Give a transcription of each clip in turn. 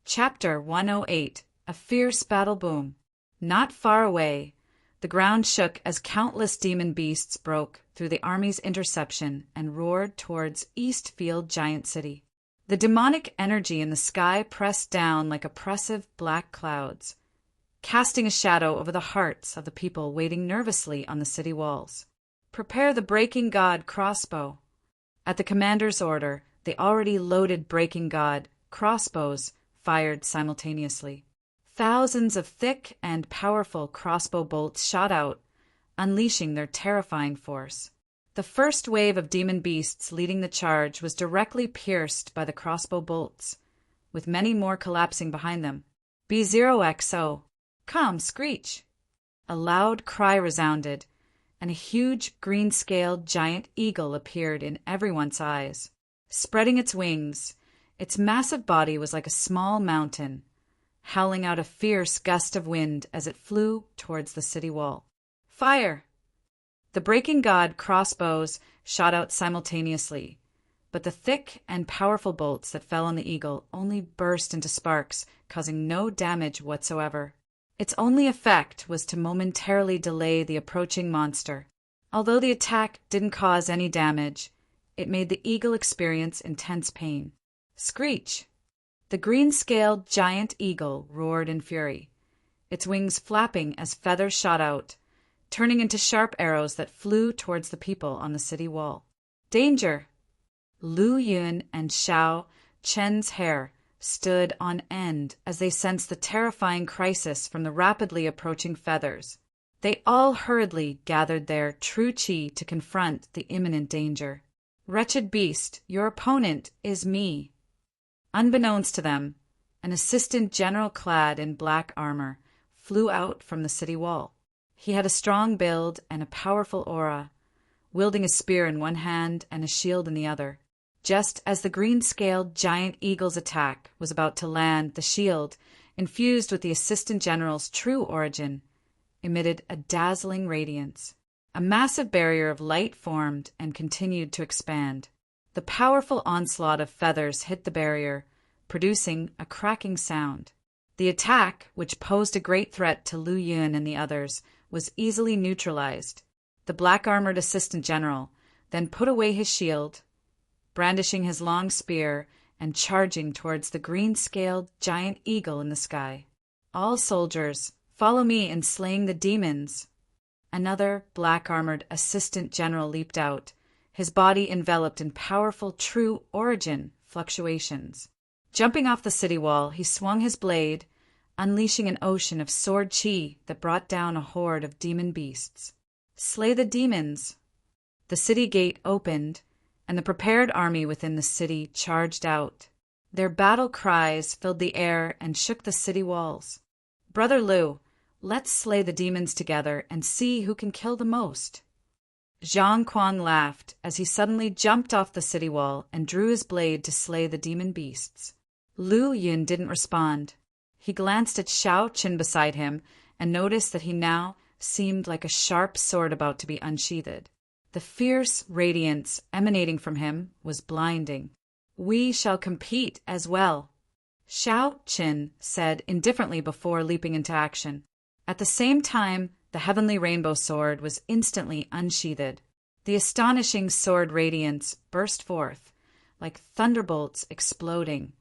Chapter 108. A Fierce Battle Boom. Not far away, the ground shook as countless demon beasts broke through the army's interception and roared towards Eastfield Giant City. The demonic energy in the sky pressed down like oppressive black clouds, casting a shadow over the hearts of the people waiting nervously on the city walls. Prepare the Breaking God crossbow. At the commander's order, the already loaded Breaking God crossbows fired simultaneously. Thousands of thick and powerful crossbow bolts shot out, unleashing their terrifying force. The first wave of demon beasts leading the charge was directly pierced by the crossbow bolts, with many more collapsing behind them. B0XO. Come, Screech! A loud cry resounded, and a huge green-scaled giant eagle appeared in everyone's eyes. Spreading its wings, its massive body was like a small mountain, howling out a fierce gust of wind as it flew towards the city wall. Fire! The Breaking God crossbows shot out simultaneously, but the thick and powerful bolts that fell on the eagle only burst into sparks, causing no damage whatsoever. Its only effect was to momentarily delay the approaching monster. Although the attack didn't cause any damage, it made the eagle experience intense pain. Screech! The green-scaled giant eagle roared in fury, its wings flapping as feathers shot out, turning into sharp arrows that flew towards the people on the city wall. Danger! Lu Yun and Xiao Chen's hair stood on end as they sensed the terrifying crisis from the rapidly approaching feathers. They all hurriedly gathered their true qi to confront the imminent danger. Wretched beast, your opponent is me. Unbeknownst to them, an assistant general clad in black armor flew out from the city wall. He had a strong build and a powerful aura, wielding a spear in one hand and a shield in the other. Just as the green-scaled giant eagle's attack was about to land, the shield, infused with the assistant general's true origin, emitted a dazzling radiance. A massive barrier of light formed and continued to expand. The powerful onslaught of feathers hit the barrier, producing a cracking sound. The attack, which posed a great threat to Lu Yun and the others, was easily neutralized. The black-armored assistant general then put away his shield, brandishing his long spear and charging towards the green-scaled giant eagle in the sky. All soldiers, follow me in slaying the demons! Another black-armored assistant general leaped out, his body enveloped in powerful true origin fluctuations. Jumping off the city wall, he swung his blade, unleashing an ocean of sword chi that brought down a horde of demon beasts. Slay the demons! The city gate opened, and the prepared army within the city charged out. Their battle cries filled the air and shook the city walls. Brother Lu, let's slay the demons together and see who can kill the most. Zhang Quan laughed as he suddenly jumped off the city wall and drew his blade to slay the demon beasts. Lu Yun didn't respond. He glanced at Xiao Qin beside him and noticed that he now seemed like a sharp sword about to be unsheathed. The fierce radiance emanating from him was blinding. We shall compete as well, Xiao Qin said indifferently before leaping into action. At the same time, the heavenly rainbow sword was instantly unsheathed. The astonishing sword radiance burst forth, like thunderbolts exploding,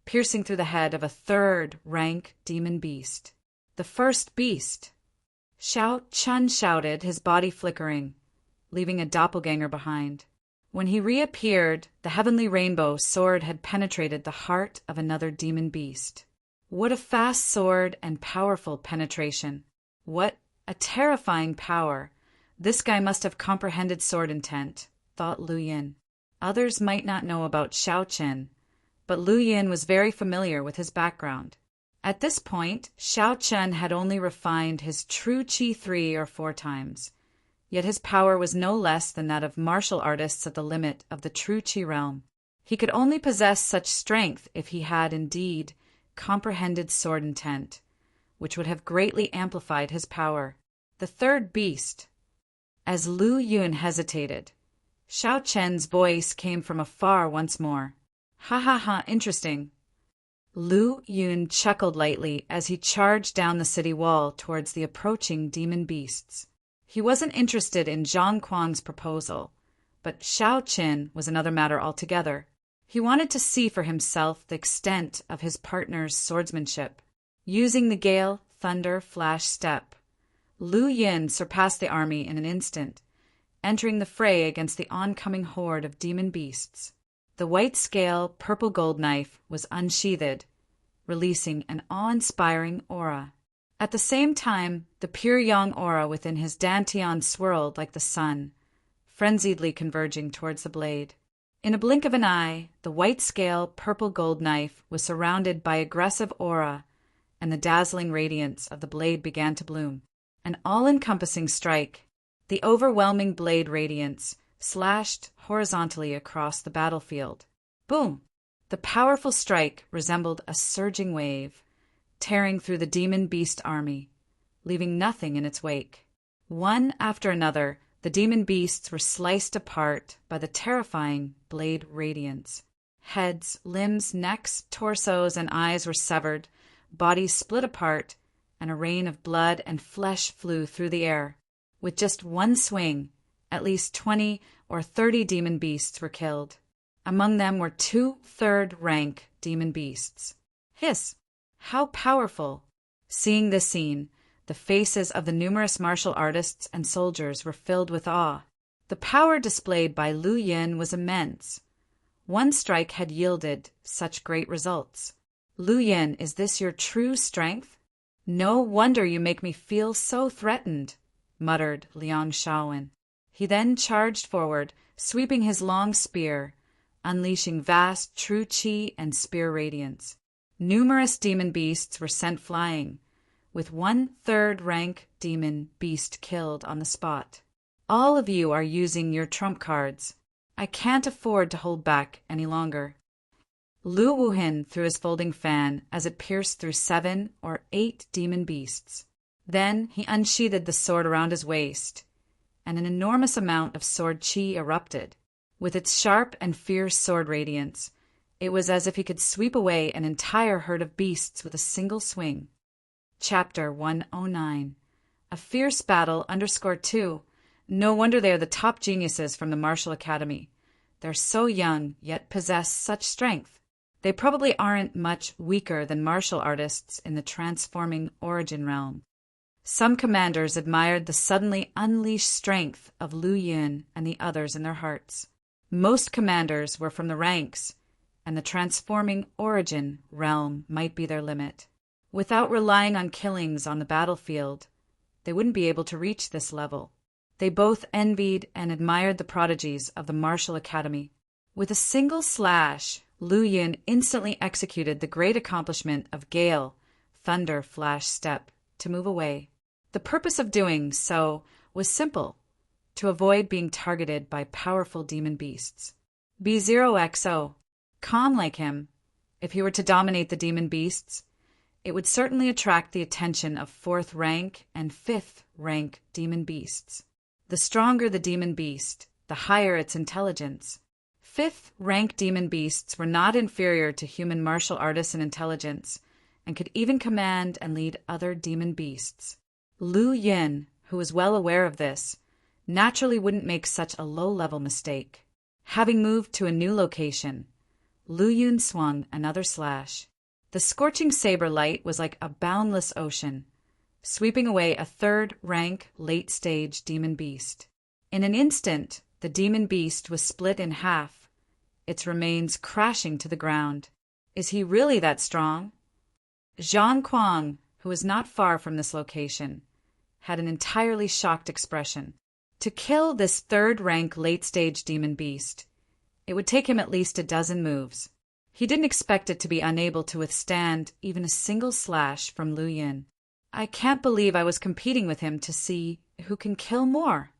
piercing through the head of a third-rank demon beast. The first beast! Xiao Chun shouted, his body flickering, leaving a doppelganger behind. When he reappeared, the heavenly rainbow sword had penetrated the heart of another demon beast. What a fast sword and powerful penetration! What a terrifying power! This guy must have comprehended sword intent, thought Lu Yin. Others might not know about Xiao Chen, but Lu Yin was very familiar with his background. At this point, Xiao Chen had only refined his true qi 3 or 4 times, yet his power was no less than that of martial artists at the limit of the true qi realm. He could only possess such strength if he had indeed comprehended sword intent, which would have greatly amplified his power. The third beast. As Lu Yun hesitated, Xiao Chen's voice came from afar once more. Ha ha ha, interesting. Lu Yun chuckled lightly as he charged down the city wall towards the approaching demon beasts. He wasn't interested in Zhang Kuang's proposal, but Shao Qin was another matter altogether. He wanted to see for himself the extent of his partner's swordsmanship. Using the gale, thunder, flash step, Lu Yin surpassed the army in an instant, entering the fray against the oncoming horde of demon beasts. The white scale, purple gold knife was unsheathed, releasing an awe-inspiring aura. At the same time, the pure yang aura within his dantian swirled like the sun, frenziedly converging towards the blade. In a blink of an eye, the white scale, purple gold knife was surrounded by aggressive aura, and the dazzling radiance of the blade began to bloom. An all-encompassing strike. The overwhelming blade radiance slashed horizontally across the battlefield. Boom! The powerful strike resembled a surging wave, tearing through the demon beast army, leaving nothing in its wake. One after another, the demon beasts were sliced apart by the terrifying blade radiance. Heads, limbs, necks, torsos, and eyes were severed, bodies split apart, and a rain of blood and flesh flew through the air. With just one swing, at least 20 or 30 demon beasts were killed. Among them were 2 third-rank demon beasts. Hiss! How powerful! Seeing this scene, the faces of the numerous martial artists and soldiers were filled with awe. The power displayed by Lu Yin was immense. One strike had yielded such great results. Lu Yin, is this your true strength? No wonder you make me feel so threatened, muttered Liang Shaowen. He then charged forward, sweeping his long spear, unleashing vast true qi and spear radiance. Numerous demon beasts were sent flying, with 1 third-rank demon beast killed on the spot. All of you are using your trump cards. I can't afford to hold back any longer. Lu Wuhin threw his folding fan as it pierced through 7 or 8 demon beasts. Then he unsheathed the sword around his waist, and an enormous amount of sword qi erupted. With its sharp and fierce sword radiance, it was as if he could sweep away an entire herd of beasts with a single swing. Chapter 109. A Fierce Battle _2. No wonder they are the top geniuses from the Martial Academy. They're so young, yet possess such strength. They probably aren't much weaker than martial artists in the transforming origin realm. Some commanders admired the suddenly unleashed strength of Lu Yin and the others in their hearts. Most commanders were from the ranks, and the transforming origin realm might be their limit. Without relying on killings on the battlefield, they wouldn't be able to reach this level. They both envied and admired the prodigies of the Martial Academy. With a single slash, Lu Yin instantly executed the great accomplishment of gale, thunder, flash, step, to move away. The purpose of doing so was simple, to avoid being targeted by powerful demon beasts. B0XO, calm like him, if he were to dominate the demon beasts, it would certainly attract the attention of 4th rank and 5th rank demon beasts. The stronger the demon beast, the higher its intelligence. 5th rank demon beasts were not inferior to human martial artists in intelligence, and could even command and lead other demon beasts. Lu Yin, who was well aware of this, naturally wouldn't make such a low-level mistake. Having moved to a new location, Lu Yun swung another slash. The scorching saber light was like a boundless ocean, sweeping away a 3rd-rank late-stage demon beast. In an instant, the demon beast was split in half, its remains crashing to the ground. Is he really that strong? Zhang Kuang, who was not far from this location, had an entirely shocked expression. To kill this 3rd-rank late-stage demon beast, it would take him at least a dozen moves. He didn't expect it to be unable to withstand even a single slash from Lu Yin. I can't believe I was competing with him to see who can kill more.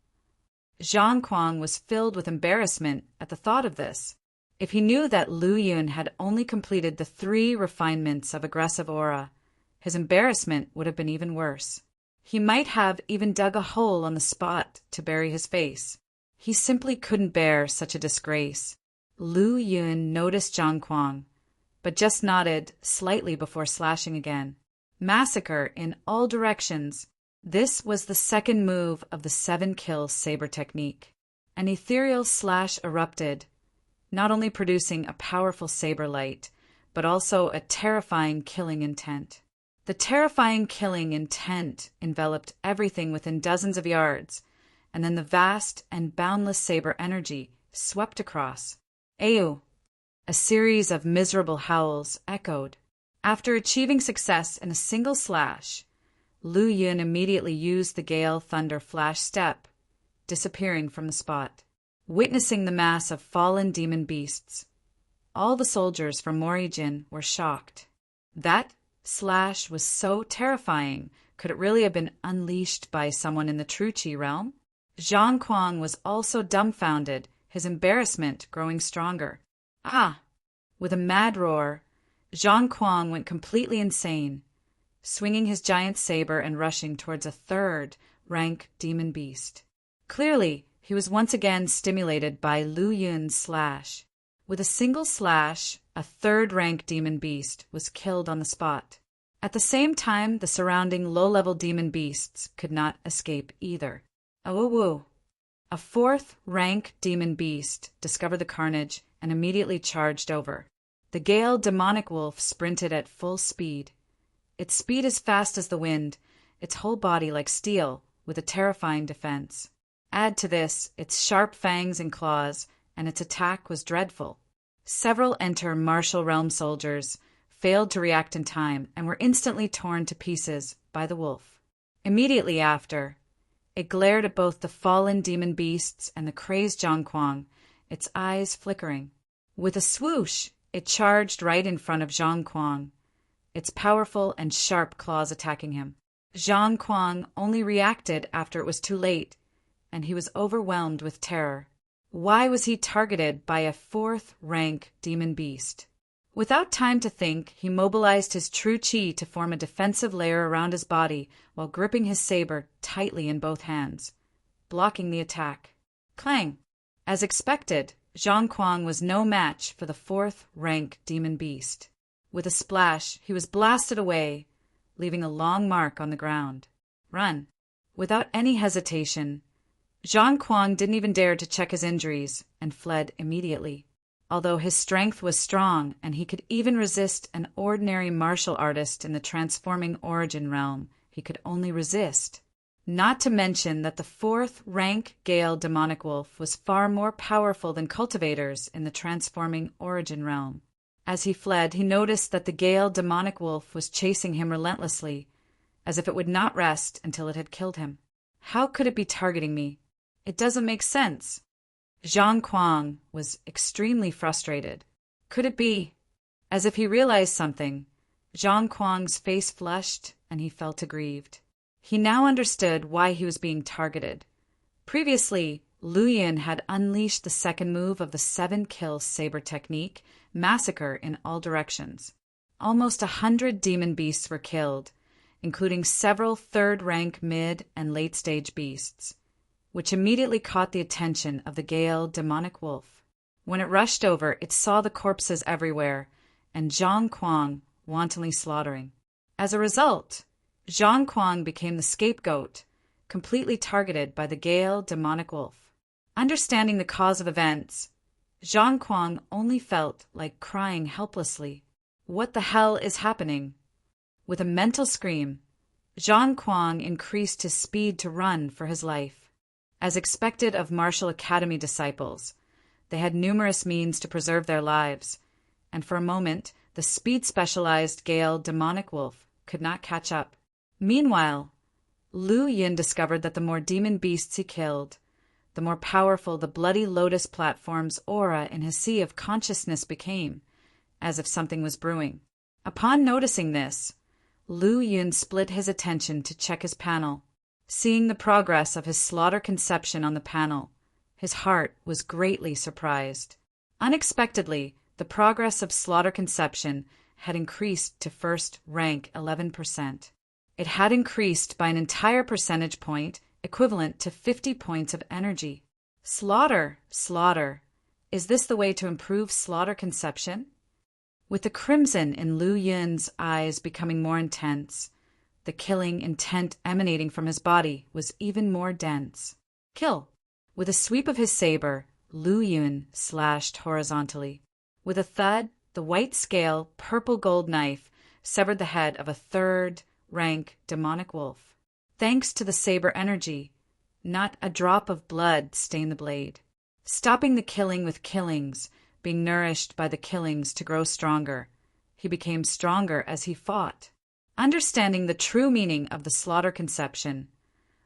Zhang Kuang was filled with embarrassment at the thought of this. If he knew that Lu Yun had only completed the 3 refinements of aggressive aura, his embarrassment would have been even worse. He might have even dug a hole on the spot to bury his face. He simply couldn't bear such a disgrace. Lu Yun noticed Zhang Kuang, but just nodded slightly before slashing again. Massacre in all directions. This was the second move of the 7-kill saber technique. An ethereal slash erupted, not only producing a powerful saber light, but also a terrifying killing intent. The terrifying killing intent enveloped everything within dozens of yards, and then the vast and boundless saber energy swept across. Ayu! A series of miserable howls echoed. After achieving success in a single slash, Lu Yun immediately used the Gale Thunder Flash step, disappearing from the spot. Witnessing the mass of fallen demon beasts, all the soldiers from Morijin were shocked. That slash was so terrifying. Could it really have been unleashed by someone in the True Chi realm? Zhang Kuang was also dumbfounded, his embarrassment growing stronger. Ah! With a mad roar, Zhang Kuang went completely insane, swinging his giant saber and rushing towards a third-rank demon beast. Clearly, he was once again stimulated by Lu Yun's slash. With a single slash, a third-rank demon beast was killed on the spot. At the same time, the surrounding low-level demon beasts could not escape either. Awoo! A fourth-rank demon beast discovered the carnage and immediately charged over. The Gale demonic wolf sprinted at full speed. Its speed as fast as the wind, its whole body like steel, with a terrifying defense. Add to this its sharp fangs and claws, and its attack was dreadful. Several Enter martial realm soldiers failed to react in time and were instantly torn to pieces by the wolf. Immediately after, it glared at both the fallen demon beasts and the crazed Zhang Kuang, its eyes flickering. With a swoosh, it charged right in front of Zhang Kuang, its powerful and sharp claws attacking him. Zhang Kuang only reacted after it was too late, and he was overwhelmed with terror. Why was he targeted by a fourth-rank demon beast? Without time to think, he mobilized his true chi to form a defensive layer around his body while gripping his saber tightly in both hands, blocking the attack. Clang! As expected, Zhang Kuang was no match for the fourth-rank demon beast. With a splash, he was blasted away, leaving a long mark on the ground. Run! Without any hesitation, Zhang Kuang didn't even dare to check his injuries and fled immediately. Although his strength was strong and he could even resist an ordinary martial artist in the transforming origin realm, he could only resist. Not to mention that the fourth-rank Gale demonic wolf was far more powerful than cultivators in the transforming origin realm. As he fled, he noticed that the Gale demonic wolf was chasing him relentlessly, as if it would not rest until it had killed him. How could it be targeting me? It doesn't make sense. Zhang Kuang was extremely frustrated. Could it be? As if he realized something, Zhang Kuang's face flushed and he felt aggrieved. He now understood why he was being targeted. Previously, Lu Yun had unleashed the second move of the 7-kill saber technique, Massacre in all directions. Almost 100 demon beasts were killed, including several third-rank mid- and late-stage beasts, which immediately caught the attention of the Gale demonic wolf. When it rushed over, it saw the corpses everywhere, and Zhang Kuang wantonly slaughtering. As a result, Zhang Kuang became the scapegoat, completely targeted by the Gale demonic wolf. Understanding the cause of events, Zhang Kuang only felt like crying helplessly. What the hell is happening? With a mental scream, Zhang Kuang increased his speed to run for his life. As expected of martial academy disciples, they had numerous means to preserve their lives, and for a moment, the speed-specialized Gale demonic wolf could not catch up. Meanwhile, Lu Yun discovered that the more demon beasts he killed, the more powerful the bloody lotus platform's aura in his sea of consciousness became, as if something was brewing. Upon noticing this, Lu Yun split his attention to check his panel. Seeing the progress of his slaughter conception on the panel, his heart was greatly surprised. Unexpectedly, the progress of slaughter conception had increased to first rank 11%. It had increased by an entire percentage point, equivalent to 50 points of energy. Slaughter. Is this the way to improve slaughter conception? With the crimson in Lu Yun's eyes becoming more intense, the killing intent emanating from his body was even more dense. Kill! With a sweep of his saber, Lu Yun slashed horizontally. With a thud, the white-scale, purple-gold knife severed the head of a third-rank demonic wolf. Thanks to the saber energy, not a drop of blood stained the blade, stopping the killing with killings, being nourished by the killings to grow stronger. He became stronger as he fought. Understanding the true meaning of the slaughter conception,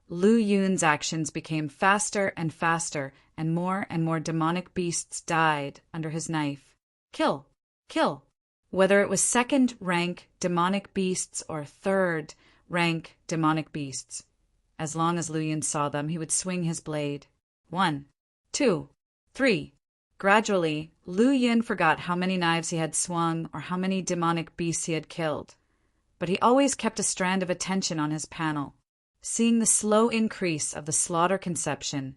Lu Yun's actions became faster and faster, and more demonic beasts died under his knife. Kill! Kill! Whether it was second-rank demonic beasts or third-rank demonic beasts. As long as Lu Yun saw them, he would swing his blade. 1, 2, 3. Gradually, Lu Yun forgot how many knives he had swung or how many demonic beasts he had killed. But he always kept a strand of attention on his panel. Seeing the slow increase of the slaughter conception,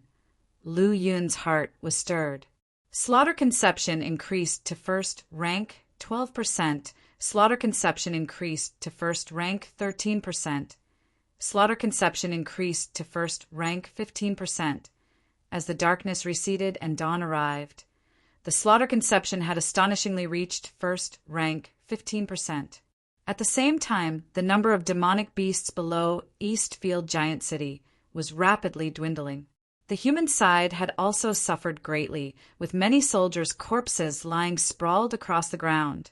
Lu Yun's heart was stirred. Slaughter conception increased to first rank 12%. Slaughter conception increased to first rank 13%. Slaughter conception increased to first rank 15%. As the darkness receded and dawn arrived, the slaughter conception had astonishingly reached first rank 15%. At the same time, the number of demonic beasts below Eastfield Giant City was rapidly dwindling. The human side had also suffered greatly, with many soldiers' corpses lying sprawled across the ground,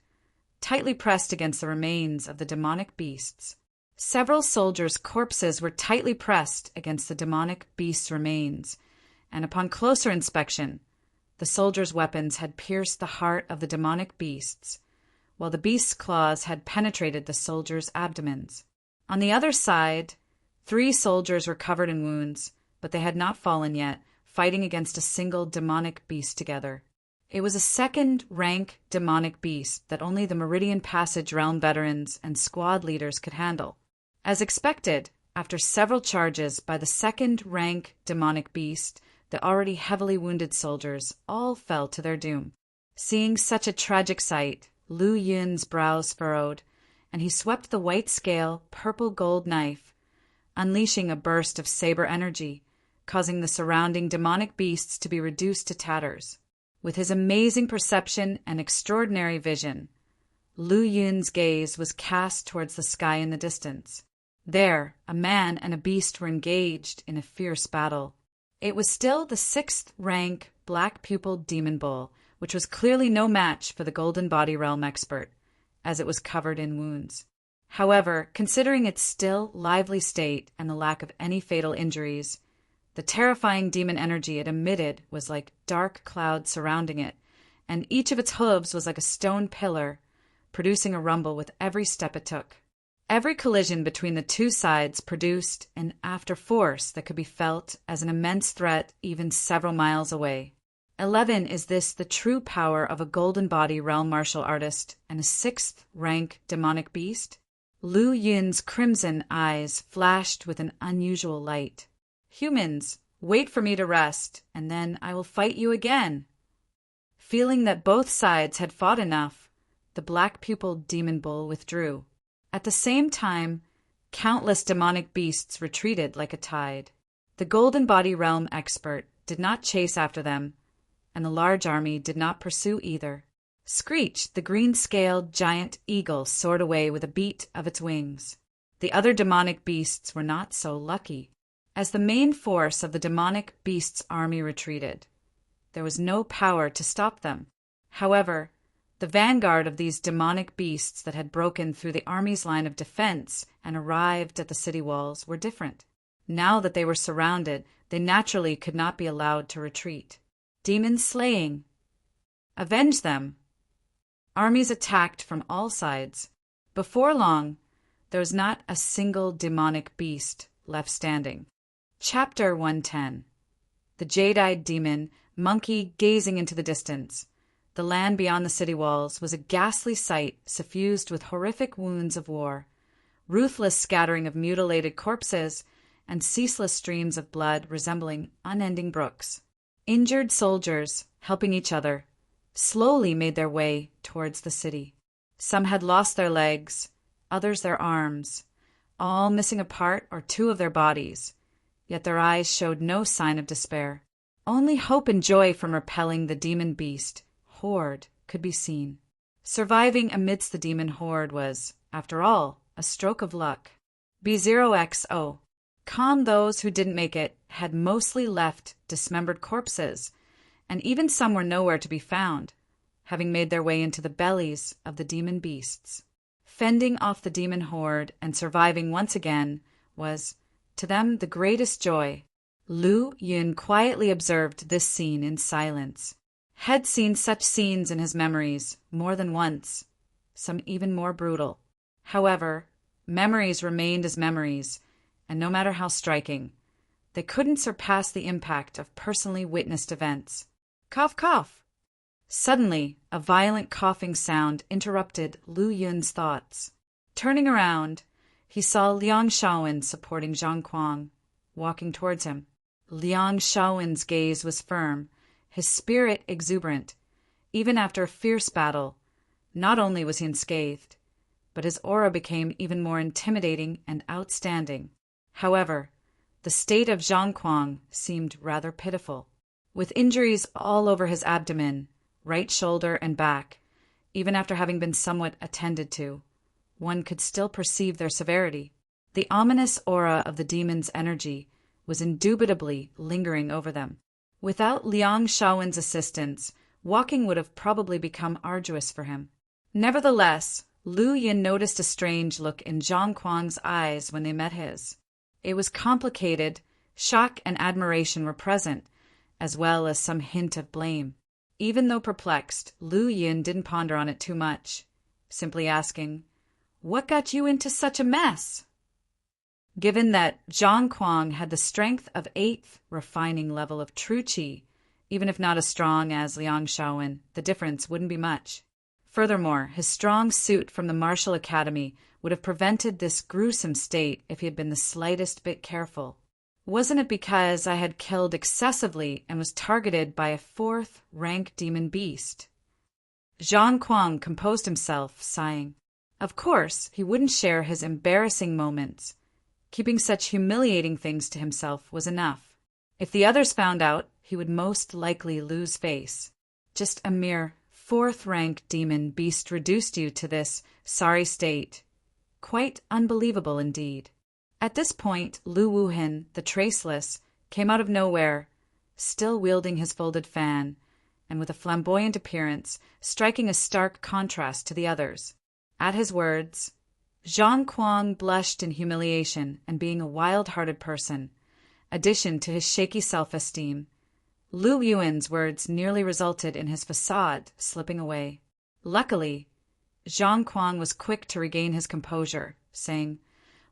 tightly pressed against the remains of the demonic beasts. Several soldiers' corpses were tightly pressed against the demonic beasts' remains, and upon closer inspection, the soldiers' weapons had pierced the heart of the demonic beasts, while the beasts' claws had penetrated the soldiers' abdomens. On the other side, 3 soldiers were covered in wounds, but they had not fallen yet, fighting against a single demonic beast together. It was a second-rank demonic beast that only the Meridian Passage realm veterans and squad leaders could handle. As expected, after several charges by the second-rank demonic beast, the already heavily wounded soldiers all fell to their doom. Seeing such a tragic sight, Lu Yun's brows furrowed, and he swept the white-scale, purple-gold knife, unleashing a burst of saber energy, causing the surrounding demonic beasts to be reduced to tatters. With his amazing perception and extraordinary vision, Lu Yun's gaze was cast towards the sky in the distance. There, a man and a beast were engaged in a fierce battle. It was still the 6th-rank black-pupiled demon bull, which was clearly no match for the Golden Body Realm expert, as it was covered in wounds. However, considering its still lively state and the lack of any fatal injuries, the terrifying demon energy it emitted was like dark clouds surrounding it, and each of its hooves was like a stone pillar, producing a rumble with every step it took. Every collision between the two sides produced an after-force that could be felt as an immense threat even several miles away. 11 Is this the true power of a Golden Body Realm martial artist and a 6th-rank demonic beast? Lu Yun's crimson eyes flashed with an unusual light. Humans, wait for me to rest, and then I will fight you again. Feeling that both sides had fought enough, the black-pupiled demon bull withdrew. At the same time, countless demonic beasts retreated like a tide. The Golden Body Realm expert did not chase after them, and the large army did not pursue either. Screech, the green-scaled giant eagle, soared away with a beat of its wings. The other demonic beasts were not so lucky. As the main force of the demonic beasts' army retreated, there was no power to stop them. However, the vanguard of these demonic beasts that had broken through the army's line of defense and arrived at the city walls were different. Now that they were surrounded, they naturally could not be allowed to retreat. Demon slaying. Avenge them. Armies attacked from all sides. Before long, there was not a single demonic beast left standing. Chapter 110. The Jade-Eyed Demon, monkey gazing into the distance. The land beyond the city walls was a ghastly sight suffused with horrific wounds of war, ruthless scattering of mutilated corpses, and ceaseless streams of blood resembling unending brooks. Injured soldiers, helping each other, slowly made their way towards the city. Some had lost their legs, others their arms, all missing a part or two of their bodies, yet their eyes showed no sign of despair. Only hope and joy from repelling the demon beast horde could be seen. Surviving amidst the demon horde was, after all, a stroke of luck. B0XO. Those who didn't make it had mostly left dismembered corpses, and even some were nowhere to be found, having made their way into the bellies of the demon beasts. Fending off the demon horde and surviving once again was, to them, the greatest joy. Lu Yun quietly observed this scene in silence. Had seen such scenes in his memories more than once, some even more brutal. However, memories remained as memories, and no matter how striking, they couldn't surpass the impact of personally witnessed events. Cough, cough. Suddenly, a violent coughing sound interrupted Lu Yun's thoughts. Turning around, he saw Liang Shaowen supporting Zhang Kuang, walking towards him. Liang Shaowen's gaze was firm, his spirit exuberant. Even after a fierce battle, not only was he unscathed, but his aura became even more intimidating and outstanding. However, the state of Zhang Kuang seemed rather pitiful. With injuries all over his abdomen, right shoulder and back, even after having been somewhat attended to, one could still perceive their severity. The ominous aura of the demon's energy was indubitably lingering over them. Without Liang Shaowen's assistance, walking would have probably become arduous for him. Nevertheless, Lu Yun noticed a strange look in Zhang Kuang's eyes when they met his. It was complicated, shock and admiration were present, as well as some hint of blame. Even though perplexed, Lu Yun didn't ponder on it too much, simply asking, "What got you into such a mess?" Given that Zhang Kuang had the strength of 8th refining level of true qi, even if not as strong as Liang Shaowen, the difference wouldn't be much. Furthermore, his strong suit from the martial academy would have prevented this gruesome state if he had been the slightest bit careful. Wasn't it because I had killed excessively and was targeted by a 4th rank demon beast? Zhang Kuang composed himself, sighing. Of course, he wouldn't share his embarrassing moments. Keeping such humiliating things to himself was enough. If the others found out, he would most likely lose face. Just a mere 4th rank demon beast reduced you to this sorry state. Quite unbelievable indeed. At this point, Lu Wuhin, the Traceless, came out of nowhere, still wielding his folded fan, and with a flamboyant appearance, striking a stark contrast to the others. At his words, Zhang Kuang blushed in humiliation, and being a wild-hearted person, addition to his shaky self-esteem, Lu Yuan's words nearly resulted in his facade slipping away. Luckily, Zhang Kuang was quick to regain his composure, saying,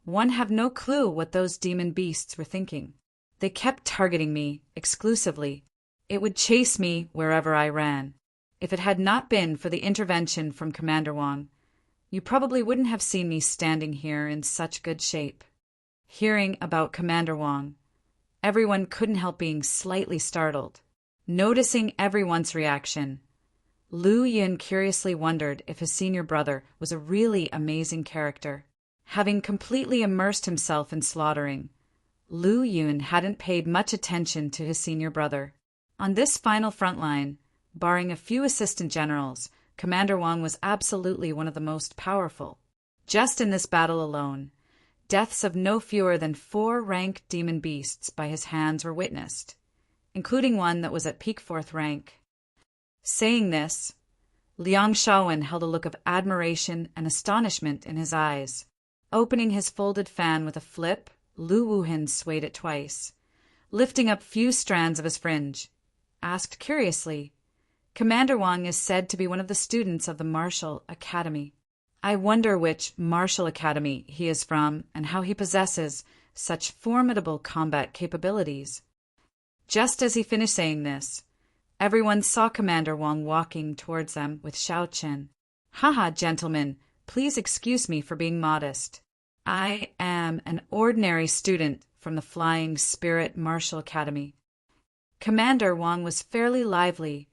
"One have no clue what those demon beasts were thinking. They kept targeting me exclusively. It would chase me wherever I ran. If it had not been for the intervention from Commander Wang, you probably wouldn't have seen me standing here in such good shape." Hearing about Commander Wang, everyone couldn't help being slightly startled. Noticing everyone's reaction, Lu Yun curiously wondered if his senior brother was a really amazing character. Having completely immersed himself in slaughtering, Lu Yun hadn't paid much attention to his senior brother. On this final front line, barring a few assistant generals, Commander Wang was absolutely one of the most powerful. Just in this battle alone, deaths of no fewer than 4 rank demon beasts by his hands were witnessed, including one that was at peak 4th rank. Saying this, Liang Shaowen held a look of admiration and astonishment in his eyes. Opening his folded fan with a flip, Lu Wuhin swayed it twice, lifting up few strands of his fringe, asked curiously, "Commander Wang is said to be one of the students of the Martial Academy. I wonder which Martial Academy he is from and how he possesses such formidable combat capabilities." Just as he finished saying this, everyone saw Commander Wang walking towards them with Xiao Chen. "Haha, gentlemen, please excuse me for being modest. I am an ordinary student from the Flying Spirit Martial Academy." Commander Wang was fairly lively,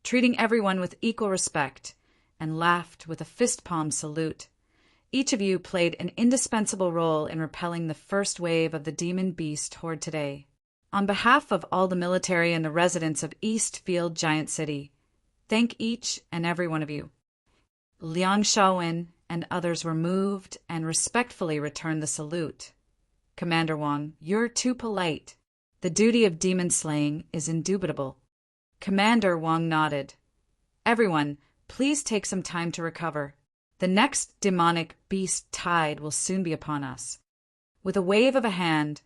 treating everyone with equal respect, and laughed with a fist-palm salute. Each of you played an indispensable role in repelling the first wave of the demon beast horde today. On behalf of all the military and the residents of Eastfield Giant City, thank each and every one of you. Liang Shaowen and others were moved and respectfully returned the salute. Commander Wang, you're too polite. The duty of demon slaying is indubitable. Commander Wang nodded. Everyone, please take some time to recover. The next demonic beast tide will soon be upon us. With a wave of a hand,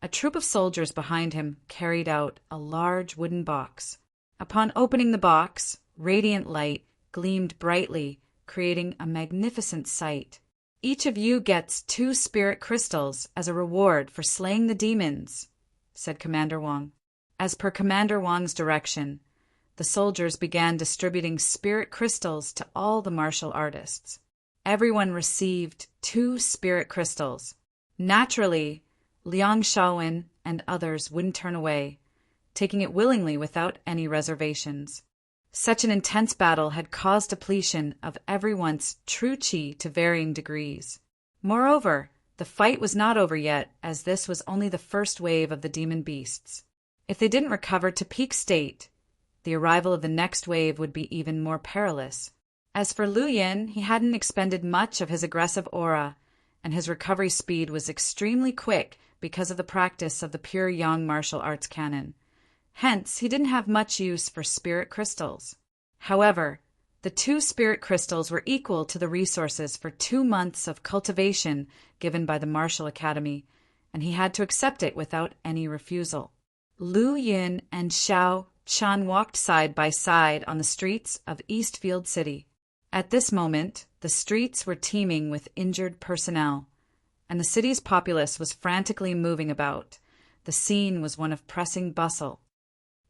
a troop of soldiers behind him carried out a large wooden box. Upon opening the box, radiant light gleamed brightly, creating a magnificent sight. Each of you gets 2 spirit crystals as a reward for slaying the demons, said Commander Wang. As per Commander Wang's direction, the soldiers began distributing spirit crystals to all the martial artists. Everyone received 2 spirit crystals. Naturally, Liang Shaowen and others wouldn't turn away, taking it willingly without any reservations. Such an intense battle had caused depletion of everyone's true qi to varying degrees. Moreover, the fight was not over yet, as this was only the first wave of the demon beasts. If they didn't recover to peak state, the arrival of the next wave would be even more perilous. As for Lu Yin, he hadn't expended much of his aggressive aura, and his recovery speed was extremely quick because of the practice of the pure yang martial arts canon. Hence, he didn't have much use for spirit crystals. However, the 2 spirit crystals were equal to the resources for 2 months of cultivation given by the Martial Academy, and he had to accept it without any refusal. Lu Yin and Xiao Chen walked side by side on the streets of Eastfield City. At this moment, the streets were teeming with injured personnel, and the city's populace was frantically moving about. The scene was one of pressing bustle.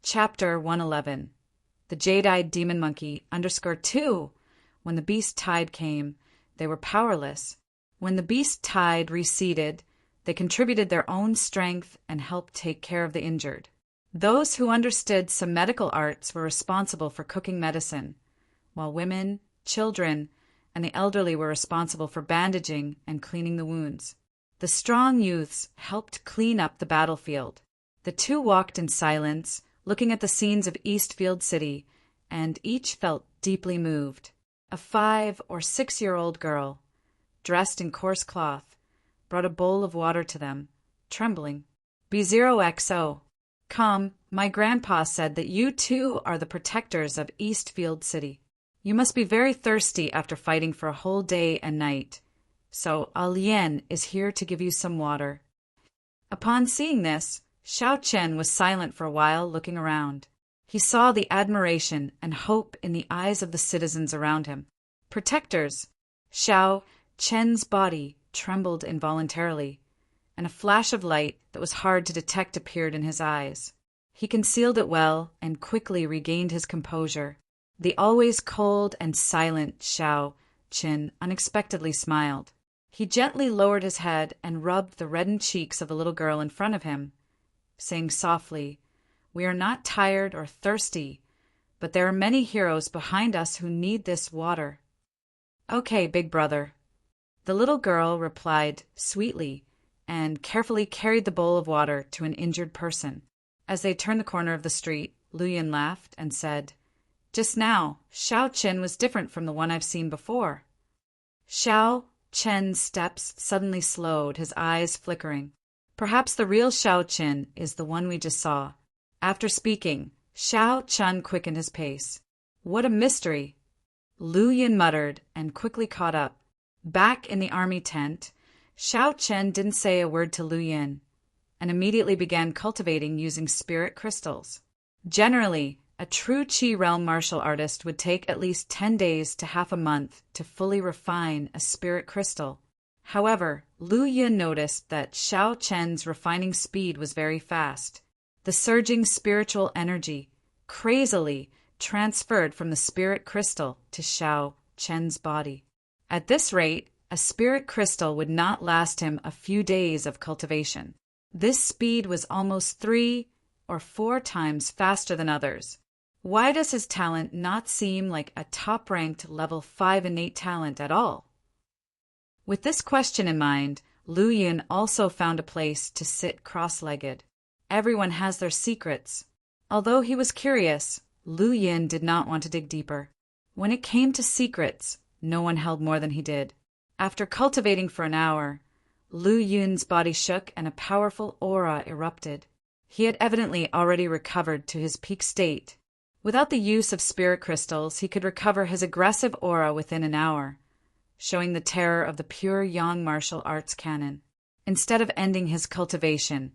Chapter 111. The Jade-Eyed Demon Monkey _2. When the beast tide came, they were powerless. When the beast tide receded, they contributed their own strength and helped take care of the injured. Those who understood some medical arts were responsible for cooking medicine, while women, children, and the elderly were responsible for bandaging and cleaning the wounds. The strong youths helped clean up the battlefield. The 2 walked in silence, looking at the scenes of Eastfield City, and each felt deeply moved. A 5 or 6-year-old girl, dressed in coarse cloth, brought a bowl of water to them, trembling. B0XO. Come, my grandpa said that you 2 are the protectors of Eastfield City. You must be very thirsty after fighting for a whole day and night, so Lian is here to give you some water. Upon seeing this, Xiao Chen was silent for a while, looking around. He saw the admiration and hope in the eyes of the citizens around him. Protectors! Xiao Chen's body trembled involuntarily, and a flash of light that was hard to detect appeared in his eyes. He concealed it well and quickly regained his composure. The always cold and silent Xiao Chen unexpectedly smiled. He gently lowered his head and rubbed the reddened cheeks of the little girl in front of him, saying softly, "We are not tired or thirsty, but there are many heroes behind us who need this water." "Okay, big brother." The little girl replied sweetly and carefully carried the bowl of water to an injured person. As they turned the corner of the street, Luyan laughed and said, "Just now, Xiao Chen was different from the one I've seen before." Xiao Chen's steps suddenly slowed, his eyes flickering. Perhaps the real Xiao Chen is the one we just saw. After speaking, Xiao Chen quickened his pace. "What a mystery!" Lu Yin muttered and quickly caught up. Back in the army tent, Xiao Chen didn't say a word to Lu Yin and immediately began cultivating using spirit crystals. Generally, a true Qi realm martial artist would take at least 10 days to half a month to fully refine a spirit crystal. However, Lu Yin noticed that Xiao Chen's refining speed was very fast. The surging spiritual energy crazily transferred from the spirit crystal to Xiao Chen's body. At this rate, a spirit crystal would not last him a few days of cultivation. This speed was almost 3 or 4 times faster than others. Why does his talent not seem like a top-ranked level 5 innate talent at all? With this question in mind, Lu Yun also found a place to sit cross-legged. Everyone has their secrets. Although he was curious, Lu Yun did not want to dig deeper. When it came to secrets, no one held more than he did. After cultivating for an hour, Lu Yun's body shook and a powerful aura erupted. He had evidently already recovered to his peak state. Without the use of spirit crystals, he could recover his aggressive aura within an hour, showing the terror of the pure yang martial arts canon. Instead of ending his cultivation,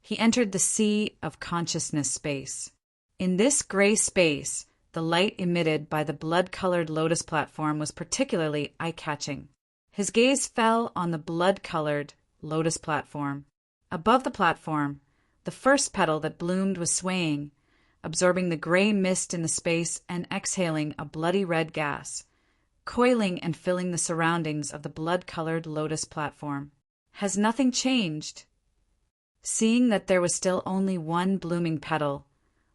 he entered the sea of consciousness space. In this gray space, the light emitted by the blood-colored lotus platform was particularly eye-catching. His gaze fell on the blood-colored lotus platform. Above the platform, the first petal that bloomed was swaying, absorbing the gray mist in the space and exhaling a bloody red gas, coiling and filling the surroundings of the blood-colored lotus platform. Has nothing changed? Seeing that there was still only one blooming petal,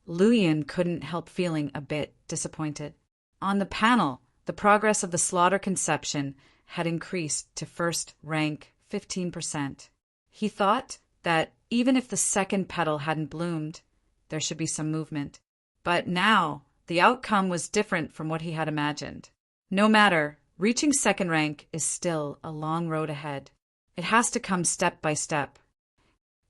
Lu Yun couldn't help feeling a bit disappointed. On the panel, the progress of the slaughter conception had increased to first rank 15%. He thought that even if the second petal hadn't bloomed, there should be some movement. But now, the outcome was different from what he had imagined. No matter, reaching second rank is still a long road ahead. It has to come step by step.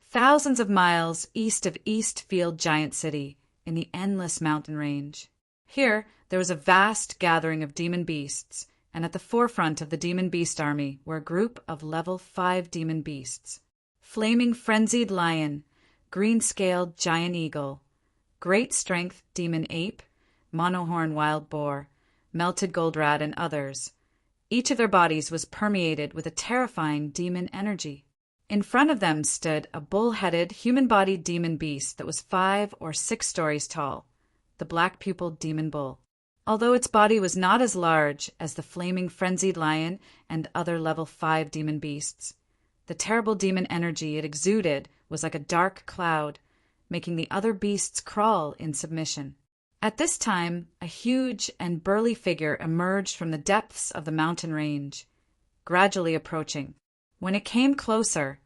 Thousands of miles east of Eastfield Giant City, in the endless mountain range. Here, there was a vast gathering of demon beasts, and at the forefront of the demon beast army were a group of level 5 demon beasts. Flaming frenzied lion, green-scaled giant eagle, great strength demon ape, monohorn wild boar, melted gold rat, and others. Each of their bodies was permeated with a terrifying demon energy. In front of them stood a bull-headed, human-bodied demon beast that was 5 or 6 stories tall, the black-pupiled demon bull. Although its body was not as large as the flaming frenzied lion and other level 5 demon beasts, the terrible demon energy it exuded was like a dark cloud, making the other beasts crawl in submission. At this time, a huge and burly figure emerged from the depths of the mountain range, gradually approaching. When it came closer,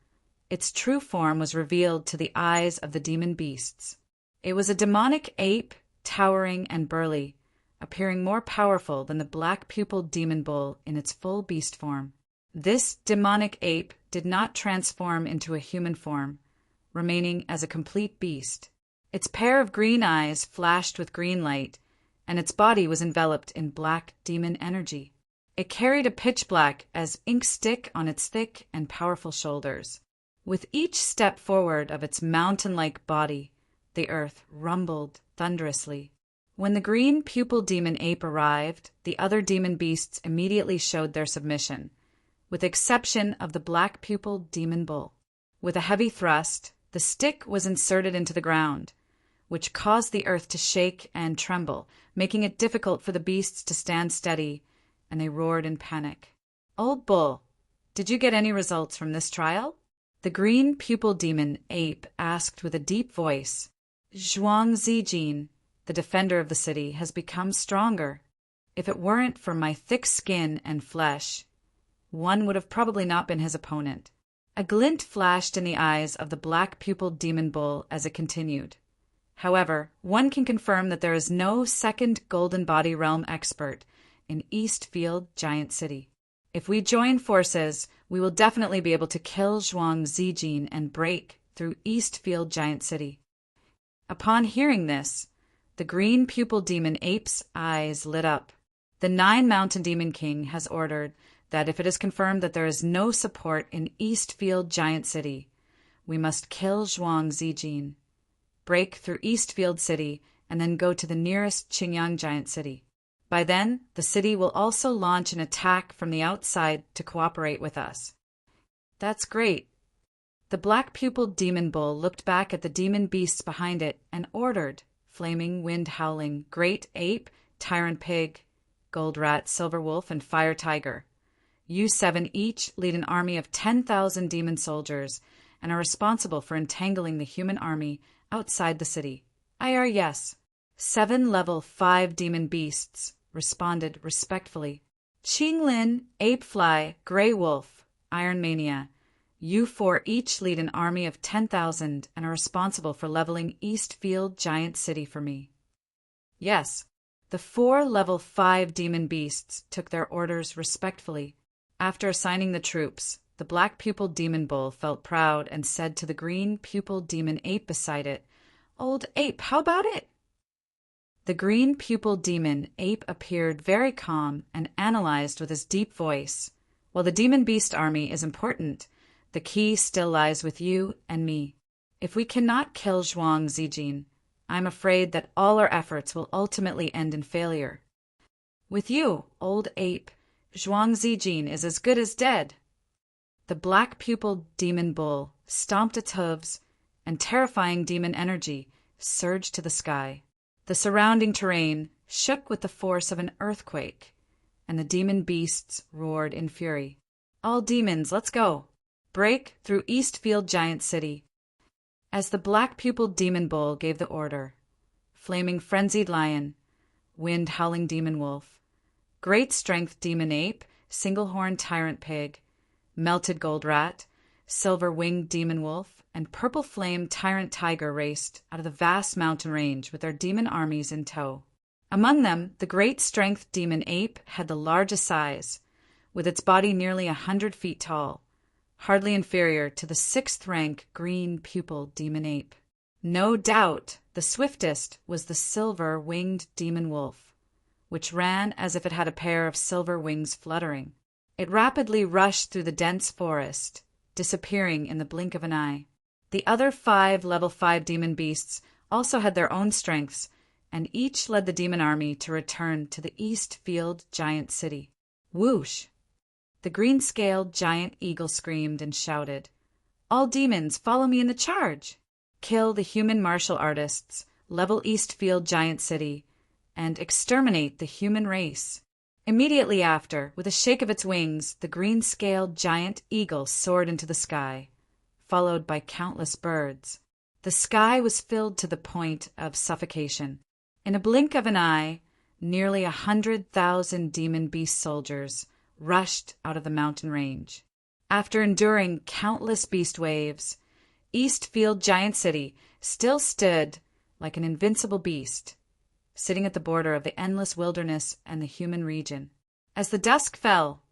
its true form was revealed to the eyes of the demon beasts. It was a demonic ape, towering and burly, appearing more powerful than the black-pupiled demon bull in its full beast form. This demonic ape did not transform into a human form, remaining as a complete beast. Its pair of green eyes flashed with green light, and its body was enveloped in black demon energy. It carried a pitch black as ink stick on its thick and powerful shoulders. With each step forward of its mountain-like body, the earth rumbled thunderously. When the green pupil demon ape arrived, the other demon beasts immediately showed their submission, with the exception of the black pupiled demon bull. With a heavy thrust, the stick was inserted into the ground, which caused the earth to shake and tremble, making it difficult for the beasts to stand steady, and they roared in panic. "Old bull, did you get any results from this trial?" The green pupil demon ape asked with a deep voice. "Zhuang Zijin, the defender of the city, has become stronger. If it weren't for my thick skin and flesh, one would have probably not been his opponent." A glint flashed in the eyes of the black-pupiled demon bull as it continued. "However, one can confirm that there is no second Golden Body Realm expert in Eastfield Giant City. If we join forces, we will definitely be able to kill Zhuang Zijin and break through Eastfield Giant City." Upon hearing this, the green pupil demon ape's eyes lit up. The 9 Mountain Demon King has ordered that if it is confirmed that there is no support in Eastfield Giant City, we must kill Zhuang Zijin, break through Eastfield City, and then go to the nearest Qingyang Giant City. By then, the city will also launch an attack from the outside to cooperate with us. "That's great." The black-pupiled demon bull looked back at the demon beasts behind it and ordered Flaming Wind Howling, Great Ape, Tyrant Pig, Gold Rat, Silver Wolf, and Fire Tiger. You 7 each lead an army of 10,000 demon soldiers and are responsible for entangling the human army outside the city. "Yes." 7 level 5 demon beasts responded respectfully. Qinglin, Apefly, Grey Wolf, Iron Mania, you 4 each lead an army of 10,000 and are responsible for leveling Eastfield Giant City for me. Yes, the 4 level 5 demon beasts took their orders respectfully. After assigning the troops, the black-pupiled demon bull felt proud and said to the green-pupiled demon ape beside it, "Old ape, how about it?" The green-pupiled demon ape appeared very calm and analyzed with his deep voice. While the demon beast army is important, the key still lies with you and me. If we cannot kill Zhuang Zijin, I'm afraid that all our efforts will ultimately end in failure. With you, old ape, Zhuang Zijin is as good as dead. The black-pupiled demon bull stomped its hooves, and terrifying demon energy surged to the sky. The surrounding terrain shook with the force of an earthquake, and the demon beasts roared in fury. All demons, let's go! Break through Eastfield Giant City. As the black-pupiled demon bull gave the order, flaming frenzied lion, wind-howling demon wolf, great strength demon ape, single-horned tyrant pig, melted gold rat, silver-winged demon wolf, and purple-flame tyrant tiger raced out of the vast mountain range with their demon armies in tow. Among them, the great strength demon ape had the largest size, with its body nearly 100 feet tall, hardly inferior to the 6th-rank green-pupiled demon ape. No doubt the swiftest was the silver-winged demon wolf, which ran as if it had a pair of silver wings fluttering. It rapidly rushed through the dense forest, disappearing in the blink of an eye. The other 5 level 5 demon beasts also had their own strengths, and each led the demon army to return to the Eastfield Giant City. Whoosh! The green-scaled giant eagle screamed and shouted, "All demons, follow me in the charge! Kill the human martial artists, level Eastfield Giant City, and exterminate the human race." Immediately after, with a shake of its wings, the green-scaled giant eagle soared into the sky, followed by countless birds. The sky was filled to the point of suffocation. In a blink of an eye, nearly 100,000 demon beast soldiers rushed out of the mountain range. After enduring countless beast waves, Eastfield Giant City still stood like an invincible beast, sitting at the border of the endless wilderness and the human region. As the dusk fell,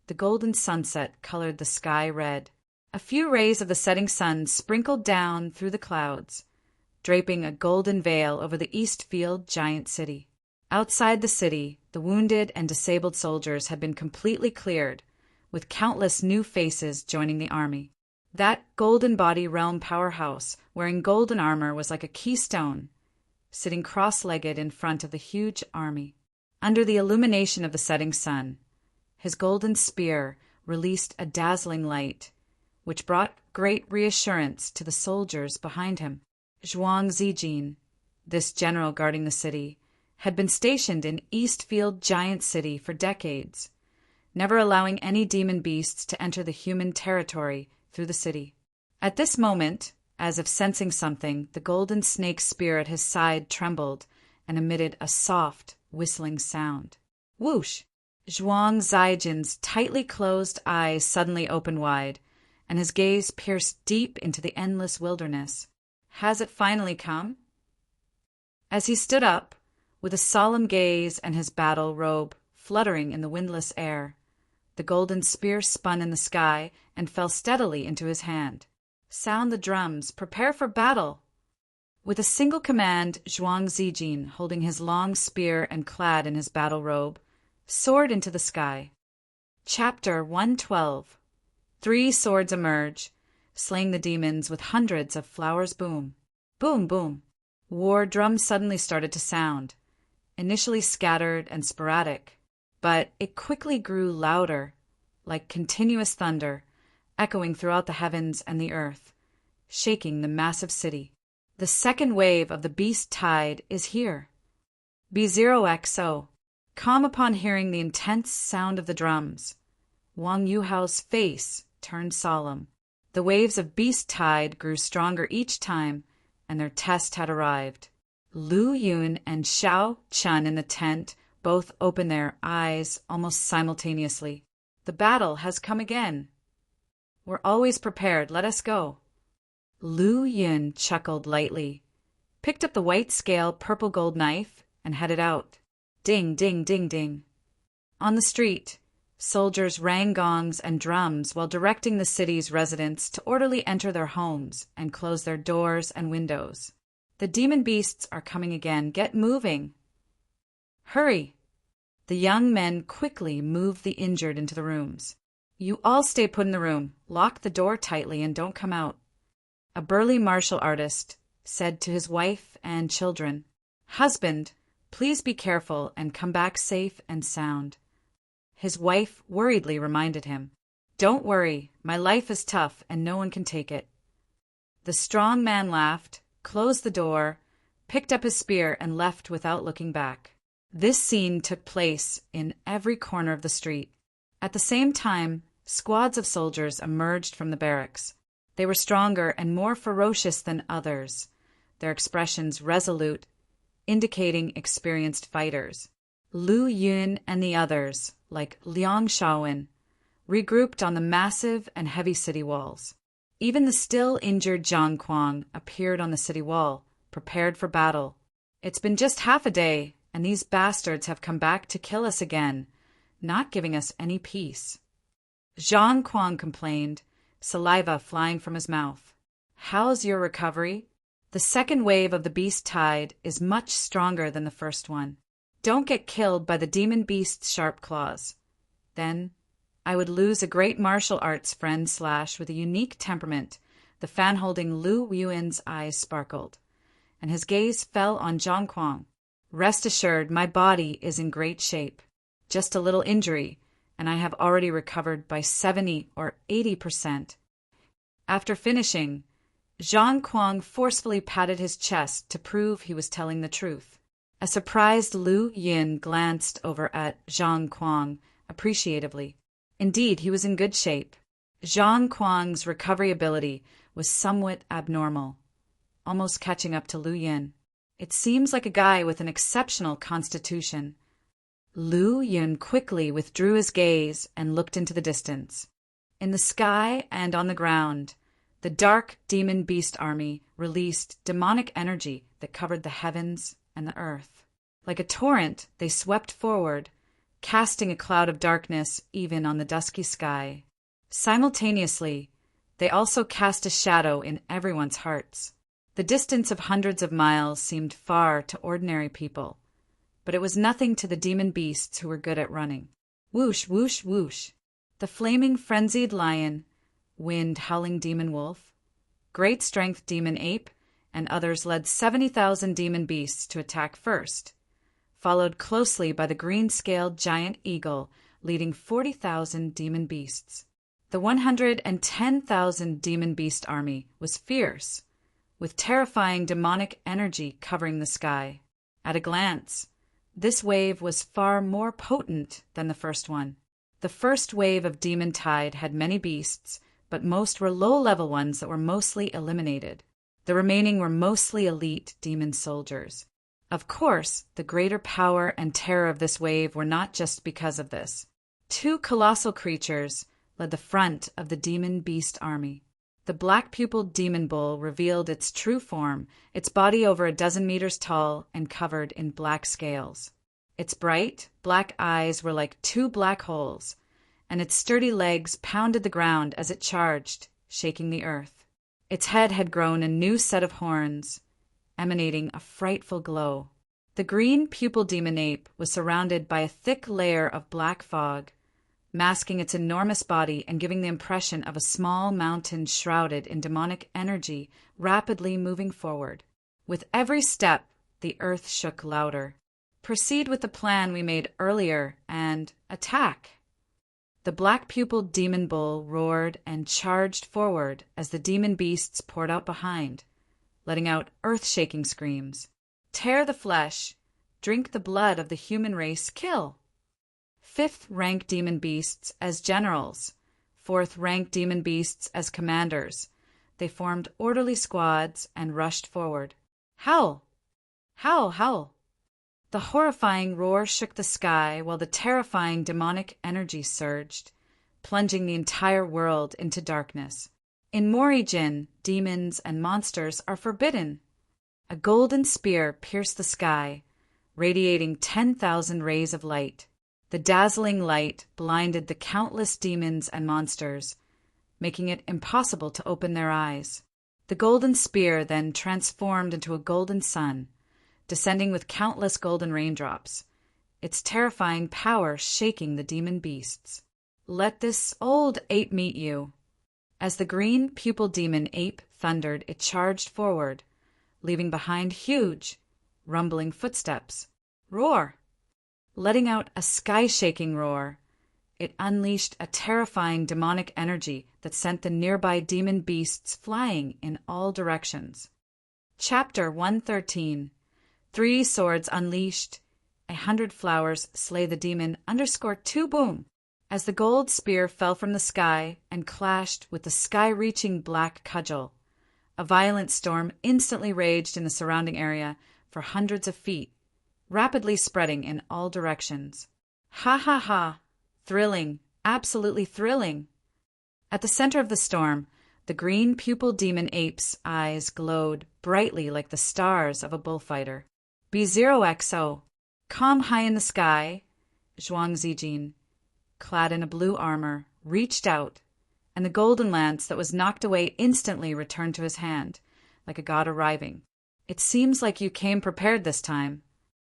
the golden sunset colored the sky red. A few rays of the setting sun sprinkled down through the clouds, draping a golden veil over the Eastfield Giant City. Outside the city, the wounded and disabled soldiers had been completely cleared, with countless new faces joining the army. That golden body realm powerhouse, wearing golden armor, was like a keystone, sitting cross-legged in front of the huge army. Under the illumination of the setting sun, his golden spear released a dazzling light, which brought great reassurance to the soldiers behind him. Zhuang Zijin, this general guarding the city, had been stationed in Eastfield Giant City for decades, never allowing any demon beasts to enter the human territory through the city. At this moment, as if sensing something, the golden snake spear at his side trembled and emitted a soft, whistling sound. Whoosh! Zhuang Zijin's tightly closed eyes suddenly opened wide, and his gaze pierced deep into the endless wilderness. Has it finally come? As he stood up, with a solemn gaze and his battle robe fluttering in the windless air, the golden spear spun in the sky and fell steadily into his hand. Sound the drums, prepare for battle! With a single command, Zhuang Zijin, holding his long spear and clad in his battle robe, soared into the sky. Chapter 112. 3 swords emerge, slaying the demons with hundreds of flowers. Boom, boom, boom. War drums suddenly started to sound, initially scattered and sporadic, but it quickly grew louder, like continuous thunder, echoing throughout the heavens and the earth, shaking the massive city. The second wave of the beast tide is here. B0XO. Calm upon hearing the intense sound of the drums, Wang Yuhao's face turned solemn. The waves of beast tide grew stronger each time, and their test had arrived. Lu Yun and Xiao Chun in the tent both opened their eyes almost simultaneously. The battle has come again. We're always prepared. Let us go. Lu Yun chuckled lightly, picked up the white scale purple gold knife, and headed out. Ding, ding, ding, ding. On the street, soldiers rang gongs and drums while directing the city's residents to orderly enter their homes and close their doors and windows. The demon beasts are coming again. Get moving. Hurry. The young men quickly moved the injured into the rooms. You all stay put in the room, lock the door tightly, and don't come out. A burly martial artist said to his wife and children, Husband, please be careful and come back safe and sound. His wife worriedly reminded him, Don't worry, my life is tough and no one can take it. The strong man laughed, closed the door, picked up his spear, and left without looking back. This scene took place in every corner of the street. At the same time, squads of soldiers emerged from the barracks. They were stronger and more ferocious than others, their expressions resolute, indicating experienced fighters. Lu Yun and the others, like Liang Shaowen, regrouped on the massive and heavy city walls. Even the still injured Zhang Kuang appeared on the city wall, prepared for battle. It's been just half a day, and these bastards have come back to kill us again, not giving us any peace. Zhang Kuang complained, saliva flying from his mouth. How's your recovery? The second wave of the beast tide is much stronger than the first one. Don't get killed by the demon beast's sharp claws. Then I would lose a great martial arts friend / with a unique temperament. The fan holding Lu Yuan's eyes sparkled, and his gaze fell on Zhang Kuang. Rest assured, my body is in great shape. Just a little injury, and I have already recovered by 70 or 80%. After finishing, Zhang Kuang forcefully patted his chest to prove he was telling the truth. A surprised Lu Yin glanced over at Zhang Kuang appreciatively. Indeed, he was in good shape. Zhang Kuang's recovery ability was somewhat abnormal, almost catching up to Lu Yin. It seems like a guy with an exceptional constitution. Lu Yun quickly withdrew his gaze and looked into the distance. In the sky and on the ground, the dark demon beast army released demonic energy that covered the heavens and the earth. Like a torrent, they swept forward, casting a cloud of darkness even on the dusky sky. Simultaneously, they also cast a shadow in everyone's hearts. The distance of hundreds of miles seemed far to ordinary people, but it was nothing to the demon beasts who were good at running. Whoosh, whoosh, whoosh. The flaming, frenzied lion, wind howling demon wolf, great strength demon ape, and others led 70,000 demon beasts to attack first, followed closely by the green-scaled giant eagle leading 40,000 demon beasts. The 110,000 demon beast army was fierce, with terrifying demonic energy covering the sky. At a glance, this wave was far more potent than the first one. The first wave of demon tide had many beasts, but most were low-level ones that were mostly eliminated. The remaining were mostly elite demon soldiers. Of course, the greater power and terror of this wave were not just because of this. Two colossal creatures led the front of the demon beast army. The black-pupiled demon bull revealed its true form, its body over a dozen meters tall and covered in black scales. Its bright, black eyes were like two black holes, and its sturdy legs pounded the ground as it charged, shaking the earth. Its head had grown a new set of horns, emanating a frightful glow. The green pupil demon ape was surrounded by a thick layer of black fog, masking its enormous body and giving the impression of a small mountain shrouded in demonic energy rapidly moving forward. With every step, the earth shook louder. Proceed with the plan we made earlier and attack. The black-pupiled demon bull roared and charged forward as the demon beasts poured out behind, letting out earth-shaking screams. Tear the flesh, drink the blood of the human race, kill. Fifth-rank demon beasts as generals, fourth-rank demon beasts as commanders. They formed orderly squads and rushed forward. Howl! Howl, howl! The horrifying roar shook the sky while the terrifying demonic energy surged, plunging the entire world into darkness. In Morijin, demons and monsters are forbidden. A golden spear pierced the sky, radiating 10,000 rays of light. The dazzling light blinded the countless demons and monsters, making it impossible to open their eyes. The golden spear then transformed into a golden sun, descending with countless golden raindrops, its terrifying power shaking the demon beasts. "Let this old ape meet you." As the green pupil demon ape thundered, it charged forward, leaving behind huge, rumbling footsteps. Roar! Letting out a sky-shaking roar, it unleashed a terrifying demonic energy that sent the nearby demon beasts flying in all directions. Chapter 113. 3 Swords Unleashed. 100 Flowers Slay the Demon _2 Boom! As the gold spear fell from the sky and clashed with the sky-reaching black cudgel, a violent storm instantly raged in the surrounding area for hundreds of feet, rapidly spreading in all directions. Ha ha ha! Thrilling, absolutely thrilling! At the center of the storm, the green pupil demon ape's eyes glowed brightly like the stars of a bullfighter. B0XO, calm high in the sky, Zhuang Zijin, clad in a blue armor, reached out, and the golden lance that was knocked away instantly returned to his hand, like a god arriving. "It seems like you came prepared this time."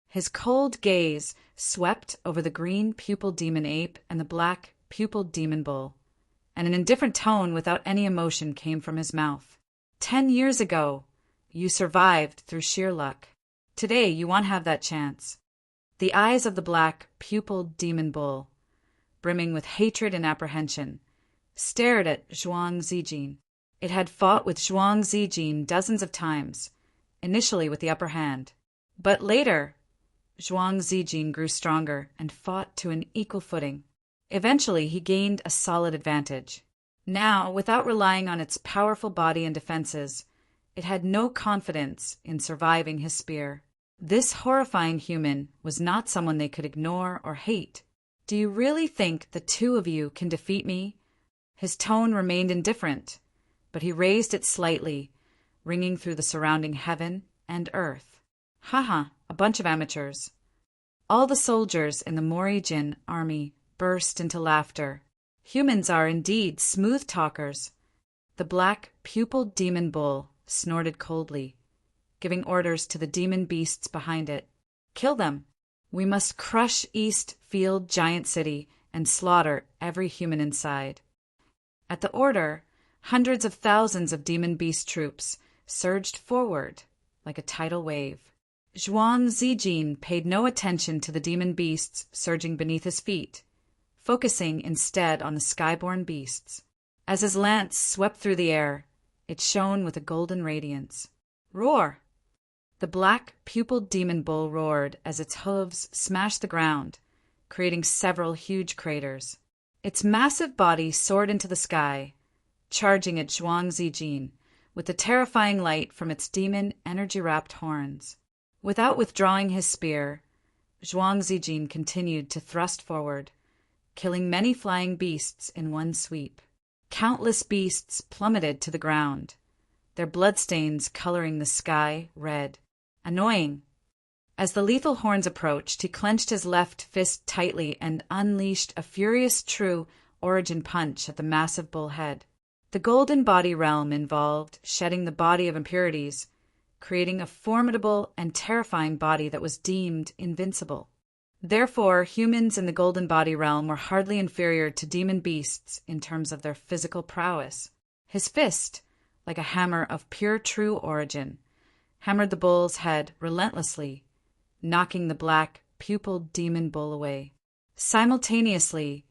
His cold gaze swept over the green pupil demon ape and the black pupil demon bull, and an indifferent tone without any emotion came from his mouth. 10 years ago, you survived through sheer luck. Today, you won't have that chance. The eyes of the black pupil demon bull, brimming with hatred and apprehension, stared at Zhuang Zijin. It had fought with Zhuang Zijin dozens of times, initially with the upper hand. But later, Zhuang Zijin grew stronger and fought to an equal footing. Eventually, he gained a solid advantage. Now, without relying on its powerful body and defenses, it had no confidence in surviving his spear. This horrifying human was not someone they could ignore or hate. "Do you really think the 2 of you can defeat me?" His tone remained indifferent, but he raised it slightly, ringing through the surrounding heaven and earth. "Haha, a bunch of amateurs." All the soldiers in the Morijin army burst into laughter. Humans are indeed smooth talkers. The black pupil demon bull snorted coldly, giving orders to the demon beasts behind it. "Kill them. We must crush East Field Giant City and slaughter every human inside." At the order, hundreds of thousands of demon beast troops surged forward like a tidal wave. Zhuang Zijin paid no attention to the demon beasts surging beneath his feet, focusing instead on the skyborn beasts. As his lance swept through the air, it shone with a golden radiance. Roar! The black pupil demon bull roared as its hooves smashed the ground, creating several huge craters. Its massive body soared into the sky, charging at Zhuang Zijin with the terrifying light from its demon energy-wrapped horns. Without withdrawing his spear, Zhuang Zijin continued to thrust forward, killing many flying beasts in one sweep. Countless beasts plummeted to the ground, their bloodstains coloring the sky red. Annoying. As the lethal horns approached, he clenched his left fist tightly and unleashed a furious true origin punch at the massive bull head. The golden body realm involved shedding the body of impurities, creating a formidable and terrifying body that was deemed invincible. Therefore, humans in the golden body realm were hardly inferior to demon beasts in terms of their physical prowess. His fist, like a hammer of pure true origin, hammered the bull's head relentlessly, knocking the black pupil demon bull away. Simultaneously,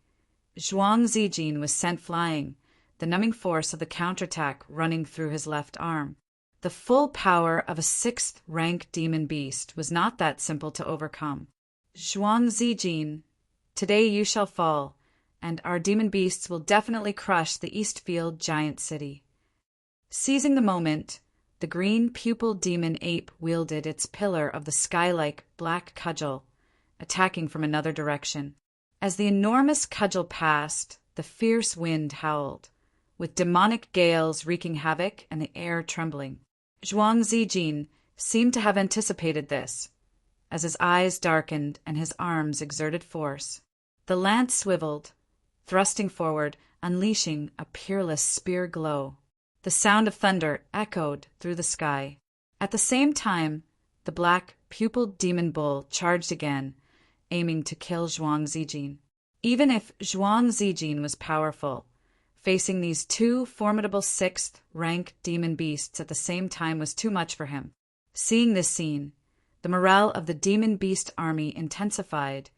Zhuang Zijin was sent flying, the numbing force of the counterattack running through his left arm. The full power of a 6th-rank demon beast was not that simple to overcome. "Zhuang Zijin, today you shall fall, and our demon beasts will definitely crush the Eastfield Giant City." Seizing the moment, The green-pupiled demon ape wielded its pillar of the sky-like black cudgel, attacking from another direction. As the enormous cudgel passed, the fierce wind howled, with demonic gales wreaking havoc and the air trembling. Zhuang Zijin seemed to have anticipated this, as his eyes darkened and his arms exerted force. The lance swiveled, thrusting forward, unleashing a peerless spear glow. The sound of thunder echoed through the sky. At the same time, the black, pupiled demon bull charged again, aiming to kill Zhuang Zijin. Even if Zhuang Zijin was powerful, facing these two formidable sixth-rank demon beasts at the same time was too much for him. Seeing this scene, the morale of the demon beast army intensified,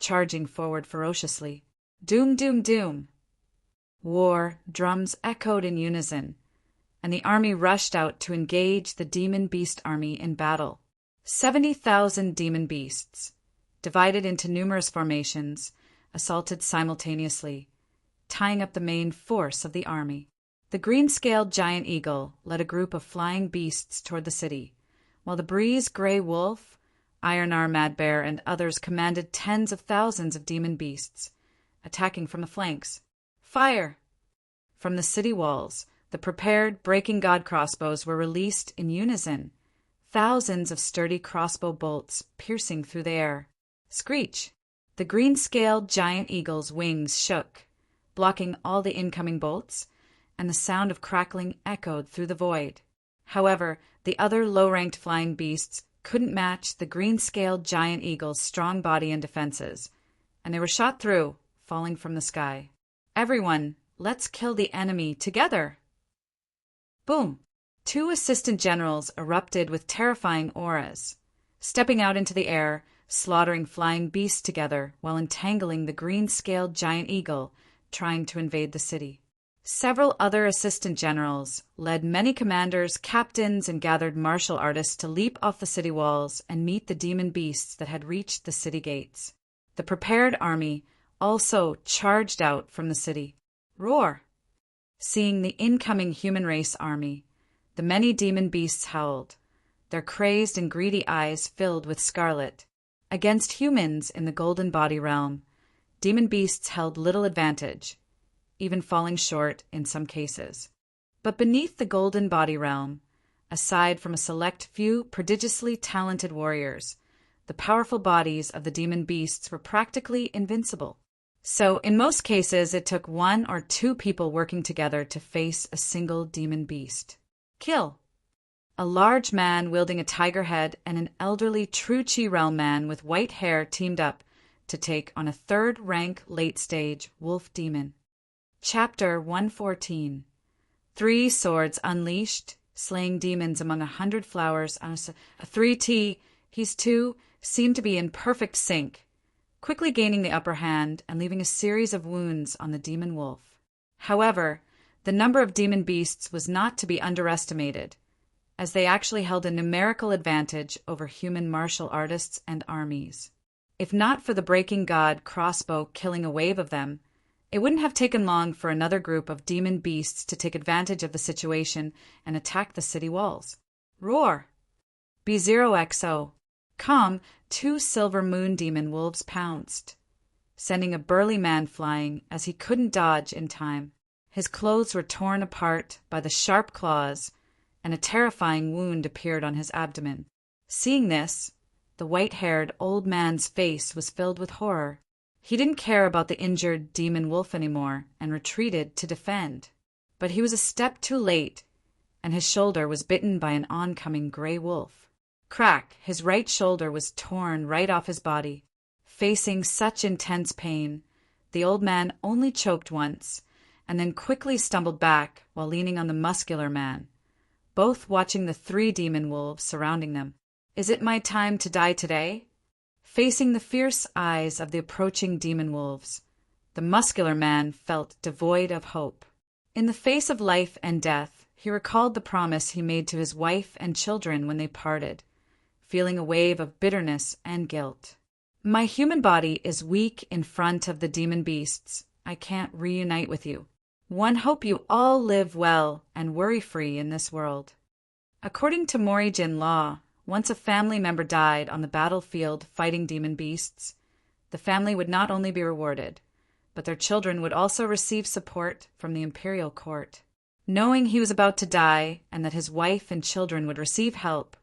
charging forward ferociously. Doom, doom, doom! War drums echoed in unison, and the army rushed out to engage the demon beast army in battle. 70,000 demon beasts, divided into numerous formations, assaulted simultaneously, tying up the main force of the army. The green-scaled giant eagle led a group of flying beasts toward the city, while the breeze-gray wolf, Ironar mad bear, and others commanded tens of thousands of demon beasts, attacking from the flanks. Fire! From the city walls, the prepared breaking god crossbows were released in unison, thousands of sturdy crossbow bolts piercing through the air. Screech! The green-scaled giant eagle's wings shook, blocking all the incoming bolts, and the sound of crackling echoed through the void. However, the other low-ranked flying beasts couldn't match the green-scaled giant eagle's strong body and defenses, and they were shot through, falling from the sky. Everyone, let's kill the enemy together! Boom! Two assistant generals erupted with terrifying auras, stepping out into the air, slaughtering flying beasts together while entangling the green-scaled giant eagle trying to invade the city. Several other assistant generals led many commanders, captains, and gathered martial artists to leap off the city walls and meet the demon beasts that had reached the city gates. The prepared army also charged out from the city. Roar! Seeing the incoming human race army, the many demon beasts howled, their crazed and greedy eyes filled with scarlet. Against humans in the golden body realm, demon beasts held little advantage, even falling short in some cases. But beneath the golden body realm, aside from a select few prodigiously talented warriors, the powerful bodies of the demon beasts were practically invincible. So, in most cases, it took one or two people working together to face a single demon beast. Kill! A large man wielding a tiger head and an elderly True Chi realm man with white hair teamed up to take on a third-rank late-stage wolf demon. Chapter 114. 3 swords unleashed, slaying demons among 100 flowers. A 3T, these two seemed to be in perfect sync, quickly gaining the upper hand and leaving a series of wounds on the demon wolf. However, the number of demon beasts was not to be underestimated, as they actually held a numerical advantage over human martial artists and armies. If not for the breaking god crossbow killing a wave of them, it wouldn't have taken long for another group of demon beasts to take advantage of the situation and attack the city walls. Roar! B0XO. Calm, 2 silver moon demon wolves pounced, sending a burly man flying as he couldn't dodge in time. His clothes were torn apart by the sharp claws, and a terrifying wound appeared on his abdomen. Seeing this, the white-haired old man's face was filled with horror. He didn't care about the injured demon wolf anymore and retreated to defend. But he was a step too late, and his shoulder was bitten by an oncoming gray wolf. Crack! His right shoulder was torn right off his body. Facing such intense pain, the old man only choked once, and then quickly stumbled back while leaning on the muscular man, both watching the 3 demon wolves surrounding them. Is it my time to die today? Facing the fierce eyes of the approaching demon wolves, the muscular man felt devoid of hope. In the face of life and death, he recalled the promise he made to his wife and children when they parted, feeling a wave of bitterness and guilt. My human body is weak in front of the demon beasts. I can't reunite with you. One hope you all live well and worry-free in this world. According to Morijin law, once a family member died on the battlefield fighting demon beasts, the family would not only be rewarded, but their children would also receive support from the imperial court. Knowing he was about to die and that his wife and children would receive help,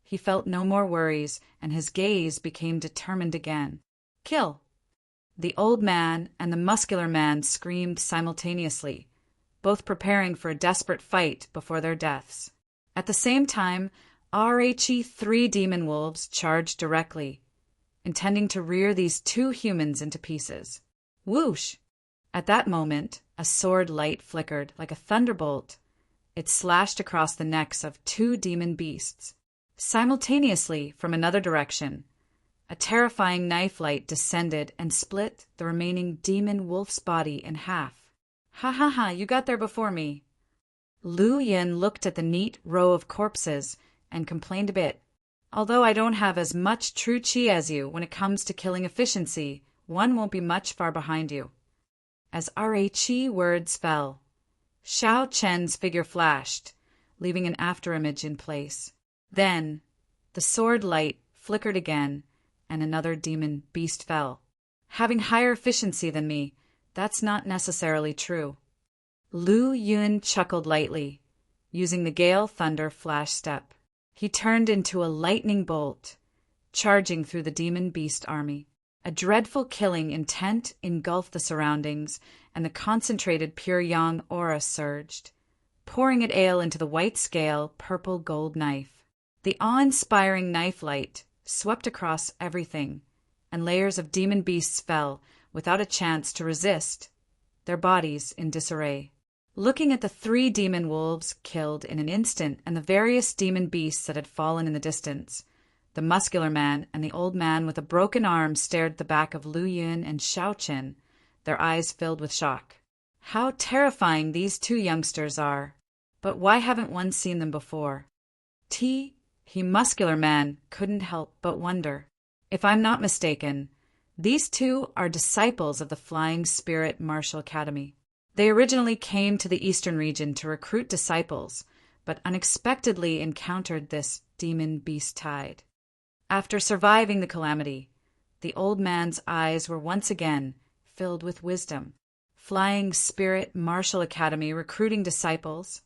he felt no more worries and his gaze became determined again. Kill! The old man and the muscular man screamed simultaneously, both preparing for a desperate fight before their deaths. At the same time, three demon wolves charged directly, intending to rear these two humans into pieces. Whoosh! At that moment, a sword light flickered like a thunderbolt. It slashed across the necks of two demon beasts. Simultaneously, from another direction, a terrifying knife light descended and split the remaining demon wolf's body in half. Ha ha ha, you got there before me. Lu Yin looked at the neat row of corpses and complained a bit. Although I don't have as much true chi as you when it comes to killing efficiency, one won't be much far behind you. As Rhe words fell, Xiao Chen's figure flashed, leaving an afterimage in place. Then, the sword light flickered again, and another demon beast fell. Having higher efficiency than me, that's not necessarily true. Lu Yun chuckled lightly, using the Gale Thunder flash step. He turned into a lightning bolt, charging through the demon beast army. A dreadful killing intent engulfed the surroundings, and the concentrated pure yang aura surged, pouring it ale into the white-scale, purple-gold knife. The awe-inspiring knife light swept across everything, and layers of demon beasts fell without a chance to resist, their bodies in disarray. Looking at the three demon wolves killed in an instant and the various demon beasts that had fallen in the distance, the muscular man and the old man with a broken arm stared at the back of Lu Yun and Xiao Chen, their eyes filled with shock. How terrifying these two youngsters are! But why haven't one seen them before? He muscular man couldn't help but wonder. If I'm not mistaken, these two are disciples of the Flying Spirit Martial Academy. They originally came to the eastern region to recruit disciples, but unexpectedly encountered this demon beast tide. After surviving the calamity, the old man's eyes were once again filled with wisdom. Flying Spirit Martial Academy recruiting disciples.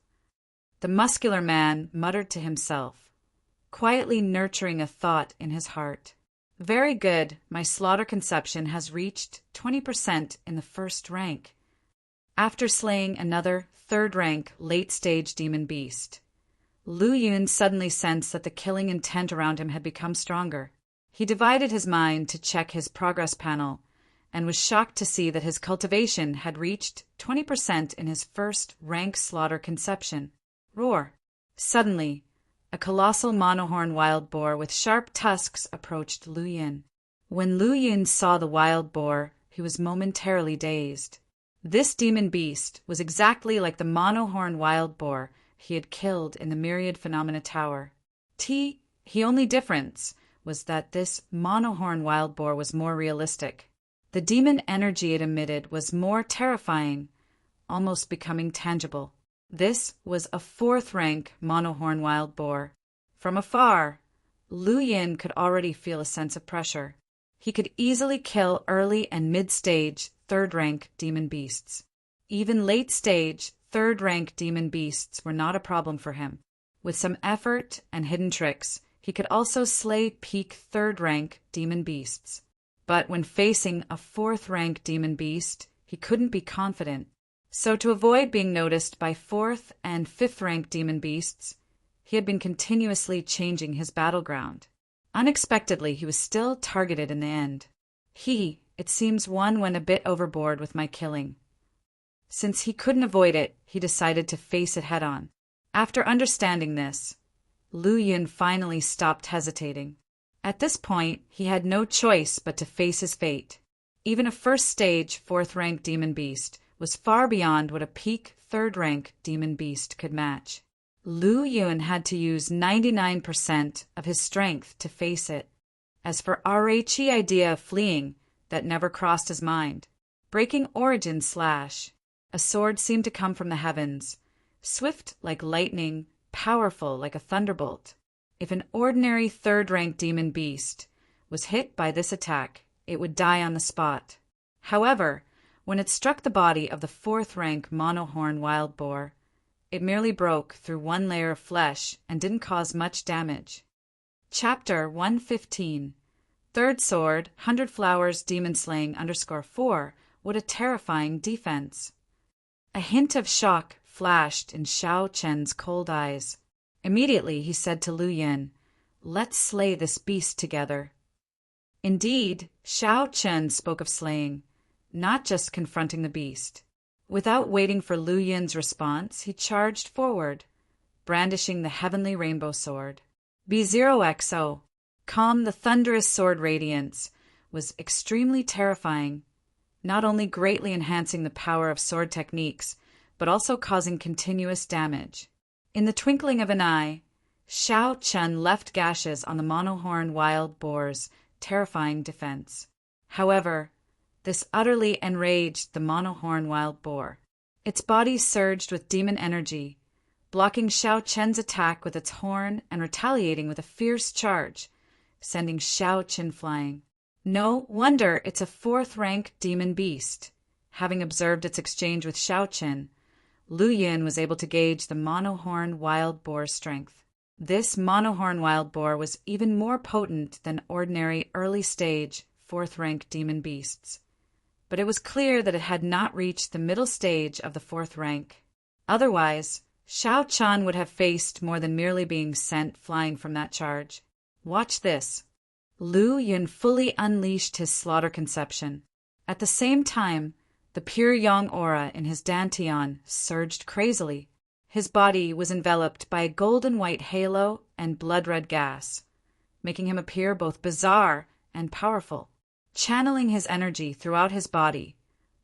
The muscular man muttered to himself, quietly nurturing a thought in his heart. Very good, my slaughter conception has reached 20% in the first rank. After slaying another third-rank late-stage demon beast, Lu Yun suddenly sensed that the killing intent around him had become stronger. He divided his mind to check his progress panel and was shocked to see that his cultivation had reached 20% in his first rank slaughter conception. Roar! Suddenly, a colossal monohorn wild boar with sharp tusks approached Lu Yin. When Lu Yin saw the wild boar, he was momentarily dazed. This demon beast was exactly like the monohorn wild boar he had killed in the Myriad Phenomena Tower. The only difference was that this monohorn wild boar was more realistic. The demon energy it emitted was more terrifying, almost becoming tangible. This was a fourth-rank monohorn wild boar. From afar, Lu Yin could already feel a sense of pressure. He could easily kill early and mid-stage third-rank demon beasts. Even late-stage third-rank demon beasts were not a problem for him. With some effort and hidden tricks, he could also slay peak third-rank demon beasts. But when facing a fourth-rank demon beast, he couldn't be confident. So to avoid being noticed by fourth and fifth-rank demon beasts, he had been continuously changing his battleground. Unexpectedly, he was still targeted in the end. It seems one went a bit overboard with my killing. Since he couldn't avoid it, he decided to face it head-on. After understanding this, Lu Yun finally stopped hesitating. At this point, he had no choice but to face his fate. Even a first-stage, fourth-rank demon beast was far beyond what a peak third-rank demon beast could match. Lu Yun had to use 99% of his strength to face it. As for Rhe's idea of fleeing, that never crossed his mind. Breaking origin slash. A sword seemed to come from the heavens, swift like lightning, powerful like a thunderbolt. If an ordinary third-rank demon beast was hit by this attack, it would die on the spot. However, when it struck the body of the fourth-rank monohorn wild boar, it merely broke through one layer of flesh and didn't cause much damage. Chapter 115. Third Sword, 100 Flowers Demon Slaying _4. What a terrifying defense. A hint of shock flashed in Xiao Chen's cold eyes. Immediately he said to Lu Yin, "Let's slay this beast together." Indeed, Xiao Chen spoke of slaying, not just confronting the beast. Without waiting for Lu Yin's response, he charged forward, brandishing the heavenly rainbow sword. B0XO, calm the thunderous sword radiance, was extremely terrifying, not only greatly enhancing the power of sword techniques, but also causing continuous damage. In the twinkling of an eye, Xiao Chen left gashes on the monohorn wild boar's terrifying defense. However, this utterly enraged the monohorn wild boar. Its body surged with demon energy, blocking Xiao Chen's attack with its horn and retaliating with a fierce charge, sending Xiao Chen flying. No wonder it's a fourth-rank demon beast. Having observed its exchange with Xiao Chen, Lu Yin was able to gauge the monohorn wild boar's strength. This monohorn wild boar was even more potent than ordinary early-stage fourth-rank demon beasts. But it was clear that it had not reached the middle stage of the fourth rank. Otherwise, Xiao Chen would have faced more than merely being sent flying from that charge. Watch this. Lu Yin fully unleashed his slaughter conception. At the same time, the pure yang aura in his dantian surged crazily. His body was enveloped by a golden-white halo and blood-red gas, making him appear both bizarre and powerful. Channeling his energy throughout his body,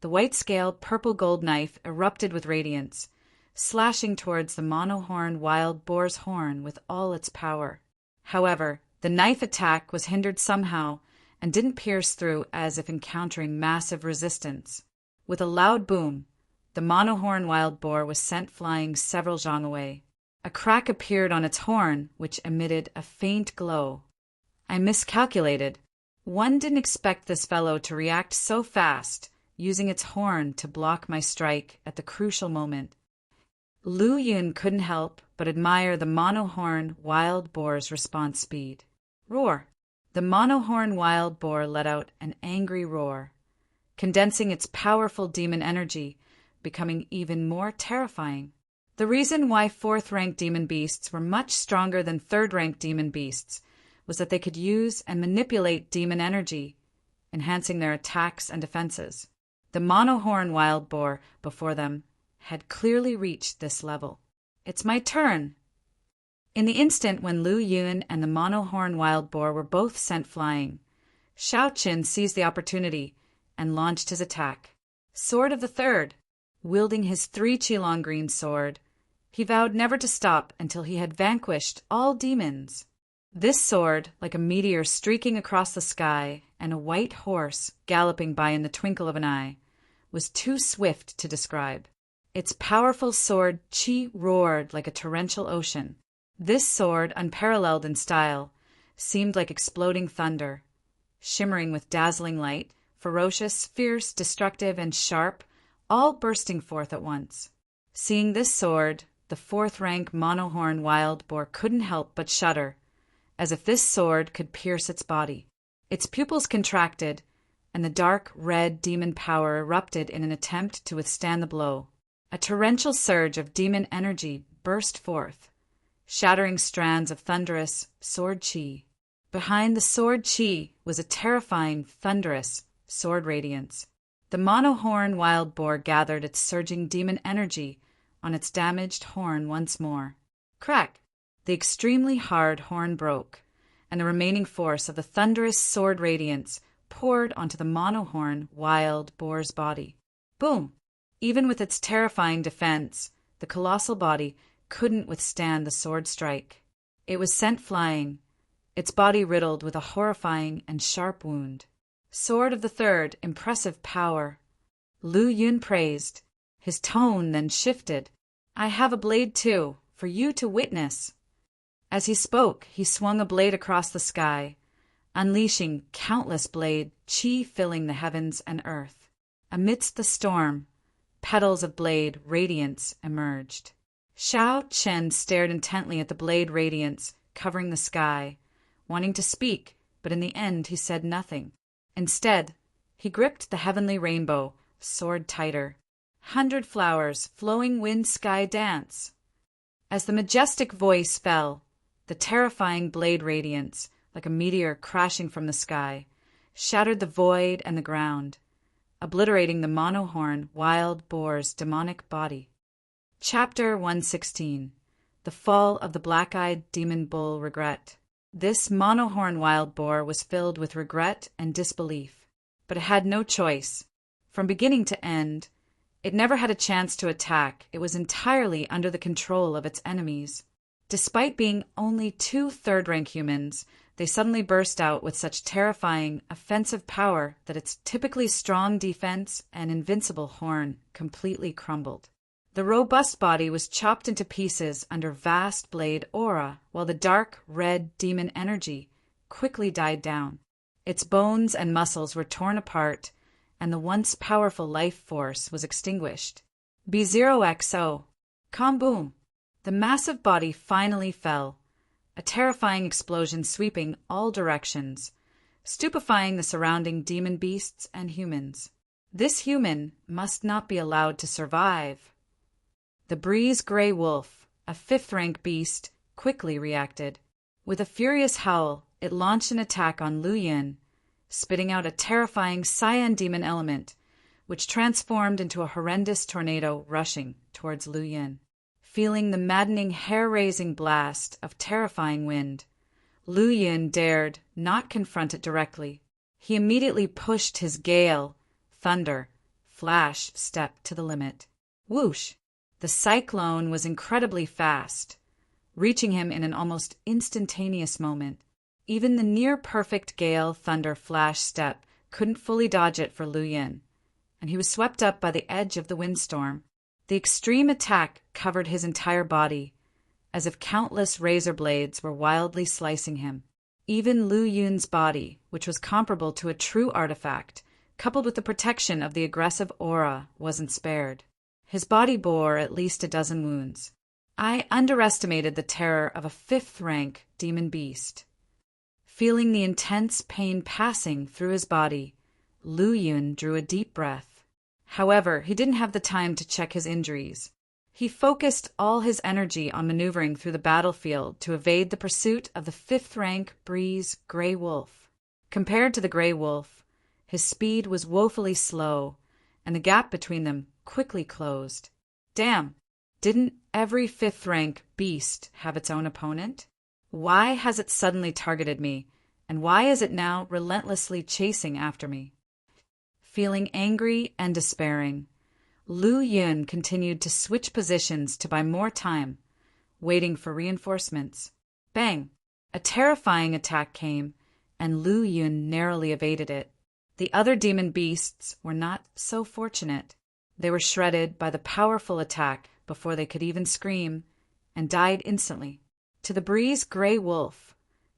the white-scaled purple-gold knife erupted with radiance, slashing towards the monohorn wild boar's horn with all its power. However, the knife attack was hindered somehow and didn't pierce through as if encountering massive resistance. With a loud boom, the monohorn wild boar was sent flying several zhang away. A crack appeared on its horn, which emitted a faint glow. I miscalculated. One didn't expect this fellow to react so fast, using its horn to block my strike at the crucial moment. Lu Yin couldn't help but admire the monohorn wild boar's response speed. Roar! The monohorn wild boar let out an angry roar, condensing its powerful demon energy, becoming even more terrifying. The reason why fourth-rank demon beasts were much stronger than third-rank demon beasts was that they could use and manipulate demon energy, enhancing their attacks and defenses. The monohorn wild boar before them had clearly reached this level. It's my turn! In the instant when Lu Yun and the monohorn wild boar were both sent flying, Xiao Chen seized the opportunity and launched his attack. Sword of the Third! Wielding his 3 qilong green sword, he vowed never to stop until he had vanquished all demons. This sword, like a meteor streaking across the sky and a white horse galloping by in the twinkle of an eye, was too swift to describe. Its powerful sword qi roared like a torrential ocean. This sword, unparalleled in style, seemed like exploding thunder, shimmering with dazzling light, ferocious, fierce, destructive, and sharp, all bursting forth at once. Seeing this sword, the fourth-rank monohorn wild boar couldn't help but shudder, as if this sword could pierce its body. Its pupils contracted, and the dark red demon power erupted in an attempt to withstand the blow. A torrential surge of demon energy burst forth, shattering strands of thunderous sword chi. Behind the sword chi was a terrifying, thunderous sword radiance. The monohorn wild boar gathered its surging demon energy on its damaged horn once more. Crack! The extremely hard horn broke, and the remaining force of the thunderous sword radiance poured onto the monohorn wild boar's body. Boom! Even with its terrifying defense, the colossal body couldn't withstand the sword strike. It was sent flying, its body riddled with a horrifying and sharp wound. Sword of the Third, impressive power. Lu Yun praised. His tone then shifted. I have a blade too, for you to witness." As he spoke, he swung a blade across the sky, unleashing countless blade chi filling the heavens and earth. Amidst the storm, petals of blade radiance emerged. Xiao Chen stared intently at the blade radiance covering the sky, wanting to speak, but in the end he said nothing. Instead, he gripped the heavenly rainbow, sword tighter. 100 flowers, flowing wind sky dance. As the majestic voice fell, the terrifying blade radiance, like a meteor crashing from the sky, shattered the void and the ground, obliterating the monohorn wild boar's demonic body. Chapter 116. The Fall of the Black-Eyed Demon Bull Regret. This monohorn wild boar was filled with regret and disbelief, but it had no choice. From beginning to end, it never had a chance to attack. It was entirely under the control of its enemies. Despite being only 2 third-rank humans, they suddenly burst out with such terrifying, offensive power that its typically strong defense and invincible horn completely crumbled. The robust body was chopped into pieces under vast blade aura, while the dark, red demon energy quickly died down. Its bones and muscles were torn apart, and the once powerful life force was extinguished. B0XO. Kaboom! The massive body finally fell, a terrifying explosion sweeping all directions, stupefying the surrounding demon beasts and humans. This human must not be allowed to survive. The breeze gray wolf, a 5th-rank beast, quickly reacted. With a furious howl, it launched an attack on Lu Yin, spitting out a terrifying cyan demon element, which transformed into a horrendous tornado rushing towards Lu Yin. Feeling the maddening, hair-raising blast of terrifying wind, Lu Yin dared not confront it directly. He immediately pushed his gale, thunder, flash step to the limit. Whoosh! The cyclone was incredibly fast, reaching him in an almost instantaneous moment. Even the near-perfect gale, thunder, flash step couldn't fully dodge it for Lu Yin, and he was swept up by the edge of the windstorm. The extreme attack covered his entire body, as if countless razor blades were wildly slicing him. Even Lu Yun's body, which was comparable to a true artifact, coupled with the protection of the aggressive aura, wasn't spared. His body bore at least a dozen wounds. I underestimated the terror of a 5th-rank demon beast. Feeling the intense pain passing through his body, Lu Yun drew a deep breath. However, he didn't have the time to check his injuries. He focused all his energy on maneuvering through the battlefield to evade the pursuit of the 5th-rank breeze gray wolf. Compared to the gray wolf, his speed was woefully slow, and the gap between them quickly closed. Damn, didn't every 5th-rank beast have its own opponent? Why has it suddenly targeted me, and why is it now relentlessly chasing after me? Feeling angry and despairing, Lu Yun continued to switch positions to buy more time, waiting for reinforcements. Bang! A terrifying attack came, and Lu Yun narrowly evaded it. The other demon beasts were not so fortunate. They were shredded by the powerful attack before they could even scream, and died instantly. To the breeze gray wolf,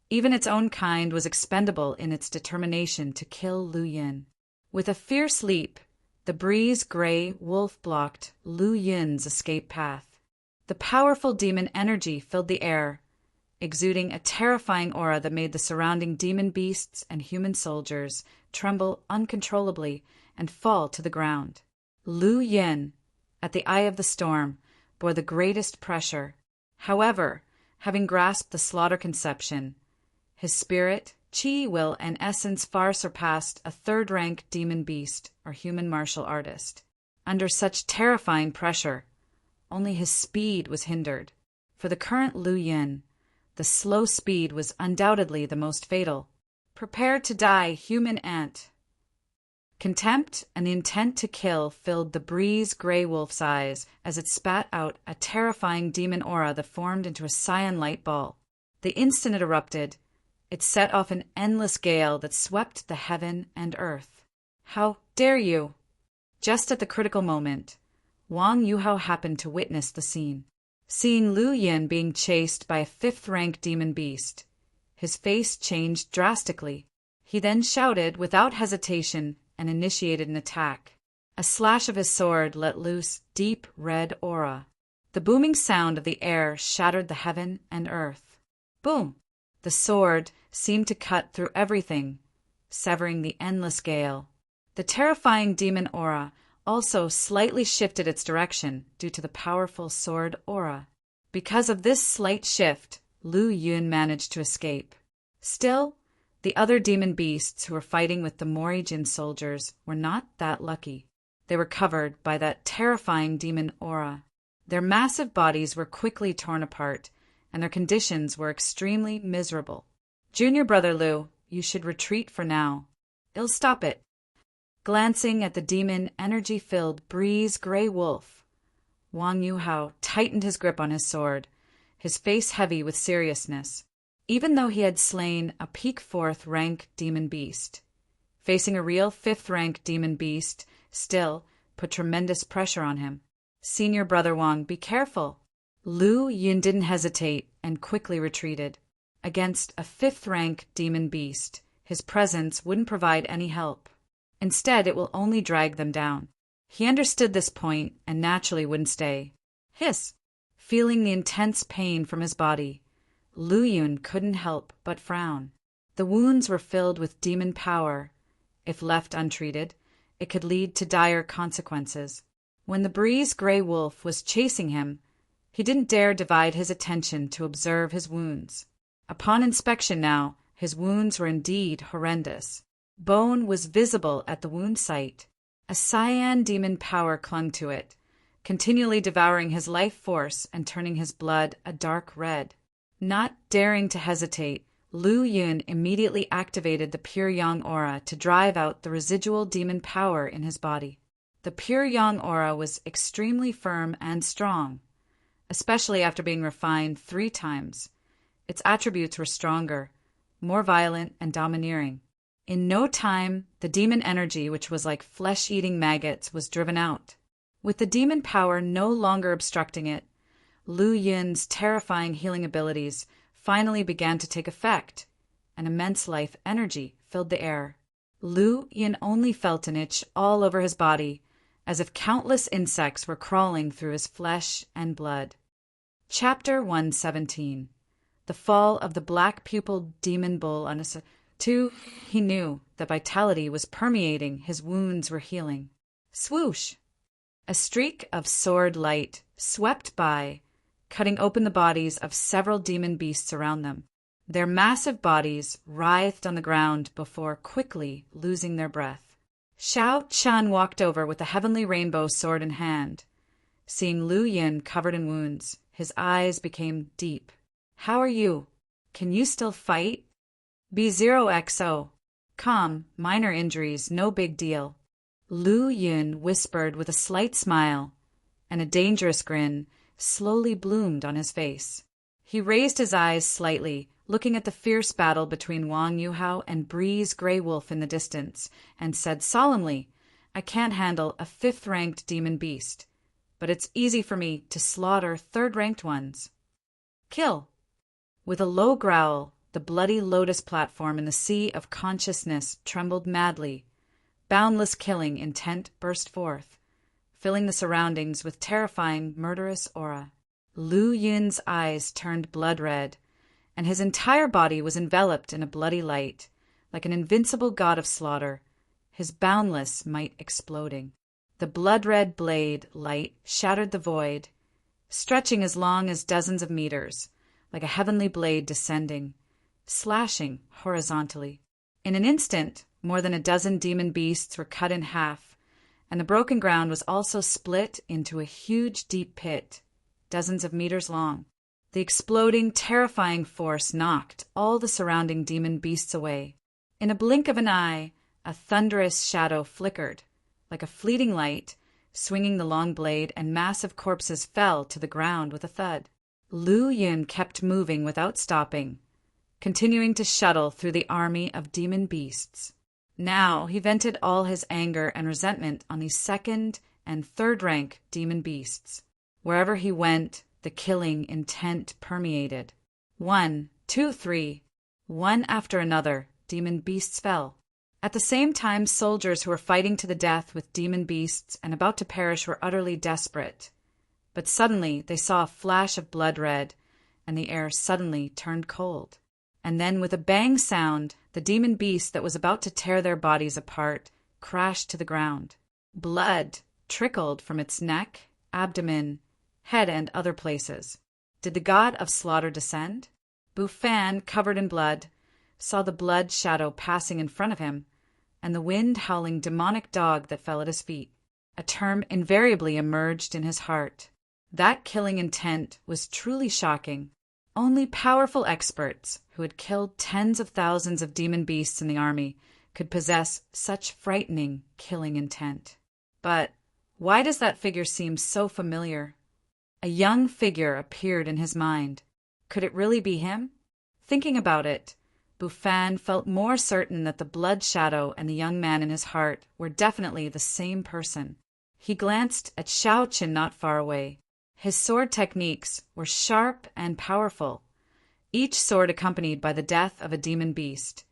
even its own kind was expendable in its determination to kill Lu Yin. With a fierce leap, the breeze gray wolf blocked Lu Yin's escape path. The powerful demon energy filled the air, exuding a terrifying aura that made the surrounding demon beasts and human soldiers tremble uncontrollably and fall to the ground. Lu Yin, at the eye of the storm, bore the greatest pressure. However, having grasped the slaughter conception, his spirit, chi, will, and essence far surpassed a 3rd-rank demon beast or human martial artist. Under such terrifying pressure, only his speed was hindered. For the current Lu Yin, the slow speed was undoubtedly the most fatal. Prepare to die, human ant. Contempt and the intent to kill filled the breeze gray wolf's eyes as it spat out a terrifying demon aura that formed into a cyan light ball. The instant it erupted, it set off an endless gale that swept the heaven and earth. How dare you! Just at the critical moment, Wang Yuhao happened to witness the scene. Seeing Lu Yin being chased by a fifth-rank demon beast, his face changed drastically. He then shouted without hesitation and initiated an attack. A slash of his sword let loose deep red aura. The booming sound of the air shattered the heaven and earth. Boom! The sword seemed to cut through everything, severing the endless gale. The terrifying demon aura also slightly shifted its direction due to the powerful sword aura. Because of this slight shift, Lu Yun managed to escape. Still, the other demon beasts who were fighting with the Morijin soldiers were not that lucky. They were covered by that terrifying demon aura. Their massive bodies were quickly torn apart, and their conditions were extremely miserable. Junior brother Lu, you should retreat for now. It'll stop it. Glancing at the demon energy-filled breeze gray wolf, Wang Yuhao tightened his grip on his sword, his face heavy with seriousness. Even though he had slain a peak fourth-rank demon beast, facing a real fifth-rank demon beast still put tremendous pressure on him. Senior brother Wang, be careful. Lu Yun didn't hesitate and quickly retreated. Against a fifth-rank demon beast, his presence wouldn't provide any help. Instead, it will only drag them down. He understood this point and naturally wouldn't stay. Hiss! Feeling the intense pain from his body, Lu Yun couldn't help but frown. The wounds were filled with demon power. If left untreated, it could lead to dire consequences. When the breeze gray wolf was chasing him, he didn't dare divide his attention to observe his wounds. Upon inspection now, his wounds were indeed horrendous. Bone was visible at the wound site. A cyan demon power clung to it, continually devouring his life force and turning his blood a dark red. Not daring to hesitate, Lu Yun immediately activated the Pure Yang aura to drive out the residual demon power in his body. The Pure Yang aura was extremely firm and strong, especially after being refined 3 times. Its attributes were stronger, more violent and domineering. In no time, the demon energy, which was like flesh-eating maggots, was driven out. With the demon power no longer obstructing it, Lu Yun's terrifying healing abilities finally began to take effect. An immense life energy filled the air. Lu Yun only felt an itch all over his body, as if countless insects were crawling through his flesh and blood. Chapter 117. The Fall of the Black-Pupiled Demon Bull on a... He knew that vitality was permeating, his wounds were healing. Swoosh! A streak of sword light swept by, cutting open the bodies of several demon beasts around them. Their massive bodies writhed on the ground before quickly losing their breath. Xiao Chan walked over with the heavenly rainbow sword in hand. Seeing Lu Yin covered in wounds, his eyes became deep. How are you? Can you still fight? B0XO. Calm, minor injuries, no big deal. Lu Yun whispered with a slight smile, and a dangerous grin slowly bloomed on his face. He raised his eyes slightly, looking at the fierce battle between Wang Yuhao and Breeze Grey Wolf in the distance, and said solemnly, I can't handle a 5th-ranked demon beast, but it's easy for me to slaughter 3rd-ranked ones. Kill. With a low growl, the bloody lotus platform in the sea of consciousness trembled madly. Boundless killing intent burst forth, filling the surroundings with terrifying, murderous aura. Lu Yun's eyes turned blood red, and his entire body was enveloped in a bloody light, like an invincible god of slaughter, his boundless might exploding. The blood-red blade light shattered the void, stretching as long as dozens of meters, like a heavenly blade descending, slashing horizontally. In an instant, more than a dozen demon beasts were cut in half, and the broken ground was also split into a huge deep pit, dozens of meters long. The exploding, terrifying force knocked all the surrounding demon beasts away. In a blink of an eye, a thunderous shadow flickered, like a fleeting light, swinging the long blade, and massive corpses fell to the ground with a thud. Lu Yun kept moving without stopping, continuing to shuttle through the army of demon beasts. Now he vented all his anger and resentment on these 2nd- and 3rd-rank demon beasts. Wherever he went, The killing intent permeated. 1, 2, 3. One after another, demon beasts fell. At the same time, soldiers who were fighting to the death with demon beasts and about to perish were utterly desperate. But suddenly they saw a flash of blood red, and the air suddenly turned cold. And then, with a bang sound, the demon beast that was about to tear their bodies apart crashed to the ground. Blood trickled from its neck, abdomen, head, and other places. Did the god of slaughter descend? Bufan, covered in blood, saw the blood shadow passing in front of him, and the wind-howling demonic dog that fell at his feet. A term invariably emerged in his heart. That killing intent was truly shocking. Only powerful experts who had killed tens of thousands of demon beasts in the army could possess such frightening killing intent. But why does that figure seem so familiar? A young figure appeared in his mind. Could it really be him? Thinking about it, Bufan felt more certain that the blood shadow and the young man in his heart were definitely the same person. He glanced at Xiao Qin not far away. His sword techniques were sharp and powerful, each sword accompanied by the death of a demon beast,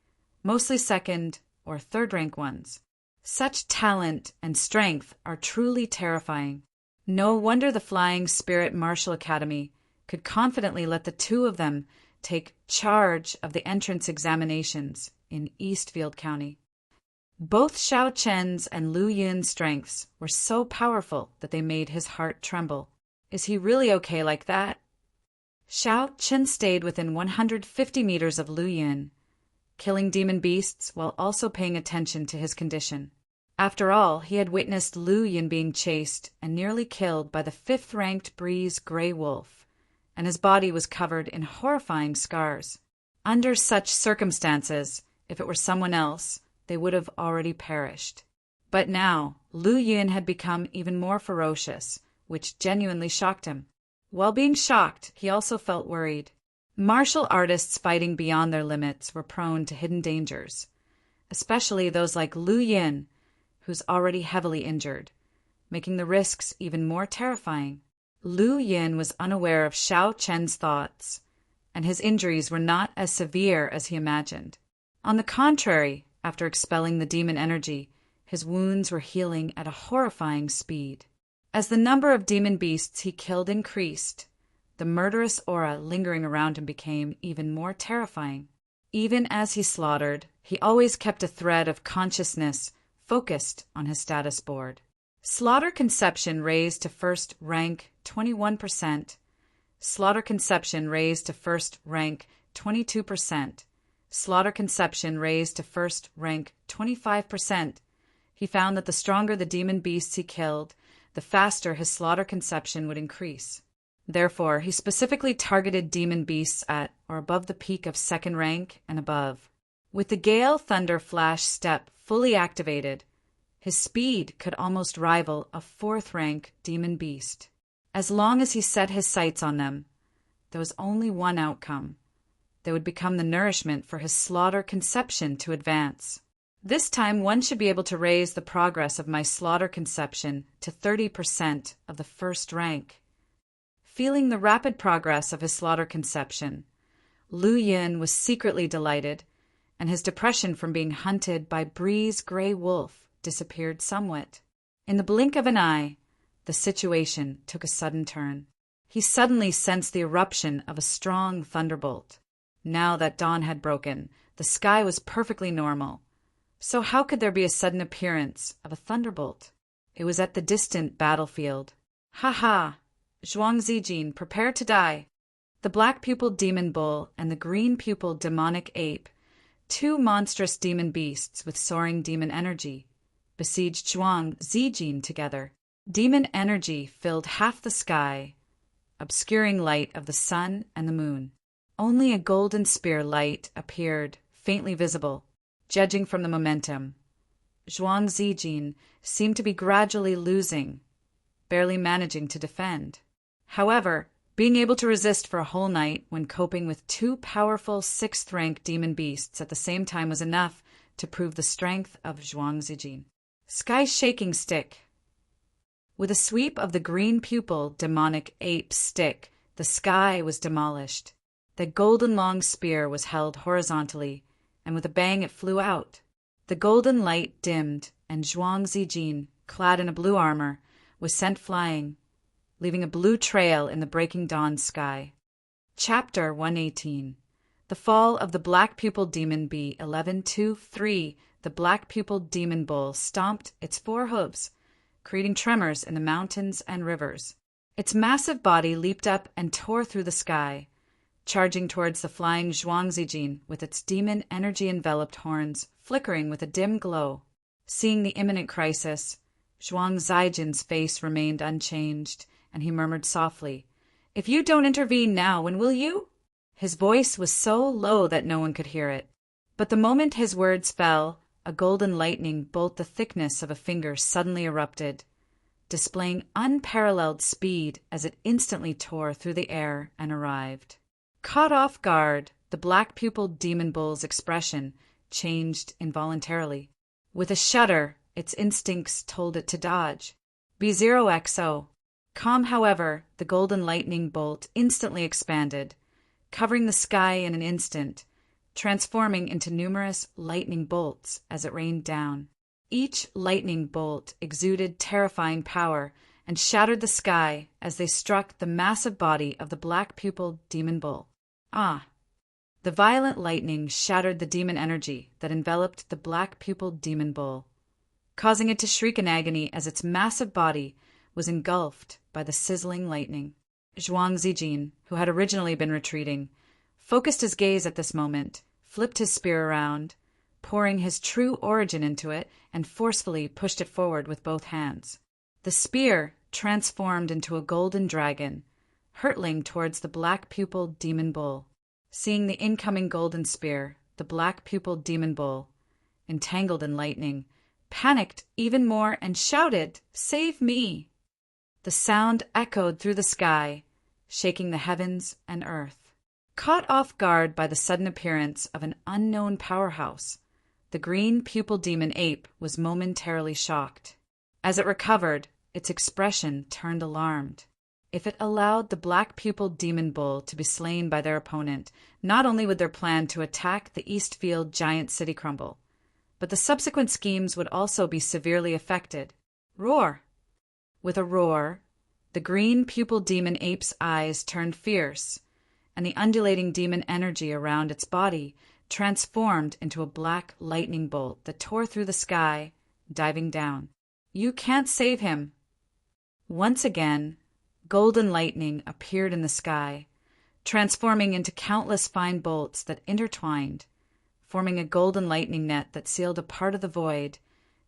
mostly second or third-rank ones. Such talent and strength are truly terrifying. No wonder the Flying Spirit Martial Academy could confidently let the two of them take charge of the entrance examinations in Eastfield County. Both Xiao Chen's and Lu Yin's strengths were so powerful that they made his heart tremble. Is he really okay like that? Xiao Chen stayed within 150 meters of Lu Yin, killing demon beasts while also paying attention to his condition. After all, he had witnessed Lu Yin being chased and nearly killed by the 5th-ranked Breeze Grey Wolf, and his body was covered in horrifying scars. Under such circumstances, if it were someone else, they would have already perished. But now, Lu Yin had become even more ferocious, which genuinely shocked him. While being shocked, he also felt worried. Martial artists fighting beyond their limits were prone to hidden dangers, especially those like Lu Yin, who's already heavily injured, making the risks even more terrifying. Lu Yin was unaware of Xiao Chen's thoughts, and his injuries were not as severe as he imagined. On the contrary, after expelling the demon energy, his wounds were healing at a horrifying speed. As the number of demon beasts he killed increased, the murderous aura lingering around him became even more terrifying. Even as he slaughtered, he always kept a thread of consciousness focused on his status board. Slaughter conception raised to first rank 21%. Slaughter conception raised to first rank 22%. Slaughter conception raised to first rank 25%. He found that the stronger the demon beasts he killed, the faster his slaughter conception would increase. Therefore, he specifically targeted demon beasts at or above the peak of 2nd rank and above. With the Gale Thunder Flash step fully activated, his speed could almost rival a 4th-rank demon beast. As long as he set his sights on them, there was only one outcome. They would become the nourishment for his slaughter conception to advance. This time one should be able to raise the progress of my slaughter conception to 30% of the 1st rank. Feeling the rapid progress of his slaughter conception, Lu Yin was secretly delighted, and his depression from being hunted by Breeze Grey Wolf disappeared somewhat. In the blink of an eye, the situation took a sudden turn. He suddenly sensed the eruption of a strong thunderbolt. Now that dawn had broken, the sky was perfectly normal. So how could there be a sudden appearance of a thunderbolt? It was at the distant battlefield. Ha ha! Zhuang Zijin, prepare to die! The black-pupiled demon bull and the green-pupiled demonic ape, 2 monstrous demon beasts with soaring demon energy, besieged Zhuang Zijin together. Demon energy filled half the sky, obscuring light of the sun and the moon. Only a golden spear light appeared, faintly visible. Judging from the momentum, Zhuang Zijin seemed to be gradually losing, barely managing to defend. However, being able to resist for a whole night when coping with 2 powerful 6th-rank demon beasts at the same time was enough to prove the strength of Zhuang Zijin. Sky Shaking Stick. With a sweep of the green pupil demonic ape stick, The sky was demolished. The golden long spear was held horizontally, and with a bang it flew out. The golden light dimmed, and Zhuang Zijin, clad in a blue armor, was sent flying, leaving a blue trail in the breaking dawn sky. Chapter 118. The Fall of the Black-Pupiled Demon Bee. 11:2-3. The black-pupiled demon bull stomped its four hooves, creating tremors in the mountains and rivers. Its massive body leaped up and tore through the sky, charging towards the flying Zhuang Zijin with its demon energy-enveloped horns flickering with a dim glow. Seeing the imminent crisis, Zhuang Zijin's face remained unchanged, and he murmured softly, "If you don't intervene now, when will you?" His voice was so low that no one could hear it. But the moment his words fell, a golden lightning bolt the thickness of a finger suddenly erupted, displaying unparalleled speed as it instantly tore through the air and arrived. Caught off guard, the black-pupiled demon bull's expression changed involuntarily. With a shudder, its instincts told it to dodge. B0XO. Calm, however, the golden lightning bolt instantly expanded, covering the sky in an instant, transforming into numerous lightning bolts as it rained down. Each lightning bolt exuded terrifying power and shattered the sky as they struck the massive body of the black-pupiled demon bull. Ah! The violent lightning shattered the demon energy that enveloped the black-pupiled demon bull, causing it to shriek in agony as its massive body was engulfed by the sizzling lightning. Zhuang Zijin, who had originally been retreating, focused his gaze at this moment, flipped his spear around, pouring his true origin into it, and forcefully pushed it forward with both hands. The spear transformed into a golden dragon, hurtling towards the black-pupiled demon bull. Seeing the incoming golden spear, the black-pupiled demon bull, entangled in lightning, panicked even more and shouted, "Save me!" The sound echoed through the sky, shaking the heavens and earth. Caught off guard by the sudden appearance of an unknown powerhouse, the green-pupiled demon ape was momentarily shocked. As it recovered, its expression turned alarmed. If it allowed the black-pupiled demon bull to be slain by their opponent, not only would their plan to attack the Eastfield giant city crumble, but the subsequent schemes would also be severely affected. Roar! With a roar, the green-pupiled demon ape's eyes turned fierce, and the undulating demon energy around its body transformed into a black lightning bolt that tore through the sky, diving down. "You can't save him!" Once again, golden lightning appeared in the sky, transforming into countless fine bolts that intertwined, forming a golden lightning net that sealed a part of the void,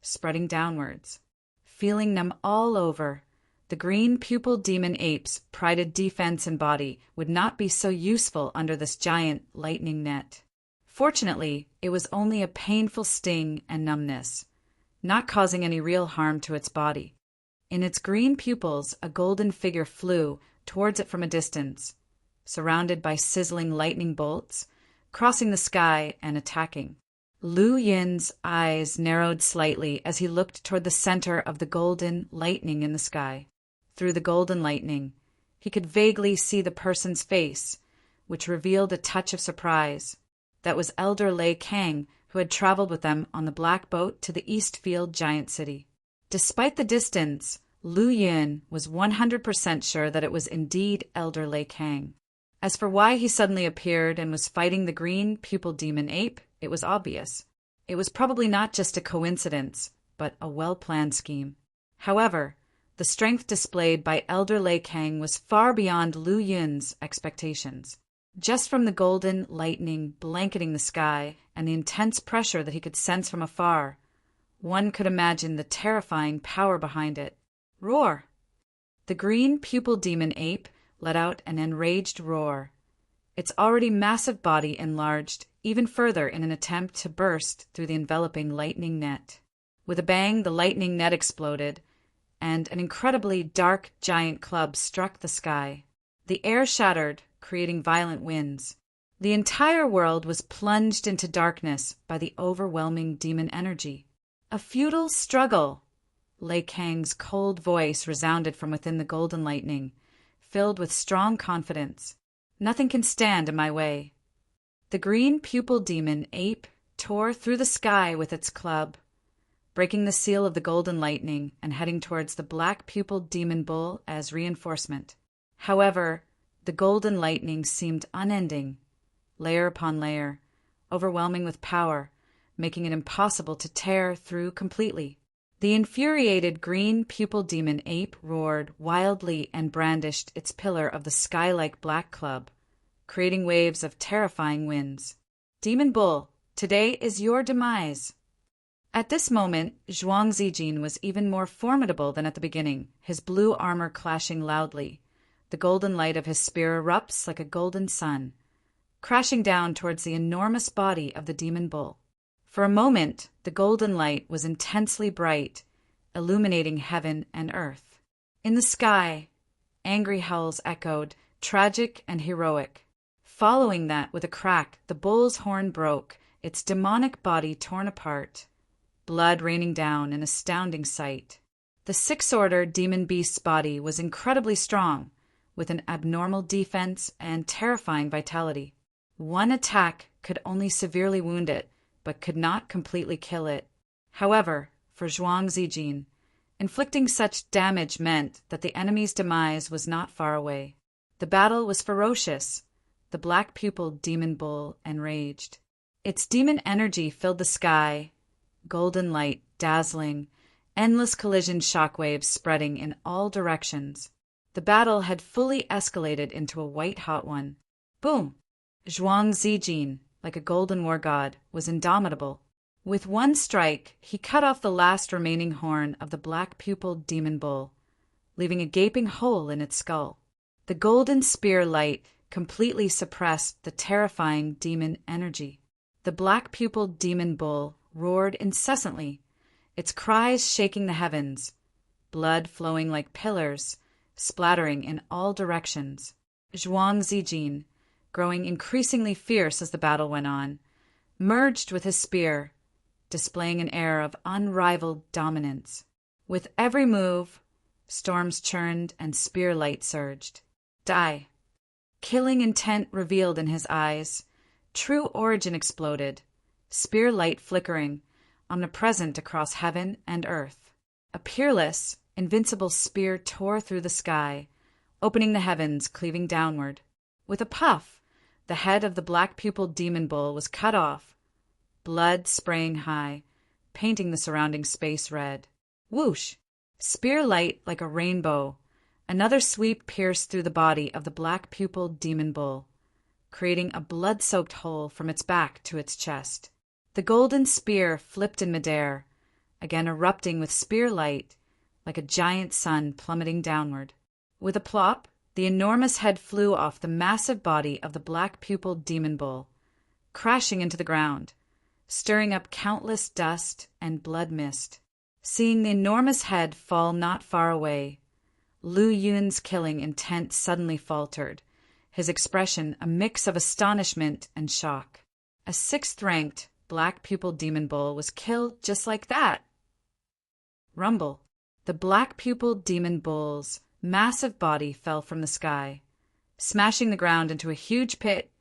spreading downwards. Feeling numb all over, the green-pupiled demon ape's prided defense and body would not be so useful under this giant lightning net. Fortunately, it was only a painful sting and numbness, not causing any real harm to its body. In its green pupils, a golden figure flew towards it from a distance, surrounded by sizzling lightning bolts, crossing the sky and attacking. Lu Yin's eyes narrowed slightly as he looked toward the center of the golden lightning in the sky. Through the golden lightning, he could vaguely see the person's face, which revealed a touch of surprise. That was Elder Lei Kang, who had traveled with them on the black boat to the Eastfield giant city. Despite the distance, Lu Yin was 100% sure that it was indeed Elder Lei Kang. As for why he suddenly appeared and was fighting the green-pupiled demon ape, it was obvious. It was probably not just a coincidence, but a well-planned scheme. However, the strength displayed by Elder Lei Kang was far beyond Lu Yin's expectations. Just from the golden lightning blanketing the sky and the intense pressure that he could sense from afar, one could imagine the terrifying power behind it. Roar! The green-pupiled demon ape let out an enraged roar, its already massive body enlarged even further in an attempt to burst through the enveloping lightning net. With a bang, the lightning net exploded, and an incredibly dark giant club struck the sky. The air shattered, creating violent winds. The entire world was plunged into darkness by the overwhelming demon energy. A futile struggle! Lei Kang's cold voice resounded from within the golden lightning, filled with strong confidence. Nothing can stand in my way. The green-pupiled demon ape tore through the sky with its club, breaking the seal of the golden lightning and heading towards the black-pupiled demon bull as reinforcement. However, the golden lightning seemed unending, layer upon layer, overwhelming with power, making it impossible to tear through completely. The infuriated green-pupiled demon ape roared wildly and brandished its pillar of the sky-like black club, creating waves of terrifying winds. Demon bull, today is your demise. At this moment, Zhuang Zijin was even more formidable than at the beginning, his blue armor clashing loudly. The golden light of his spear erupts like a golden sun, crashing down towards the enormous body of the demon bull. For a moment, the golden light was intensely bright, illuminating heaven and earth. In the sky, angry howls echoed, tragic and heroic. Following that, with a crack, the bull's horn broke, its demonic body torn apart, blood raining down, an astounding sight. The sixth-order demon beast's body was incredibly strong, with an abnormal defense and terrifying vitality. One attack could only severely wound it, but could not completely kill it. However, for Zhuang Zijin, inflicting such damage meant that the enemy's demise was not far away. The battle was ferocious. The black-pupiled demon bull enraged. Its demon energy filled the sky, golden light dazzling, endless collision shockwaves spreading in all directions. The battle had fully escalated into a white-hot one. Boom! Zhuang Zijin, like a golden war god, was indomitable. With one strike, he cut off the last remaining horn of the black-pupiled demon bull, leaving a gaping hole in its skull. The golden spear light completely suppressed the terrifying demon energy. The black-pupiled demon bull roared incessantly, its cries shaking the heavens, blood flowing like pillars, splattering in all directions. Zhuang Zijin, growing increasingly fierce as the battle went on, merged with his spear, displaying an air of unrivaled dominance. With every move, storms churned and spear light surged. Die! Killing intent revealed in his eyes, true origin exploded, spear light flickering, omnipresent across heaven and earth. A peerless, invincible spear tore through the sky, opening the heavens, cleaving downward. With a puff, the head of the black-pupiled demon bull was cut off, blood spraying high, painting the surrounding space red. Whoosh! Spear light like a rainbow. Another sweep pierced through the body of the black-pupiled demon bull, creating a blood-soaked hole from its back to its chest. The golden spear flipped in midair, again erupting with spear light, like a giant sun plummeting downward. With a plop, the enormous head flew off the massive body of the black-pupiled demon bull, crashing into the ground, stirring up countless dust and blood mist. Seeing the enormous head fall not far away, Lu Yun's killing intent suddenly faltered, his expression a mix of astonishment and shock. A sixth-ranked black-pupiled demon bull was killed just like that. Rumble. The black-pupiled demon bull's massive body fell from the sky, smashing the ground into a huge pit,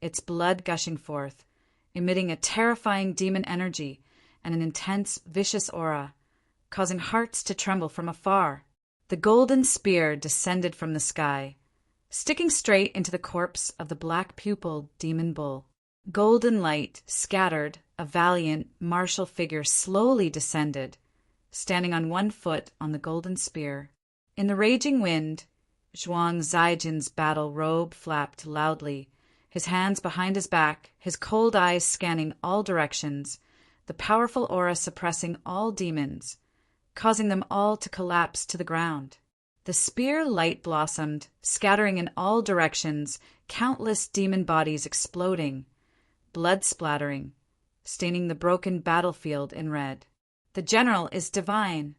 its blood gushing forth, emitting a terrifying demon energy and an intense, vicious aura, causing hearts to tremble from afar. The golden spear descended from the sky, sticking straight into the corpse of the black-pupiled demon bull. Golden light scattered, a valiant, martial figure slowly descended, standing on one foot on the golden spear. In the raging wind, Zhuang Zijin's battle robe flapped loudly, his hands behind his back, his cold eyes scanning all directions, the powerful aura suppressing all demons, causing them all to collapse to the ground. The spear light blossomed, scattering in all directions, countless demon bodies exploding, blood splattering, staining the broken battlefield in red. The general is divine.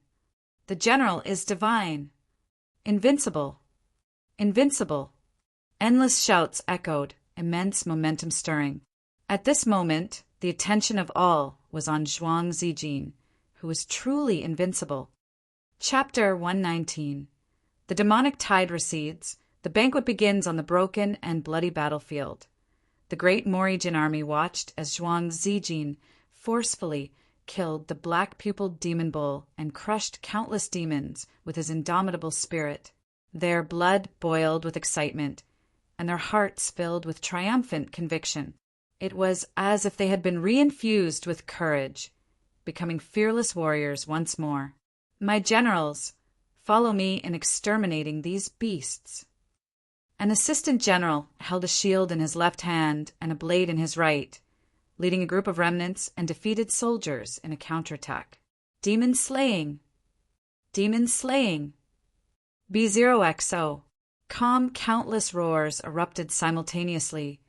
The general is divine. Invincible. Invincible. Endless shouts echoed, immense momentum stirring. At this moment, the attention of all was on Zhuang Zijin, who was truly invincible. Chapter 119. The demonic tide recedes, The banquet begins on the broken and bloody battlefield. The great Morrigan army watched as Zhuang Zijin forcefully killed the black-pupiled demon bull and crushed countless demons with his indomitable spirit. Their blood boiled with excitement, and their hearts filled with triumphant conviction. It was as if they had been reinfused with courage, becoming fearless warriors once more. "My generals, follow me in exterminating these beasts." An assistant general held a shield in his left hand and a blade in his right, leading a group of remnants and defeated soldiers in a counterattack. Demon slaying! Demon slaying! B0XO! Calm, countless roars erupted simultaneously,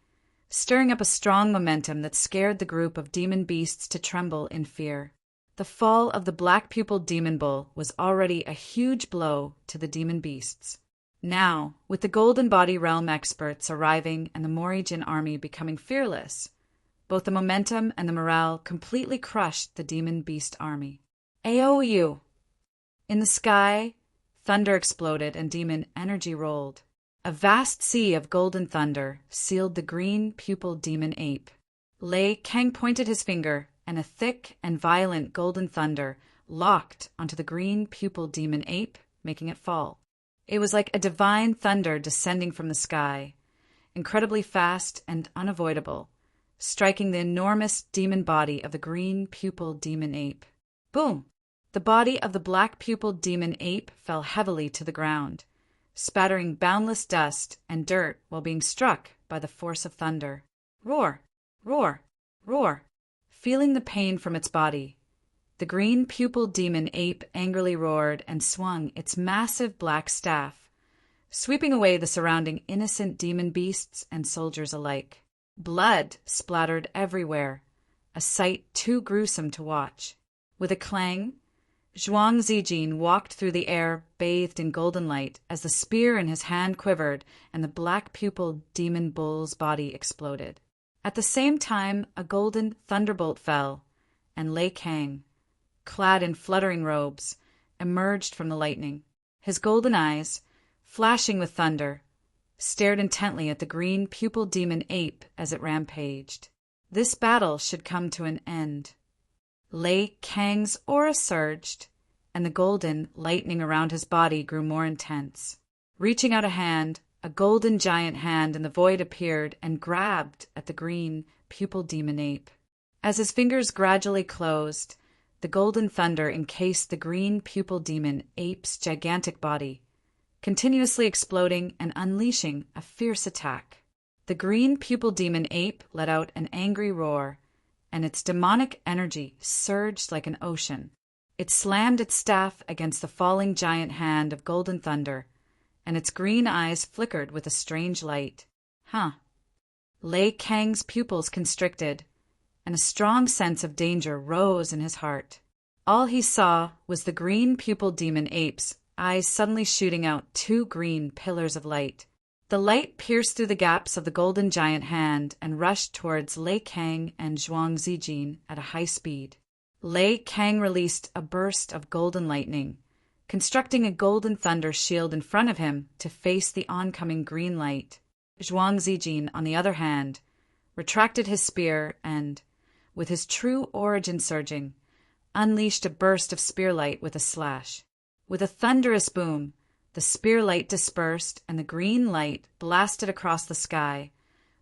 stirring up a strong momentum that scared the group of demon beasts to tremble in fear. The fall of the black-pupiled demon bull was already a huge blow to the demon beasts. Now, with the Golden Body Realm experts arriving and the Morrigan army becoming fearless, both the momentum and the morale completely crushed the demon beast army. AOU! In the sky, thunder exploded and demon energy rolled. A vast sea of golden thunder sealed the green-pupiled demon ape. Lei Kang pointed his finger, and a thick and violent golden thunder locked onto the green-pupiled demon ape, making it fall. It was like a divine thunder descending from the sky, incredibly fast and unavoidable, striking the enormous demon body of the green-pupiled demon ape. Boom! The body of the black-pupiled demon ape fell heavily to the ground, spattering boundless dust and dirt while being struck by the force of thunder. Roar! Roar! Roar! Feeling the pain from its body, the green-pupiled demon ape angrily roared and swung its massive black staff, sweeping away the surrounding innocent demon beasts and soldiers alike. Blood splattered everywhere, a sight too gruesome to watch. With a clang, Zhuang Zijin walked through the air bathed in golden light as the spear in his hand quivered and the black-pupiled demon bull's body exploded. At the same time, a golden thunderbolt fell, and Lei Kang, clad in fluttering robes, emerged from the lightning. His golden eyes, flashing with thunder, stared intently at the green-pupiled demon ape as it rampaged. This battle should come to an end. Lei Kang's aura surged, and the golden lightning around his body grew more intense. Reaching out a hand, a golden giant hand in the void appeared and grabbed at the green-pupiled demon ape. As his fingers gradually closed, the golden thunder encased the green-pupiled demon ape's gigantic body, continuously exploding and unleashing a fierce attack. The green-pupiled demon ape let out an angry roar, and its demonic energy surged like an ocean. It slammed its staff against the falling giant hand of golden thunder, and its green eyes flickered with a strange light. Lei Kang's pupils constricted, and a strong sense of danger rose in his heart. All he saw was the green-pupiled demon ape's eyes suddenly shooting out two green pillars of light. The light pierced through the gaps of the golden giant hand and rushed towards Lei Kang and Zhuang Zijin at a high speed. Lei Kang released a burst of golden lightning, constructing a golden thunder shield in front of him to face the oncoming green light. Zhuang Zijin, on the other hand, retracted his spear and, with his true origin surging, unleashed a burst of spear light with a slash. With a thunderous boom, the spear light dispersed and the green light blasted across the sky,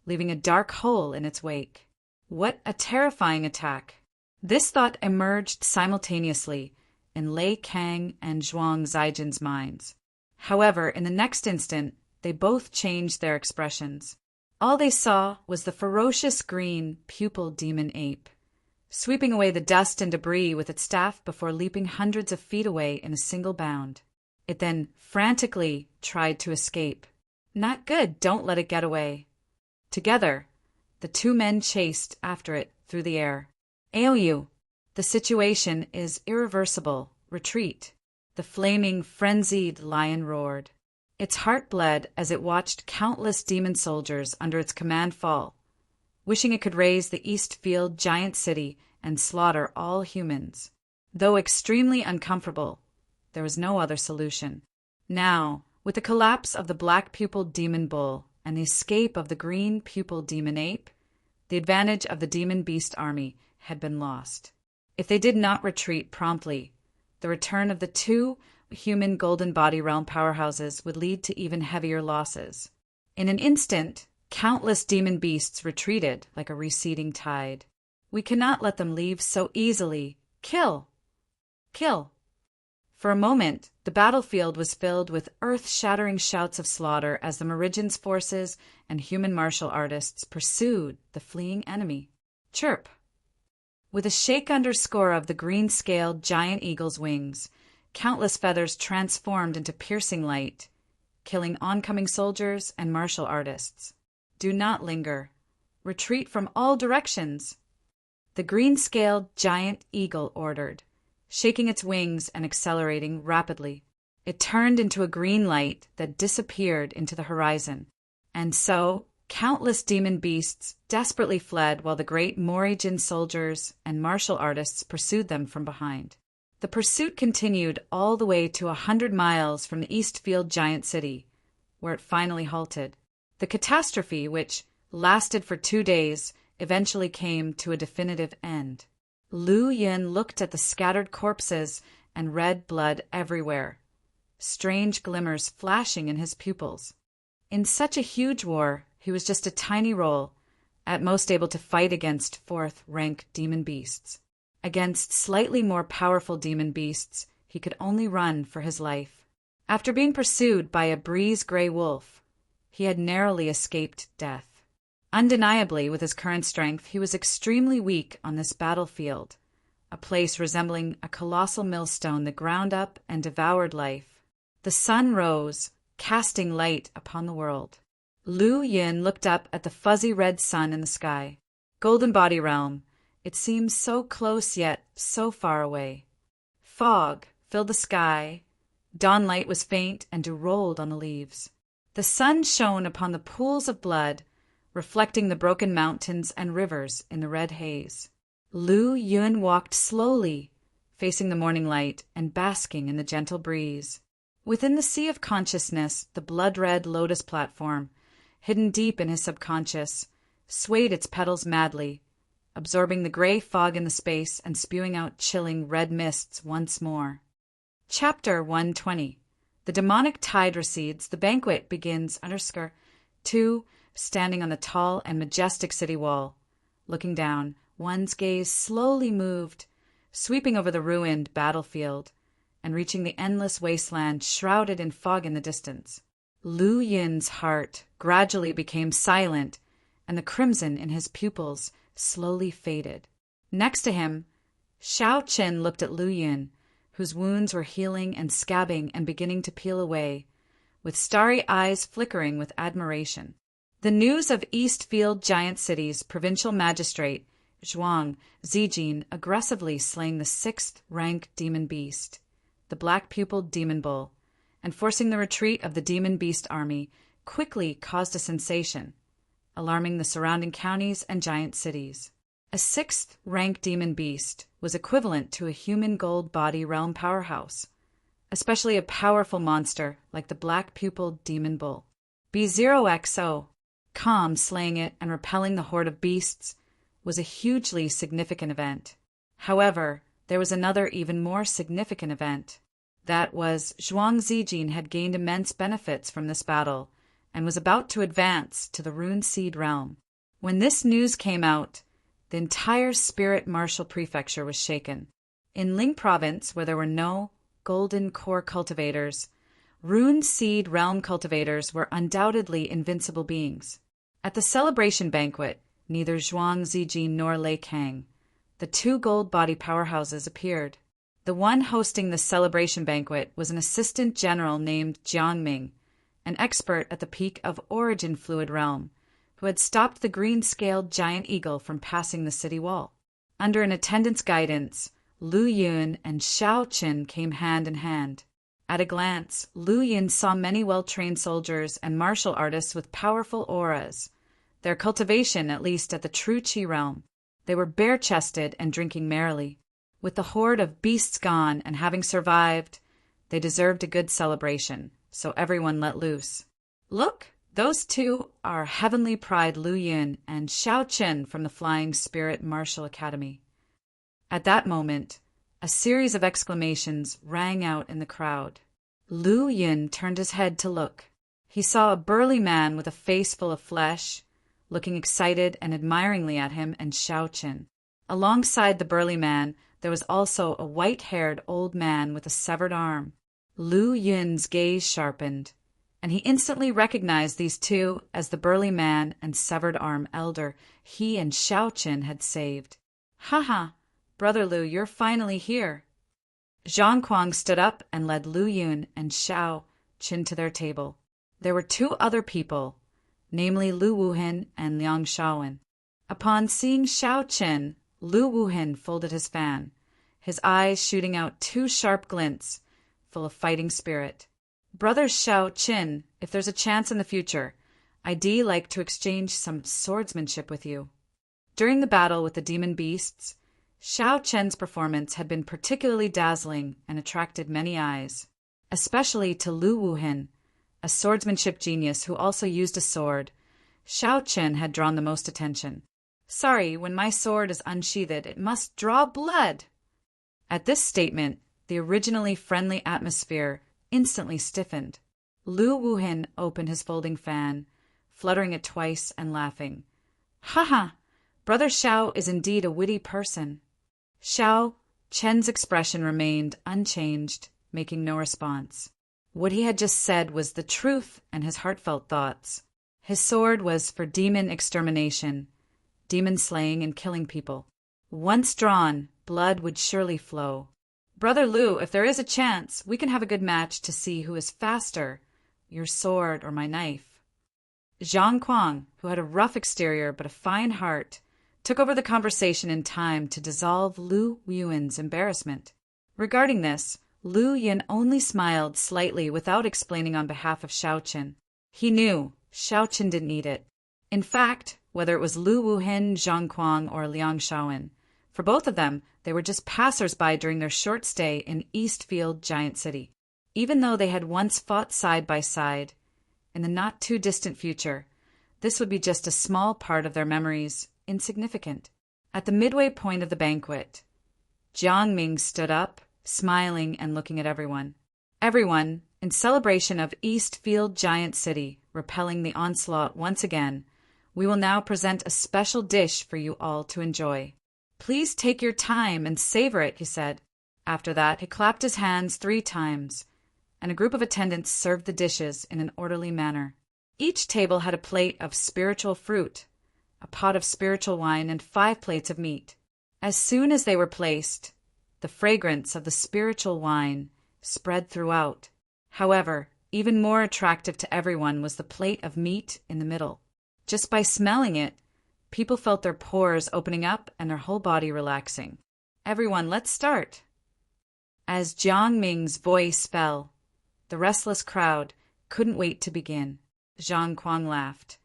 leaving a dark hole in its wake. What a terrifying attack! This thought emerged simultaneously in Lei Kang and Zhuang Zijin's minds. However, in the next instant, they both changed their expressions. All they saw was the ferocious green-pupiled demon ape, sweeping away the dust and debris with its staff before leaping hundreds of feet away in a single bound. It then frantically tried to escape. Not good, don't let it get away. Together, the two men chased after it through the air. AOU, the situation is irreversible. Retreat. The flaming, frenzied lion roared. Its heart bled as it watched countless demon soldiers under its command fall, wishing it could raise the Eastfield giant city and slaughter all humans. Though extremely uncomfortable, there was no other solution. Now, With the collapse of the black-pupiled demon bull and the escape of the green-pupiled demon ape, the advantage of the demon beast army had been lost. If they did not retreat promptly, the return of the two human golden body realm powerhouses would lead to even heavier losses. In an instant, countless demon beasts retreated like a receding tide. We cannot let them leave so easily. Kill! Kill! For a moment, the battlefield was filled with earth-shattering shouts of slaughter as the Meridian's forces and human martial artists pursued the fleeing enemy. Chirp! With a shake underscore of the green-scaled giant eagle's wings, countless feathers transformed into piercing light, killing oncoming soldiers and martial artists. Do not linger. Retreat from all directions. The green-scaled giant eagle ordered, shaking its wings and accelerating rapidly. It turned into a green light that disappeared into the horizon. And so, countless demon beasts desperately fled while the great Morrigan soldiers and martial artists pursued them from behind. The pursuit continued all the way to 100 miles from the Eastfield giant city, where it finally halted. The catastrophe, which lasted for 2 days, eventually came to a definitive end. Lu Yin looked at the scattered corpses and red blood everywhere, strange glimmers flashing in his pupils. In such a huge war, he was just a tiny role, at most able to fight against fourth-rank demon beasts. Against slightly more powerful demon beasts, he could only run for his life. After being pursued by a breeze-gray wolf, he had narrowly escaped death. Undeniably, with his current strength, he was extremely weak on this battlefield, a place resembling a colossal millstone that ground up and devoured life. The sun rose, casting light upon the world. Lu Yin looked up at the fuzzy red sun in the sky. Golden Body Realm, it seemed so close yet so far away. Fog filled the sky. Dawn light was faint and rolled on the leaves. The sun shone upon the pools of blood, reflecting the broken mountains and rivers in the red haze. Lu Yun walked slowly, facing the morning light and basking in the gentle breeze. Within the sea of consciousness, the blood-red lotus platform, hidden deep in his subconscious, swayed its petals madly, absorbing the gray fog in the space and spewing out chilling red mists once more. Chapter 120. The demonic tide recedes, the banquet begins. Two, standing on the tall and majestic city wall. Looking down, one's gaze slowly moved, sweeping over the ruined battlefield, and reaching the endless wasteland shrouded in fog in the distance. Lu Yin's heart gradually became silent, and the crimson in his pupils slowly faded. Next to him, Xiao Qin looked at Lu Yin, whose wounds were healing and scabbing and beginning to peel away, with starry eyes flickering with admiration. The news of Eastfield Giant City's provincial magistrate, Zhuang Zijin, aggressively slaying the 6th-rank demon beast, the black-pupiled demon bull, and forcing the retreat of the demon beast army, quickly caused a sensation, alarming the surrounding counties and giant cities. A 6th-rank demon beast was equivalent to a human gold body realm powerhouse, especially a powerful monster like the black-pupiled demon bull. B0XO, calm slaying it and repelling the horde of beasts, was a hugely significant event. However, there was another even more significant event. That was, Zhuang Zijin had gained immense benefits from this battle and was about to advance to the Rune Seed realm. When this news came out, the entire Spirit Martial Prefecture was shaken. In Ling Province, where there were no Golden Core cultivators, Rune Seed realm cultivators were undoubtedly invincible beings. At the celebration banquet, neither Zhuang Zijin nor Lei Kang, the two gold body powerhouses, appeared. The one hosting the celebration banquet was an assistant general named Jiang Ming, an expert at the peak of Origin Fluid Realm, who had stopped the green-scaled giant eagle from passing the city wall. Under an attendant's guidance, Lu Yun and Xiao Qin came hand in hand. At a glance, Lu Yun saw many well-trained soldiers and martial artists with powerful auras, their cultivation at least at the true Qi realm. They were bare-chested and drinking merrily. With the horde of beasts gone and having survived, they deserved a good celebration, so everyone let loose. Look, those two are Heavenly Pride Lu Yun and Xiao Chen from the Flying Spirit Martial Academy. At that moment, a series of exclamations rang out in the crowd. Lu Yun turned his head to look. He saw a burly man with a face full of flesh, looking excited and admiringly at him and Xiao Chen. Alongside the burly man, there was also a white-haired old man with a severed arm. Lu Yun's gaze sharpened, and he instantly recognized these two as the burly man and severed arm elder he and Xiao Chen had saved. "Ha! Brother Lu, you're finally here." Zhang Kuang stood up and led Lu Yun and Xiao Chen to their table. There were two other people, namely Lu Wuhen and Liang Shaowen. Upon seeing Xiao Chen, Lu Wuhen folded his fan, his eyes shooting out two sharp glints, full of fighting spirit. "Brother Xiao Chen, if there's a chance in the future, I'd like to exchange some swordsmanship with you." During the battle with the demon beasts, Xiao Chen's performance had been particularly dazzling and attracted many eyes, especially to Lu Wuhen, a swordsmanship genius who also used a sword. Xiao Chen had drawn the most attention. "Sorry, when my sword is unsheathed, it must draw blood." At this statement, the originally friendly atmosphere instantly stiffened. Lu Wuhen opened his folding fan, fluttering it twice and laughing. "Ha! Brother Xiao is indeed a witty person." Xiao Chen's expression remained unchanged, making no response. What he had just said was the truth and his heartfelt thoughts. His sword was for demon extermination, demon slaying and killing people. Once drawn, blood would surely flow. "Brother Lu, if there is a chance, we can have a good match to see who is faster, your sword or my knife." Zhang Kuang, who had a rough exterior but a fine heart, took over the conversation in time to dissolve Lu Yuan's embarrassment. Regarding this, Lu Yun only smiled slightly without explaining on behalf of Xiao Chen. He knew Xiao Chen didn't need it. In fact, whether it was Lu Wuhen, Zhang Kuang, or Liang Shaowen, for both of them, they were just passers-by during their short stay in Eastfield Giant City. Even though they had once fought side by side, in the not-too-distant future, this would be just a small part of their memories, insignificant. At the midway point of the banquet, Jiang Ming stood up, smiling and looking at everyone. Everyone, in celebration of Eastfield Giant City, repelling the onslaught once again, we will now present a special dish for you all to enjoy. Please take your time and savor it, he said. After that, he clapped his hands 3 times, and a group of attendants served the dishes in an orderly manner. Each table had a plate of spiritual fruit, a pot of spiritual wine, and 5 plates of meat. As soon as they were placed, the fragrance of the spiritual wine spread throughout. However, even more attractive to everyone was the plate of meat in the middle. Just by smelling it, people felt their pores opening up and their whole body relaxing. "Everyone, let's start." As Jiang Ming's voice fell, the restless crowd couldn't wait to begin. Zhang Kuang laughed.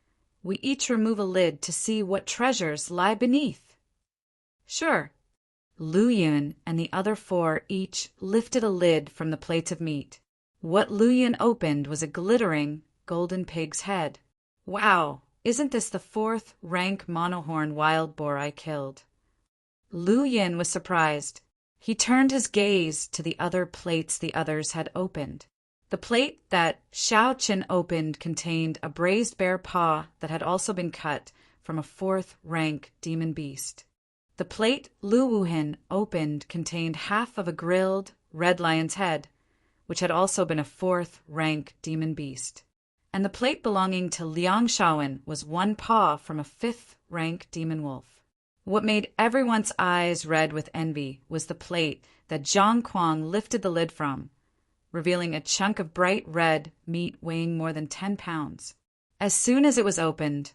"We each remove a lid to see what treasures lie beneath." "Sure." Lu Yun and the other 4 each lifted a lid from the plates of meat. What Lu Yun opened was a glittering golden pig's head. "Wow, isn't this the 4th rank monohorn wild boar I killed?" Lu Yun was surprised. He turned his gaze to the other plates the others had opened. The plate that Xiao Chen opened contained a braised bear paw that had also been cut from a 4th rank demon beast. The plate Lu Wuhen opened contained half of a grilled red lion's head, which had also been a 4th rank demon beast. And the plate belonging to Liang Shaowen was 1 paw from a 5th rank demon wolf. What made everyone's eyes red with envy was the plate that Zhang Kuang lifted the lid from, revealing a chunk of bright red meat weighing more than 10 pounds. As soon as it was opened,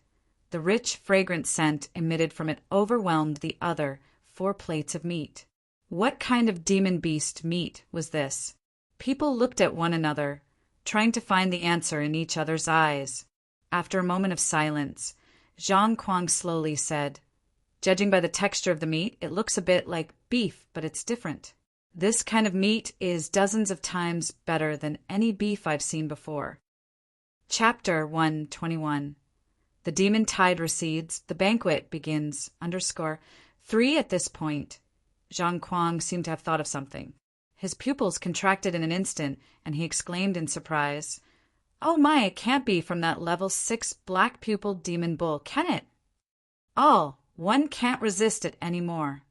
the rich, fragrant scent emitted from it overwhelmed the other 4 plates of meat. What kind of demon beast meat was this? People looked at one another, trying to find the answer in each other's eyes. After a moment of silence, Zhang Kuang slowly said, "Judging by the texture of the meat, it looks a bit like beef, but it's different." This kind of meat is dozens of times better than any beef I've seen before. Chapter 121. The demon tide recedes, the banquet begins, _3 at this point. Zhang Kuang seemed to have thought of something. His pupils contracted in an instant, and he exclaimed in surprise, "Oh my, it can't be from that level 6 black-pupiled demon bull, can it? One can't resist it any more."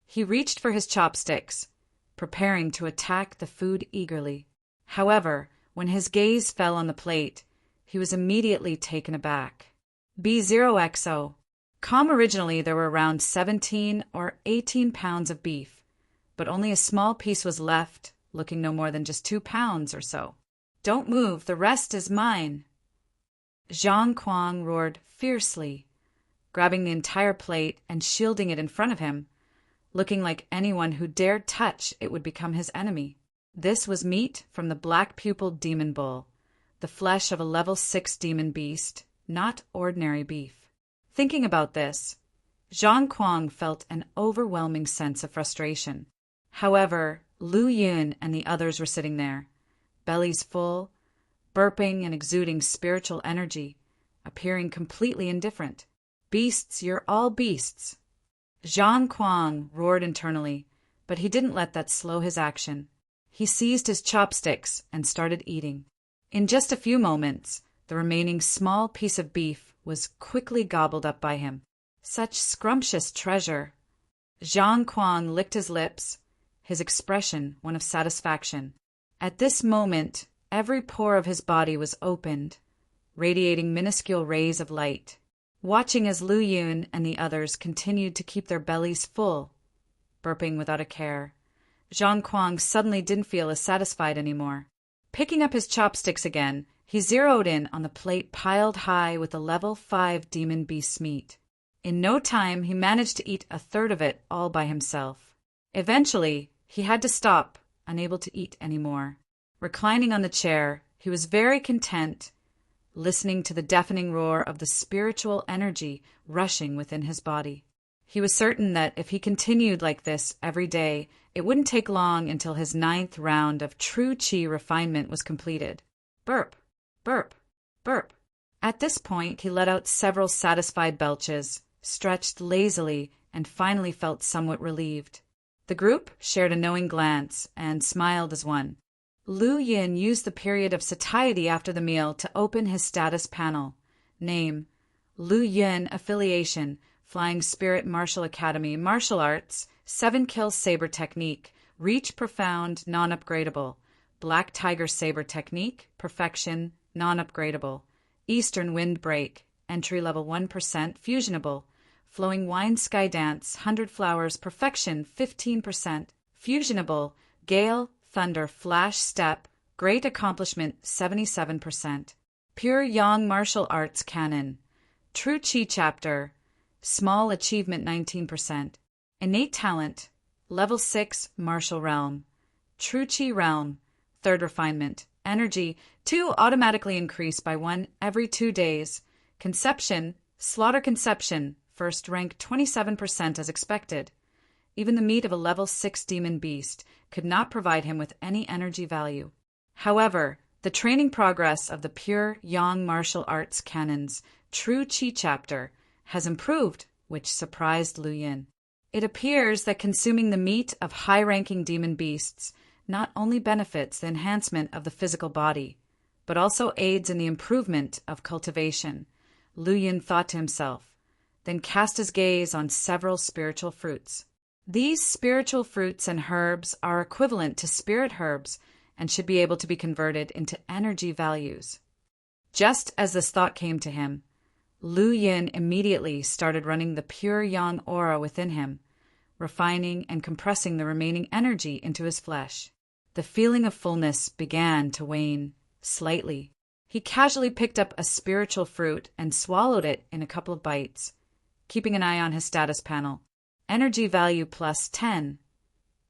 He reached for his chopsticks, preparing to attack the food eagerly. However, when his gaze fell on the plate, he was immediately taken aback. B0XO. Originally there were around 17 or 18 pounds of beef, but only a small piece was left, looking no more than just 2 pounds or so. "Don't move, the rest is mine." Zhang Kuang roared fiercely, grabbing the entire plate and shielding it in front of him, looking like anyone who dared touch it would become his enemy. This was meat from the black-pupiled demon bull, the flesh of a level 6 demon beast, not ordinary beef. Thinking about this, Zhang Kuang felt an overwhelming sense of frustration. However, Lu Yun and the others were sitting there, bellies full, burping and exuding spiritual energy, appearing completely indifferent. "Beasts, you're all beasts." Zhang Kuang roared internally, but he didn't let that slow his action. He seized his chopsticks and started eating. In just a few moments, the remaining small piece of beef was quickly gobbled up by him. Such scrumptious treasure! Zhang Kuang licked his lips, his expression one of satisfaction. At this moment, every pore of his body was opened, radiating minuscule rays of light. Watching as Lu Yun and the others continued to keep their bellies full, burping without a care, Zhang Kuang suddenly didn't feel as satisfied anymore. Picking up his chopsticks again, he zeroed in on the plate piled high with the level 5 demon beast's meat. In no time, he managed to eat a third of it all by himself. Eventually, he had to stop, unable to eat anymore. Reclining on the chair, he was very content, listening to the deafening roar of the spiritual energy rushing within his body. He was certain that if he continued like this every day, it wouldn't take long until his 9th round of true qi refinement was completed. Burp, burp, burp. At this point, he let out several satisfied belches, stretched lazily, and finally felt somewhat relieved. The group shared a knowing glance and smiled as one. Lu Yin used the period of satiety after the meal to open his status panel. Name: Lu Yin Affiliation, Flying Spirit Martial Academy, Martial Arts, 7-Kill Saber Technique, Reach Profound, Non-Upgradable, Black Tiger Saber Technique, Perfection, Non-Upgradable, Eastern Wind Break, Entry Level 1%, Fusionable, Flowing Wine Sky Dance, 100 Flowers, Perfection, 15%, Fusionable, Gale, Thunder, Flash Step, Great Accomplishment, 77%. Pure Yang Martial Arts Canon, True Qi Chapter, Small Achievement, 19%. Innate Talent, Level 6 Martial Realm, True Qi Realm, 3rd Refinement. Energy, 2 automatically increase by 1 every 2 days. Conception, Slaughter Conception, 1st rank, 27% as expected. Even the meat of a level 6 demon beast could not provide him with any energy value. However, the training progress of the pure Yang martial arts canon's True Qi chapter has improved, which surprised Lu Yin. It appears that consuming the meat of high-ranking demon beasts not only benefits the enhancement of the physical body, but also aids in the improvement of cultivation, Lu Yin thought to himself, then cast his gaze on several spiritual fruits. These spiritual fruits and herbs are equivalent to spirit herbs and should be able to be converted into energy values. Just as this thought came to him, Lu Yin immediately started running the pure yang aura within him, refining and compressing the remaining energy into his flesh. The feeling of fullness began to wane slightly. He casually picked up a spiritual fruit and swallowed it in a couple of bites, keeping an eye on his status panel. Energy value plus 10.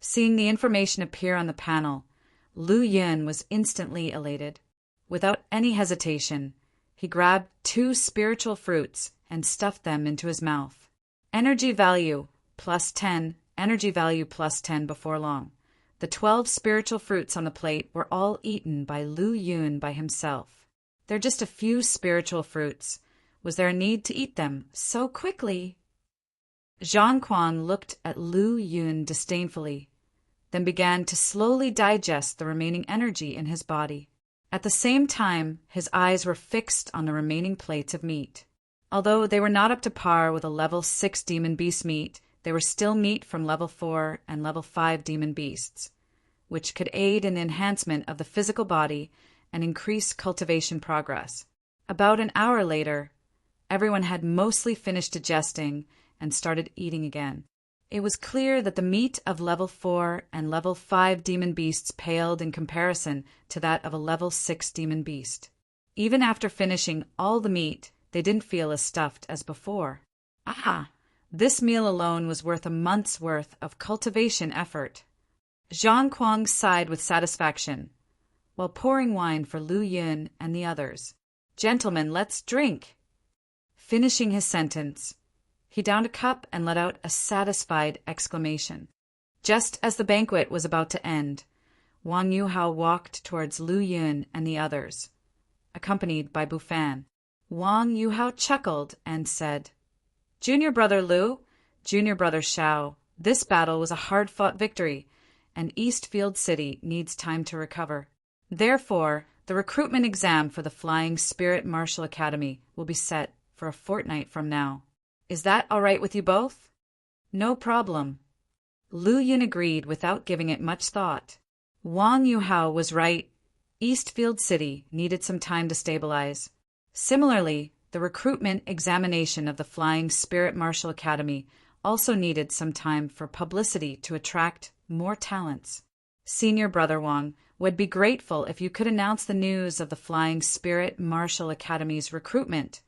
Seeing the information appear on the panel, Lu Yin was instantly elated. Without any hesitation, he grabbed 2 spiritual fruits and stuffed them into his mouth. Energy value plus 10, energy value plus 10 before long. The 12 spiritual fruits on the plate were all eaten by Lu Yun by himself. They're just a few spiritual fruits. Was there a need to eat them so quickly? Zhang Quan looked at Lu Yun disdainfully, then began to slowly digest the remaining energy in his body. At the same time, his eyes were fixed on the remaining plates of meat. Although they were not up to par with a level 6 demon beast meat, they were still meat from level 4 and level 5 demon beasts, which could aid in the enhancement of the physical body and increase cultivation progress. About an hour later, everyone had mostly finished digesting and started eating again. It was clear that the meat of level 4 and level 5 demon beasts paled in comparison to that of a level 6 demon beast. Even after finishing all the meat, they didn't feel as stuffed as before. Ah! This meal alone was worth a month's worth of cultivation effort. Zhang Kuang sighed with satisfaction, while pouring wine for Lu Yun and the others. "Gentlemen, let's drink!" Finishing his sentence, he downed a cup and let out a satisfied exclamation. Just as the banquet was about to end, Wang Yuhao walked towards Lu Yun and the others, accompanied by Bufan. Wang Yuhao chuckled and said, "Junior brother Lu, junior brother Shao, this battle was a hard-fought victory, and Eastfield City needs time to recover. Therefore, the recruitment exam for the Flying Spirit Martial Academy will be set for a fortnight from now. Is that all right with you both?" "No problem." Lu Yun agreed without giving it much thought. Wang Yuhao was right. Eastfield City needed some time to stabilize. Similarly, the recruitment examination of the Flying Spirit Martial Academy also needed some time for publicity to attract more talents. "Senior brother Wang would be grateful if you could announce the news of the Flying Spirit Martial Academy's recruitment,"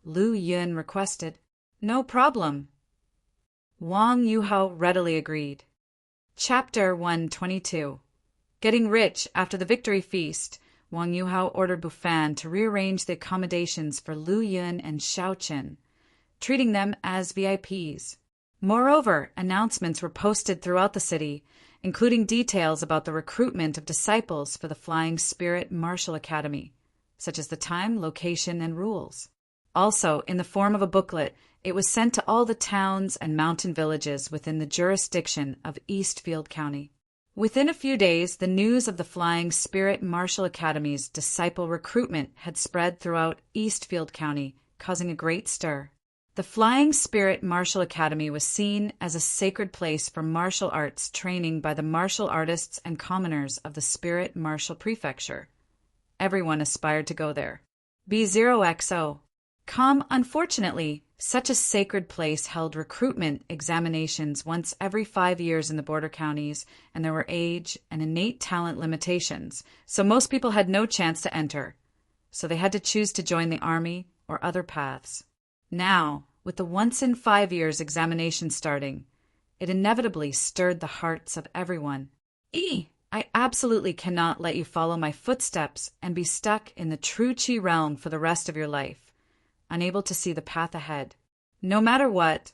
Lu Yun requested. "No problem." Wang Yuhao readily agreed. Chapter 122. Getting rich after the victory feast, Wang Yuhao ordered Bufan to rearrange the accommodations for Lu Yun and Shao Chen, treating them as VIPs. Moreover, announcements were posted throughout the city, including details about the recruitment of disciples for the Flying Spirit Martial Academy, such as the time, location, and rules. Also, in the form of a booklet, it was sent to all the towns and mountain villages within the jurisdiction of Eastfield County. Within a few days, the news of the Flying Spirit Martial Academy's disciple recruitment had spread throughout Eastfield County, causing a great stir. The Flying Spirit Martial Academy was seen as a sacred place for martial arts training by the martial artists and commoners of the Spirit Martial Prefecture. Everyone aspired to go there. B0XO. Unfortunately, such a sacred place held recruitment examinations once every 5 years in the border counties, and there were age and innate talent limitations, so most people had no chance to enter. So they had to choose to join the army or other paths. Now, with the once in 5 years examination starting, it inevitably stirred the hearts of everyone. I absolutely cannot let you follow my footsteps and be stuck in the true Qi realm for the rest of your life, unable to see the path ahead. No matter what,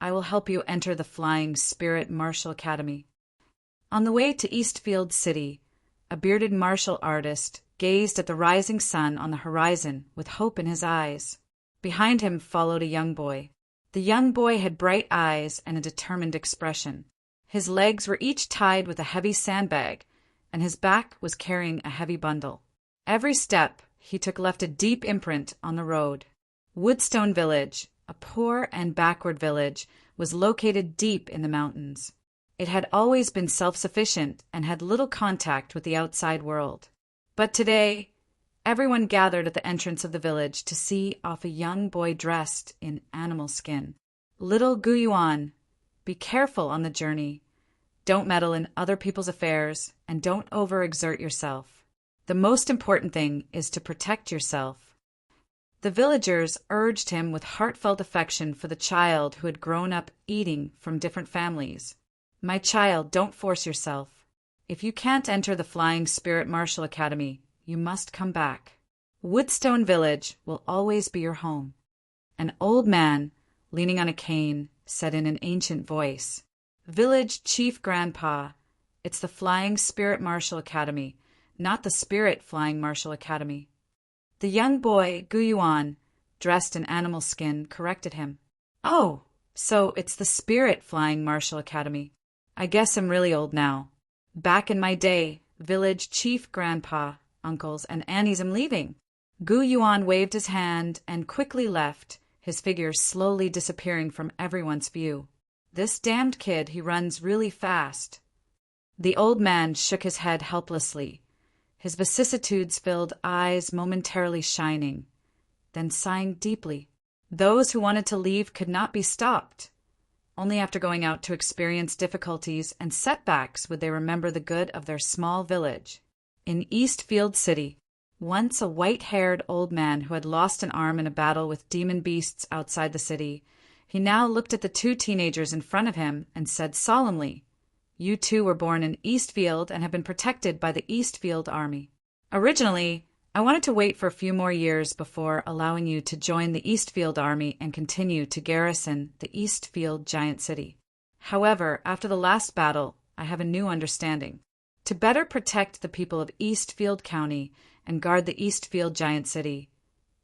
I will help you enter the Flying Spirit Martial Academy. On the way to Eastfield City, a bearded martial artist gazed at the rising sun on the horizon with hope in his eyes. Behind him followed a young boy. The young boy had bright eyes and a determined expression. His legs were each tied with a heavy sandbag, and his back was carrying a heavy bundle. Every step he took left a deep imprint on the road. Woodstone Village, a poor and backward village, was located deep in the mountains. It had always been self-sufficient and had little contact with the outside world. But today, everyone gathered at the entrance of the village to see off a young boy dressed in animal skin. "Little Guyuan, be careful on the journey. Don't meddle in other people's affairs, and don't overexert yourself. The most important thing is to protect yourself." The villagers urged him with heartfelt affection for the child who had grown up eating from different families. "My child, don't force yourself. If you can't enter the Flying Spirit Martial Academy, you must come back. Woodstone Village will always be your home." An old man, leaning on a cane, said in an ancient voice, "Village Chief Grandpa, It's the Flying Spirit Martial Academy, not the Spirit Flying Martial Academy. The young boy, Gu Yuan, dressed in animal skin, corrected him. Oh, so it's the Spirit Flying Martial Academy. I guess I'm really old now. Back in my day, village chief grandpa, uncles, and aunties, I'm leaving. Gu Yuan waved his hand and quickly left, his figure slowly disappearing from everyone's view. This damned kid, he runs really fast. The old man shook his head helplessly, his vicissitudes-filled eyes momentarily shining, then sighing deeply. Those who wanted to leave could not be stopped. Only after going out to experience difficulties and setbacks would they remember the good of their small village. In Eastfield City, once a white-haired old man who had lost an arm in a battle with demon beasts outside the city, he now looked at the two teenagers in front of him and said solemnly, "You two were born in Eastfield and have been protected by the Eastfield Army. Originally, I wanted to wait for a few more years before allowing you to join the Eastfield Army and continue to garrison the Eastfield giant city. However, after the last battle, I have a new understanding. To better protect the people of Eastfield County and guard the Eastfield giant city,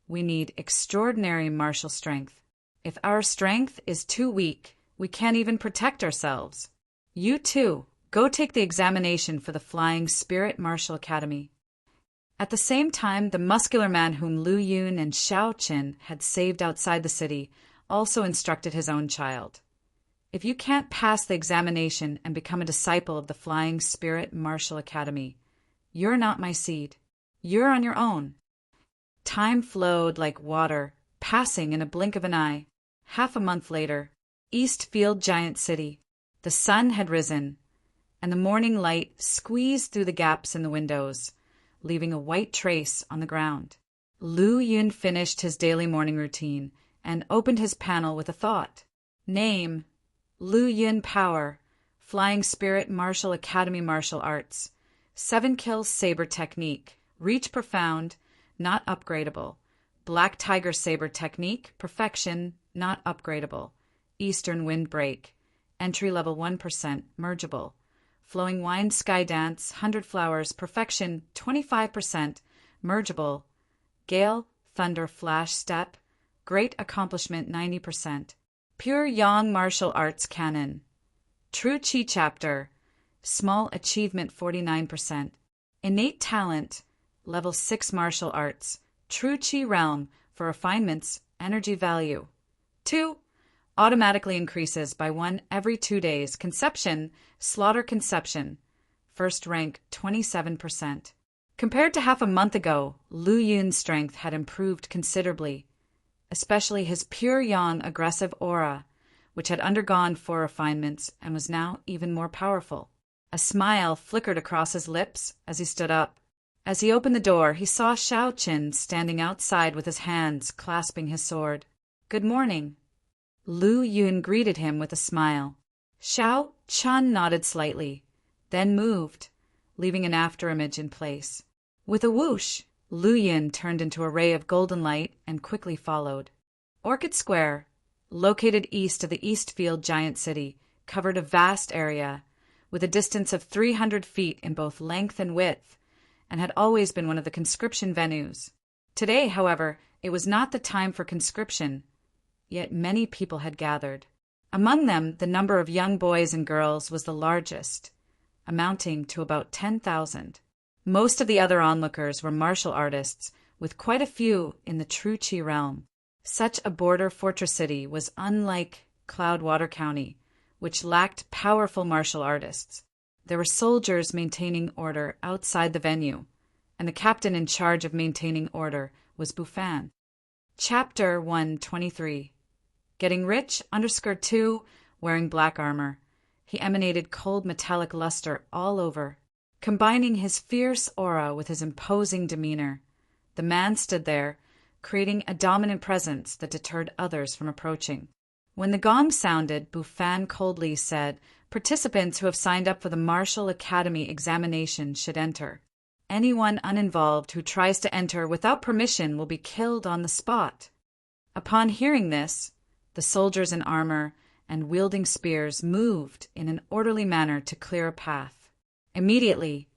we need extraordinary martial strength. If our strength is too weak, we can't even protect ourselves. You two, go take the examination for the Flying Spirit Martial Academy." At the same time, the muscular man whom Lu Yun and Xiao Qin had saved outside the city also instructed his own child. "If you can't pass the examination and become a disciple of the Flying Spirit Martial Academy, you're not my seed. You're on your own." Time flowed like water, passing in a blink of an eye. Half a month later, Eastfield Giant City. The sun had risen, and the morning light squeezed through the gaps in the windows, leaving a white trace on the ground. Lu Yun finished his daily morning routine and opened his panel with a thought. Name: Lu Yun Power, Flying Spirit Martial Academy Martial Arts. 7 kills saber technique. Reach profound, not upgradable. Black Tiger Saber technique, perfection, not upgradable. Eastern Wind Break, entry level 1%, mergeable. Flowing Wine Sky Dance, 100 Flowers, perfection, 25%, mergeable. Gale Thunder Flash Step, great accomplishment, 90%. Pure Yang Martial Arts Canon. True Chi Chapter, small achievement, 49%. Innate Talent, level 6 Martial Arts. True Chi Realm, for refinements, energy value. 2. Automatically increases by 1 every 2 days. Conception, Slaughter Conception. First rank, 27%. Compared to half a month ago, Lu Yun's strength had improved considerably, especially his pure yang aggressive aura, which had undergone 4 refinements and was now even more powerful. A smile flickered across his lips as he stood up. As he opened the door, he saw Xiao Qin standing outside with his hands clasping his sword. "Good morning." Lu Yun greeted him with a smile. Xiao Qin nodded slightly, then moved, leaving an afterimage in place. With a whoosh, Lu Yun turned into a ray of golden light and quickly followed. Orchid Square, located east of the Eastfield giant city, covered a vast area, with a distance of 300 feet in both length and width, and had always been one of the conscription venues. Today, however, it was not the time for conscription, yet many people had gathered. Among them, the number of young boys and girls was the largest, amounting to about 10,000. Most of the other onlookers were martial artists, with quite a few in the True Chi realm. Such a border fortress city was unlike Cloudwater County, which lacked powerful martial artists. There were soldiers maintaining order outside the venue, and the captain in charge of maintaining order was Bufan. Chapter 123. Getting Rich, _2, wearing black armor. He emanated cold metallic luster all over, combining his fierce aura with his imposing demeanor. The man stood there, creating a dominant presence that deterred others from approaching. When the gong sounded, Bufan coldly said, "Participants who have signed up for the Martial Academy examination should enter. Anyone uninvolved who tries to enter without permission will be killed on the spot." Upon hearing this, the soldiers in armor and wielding spears moved in an orderly manner to clear a path. Immediately,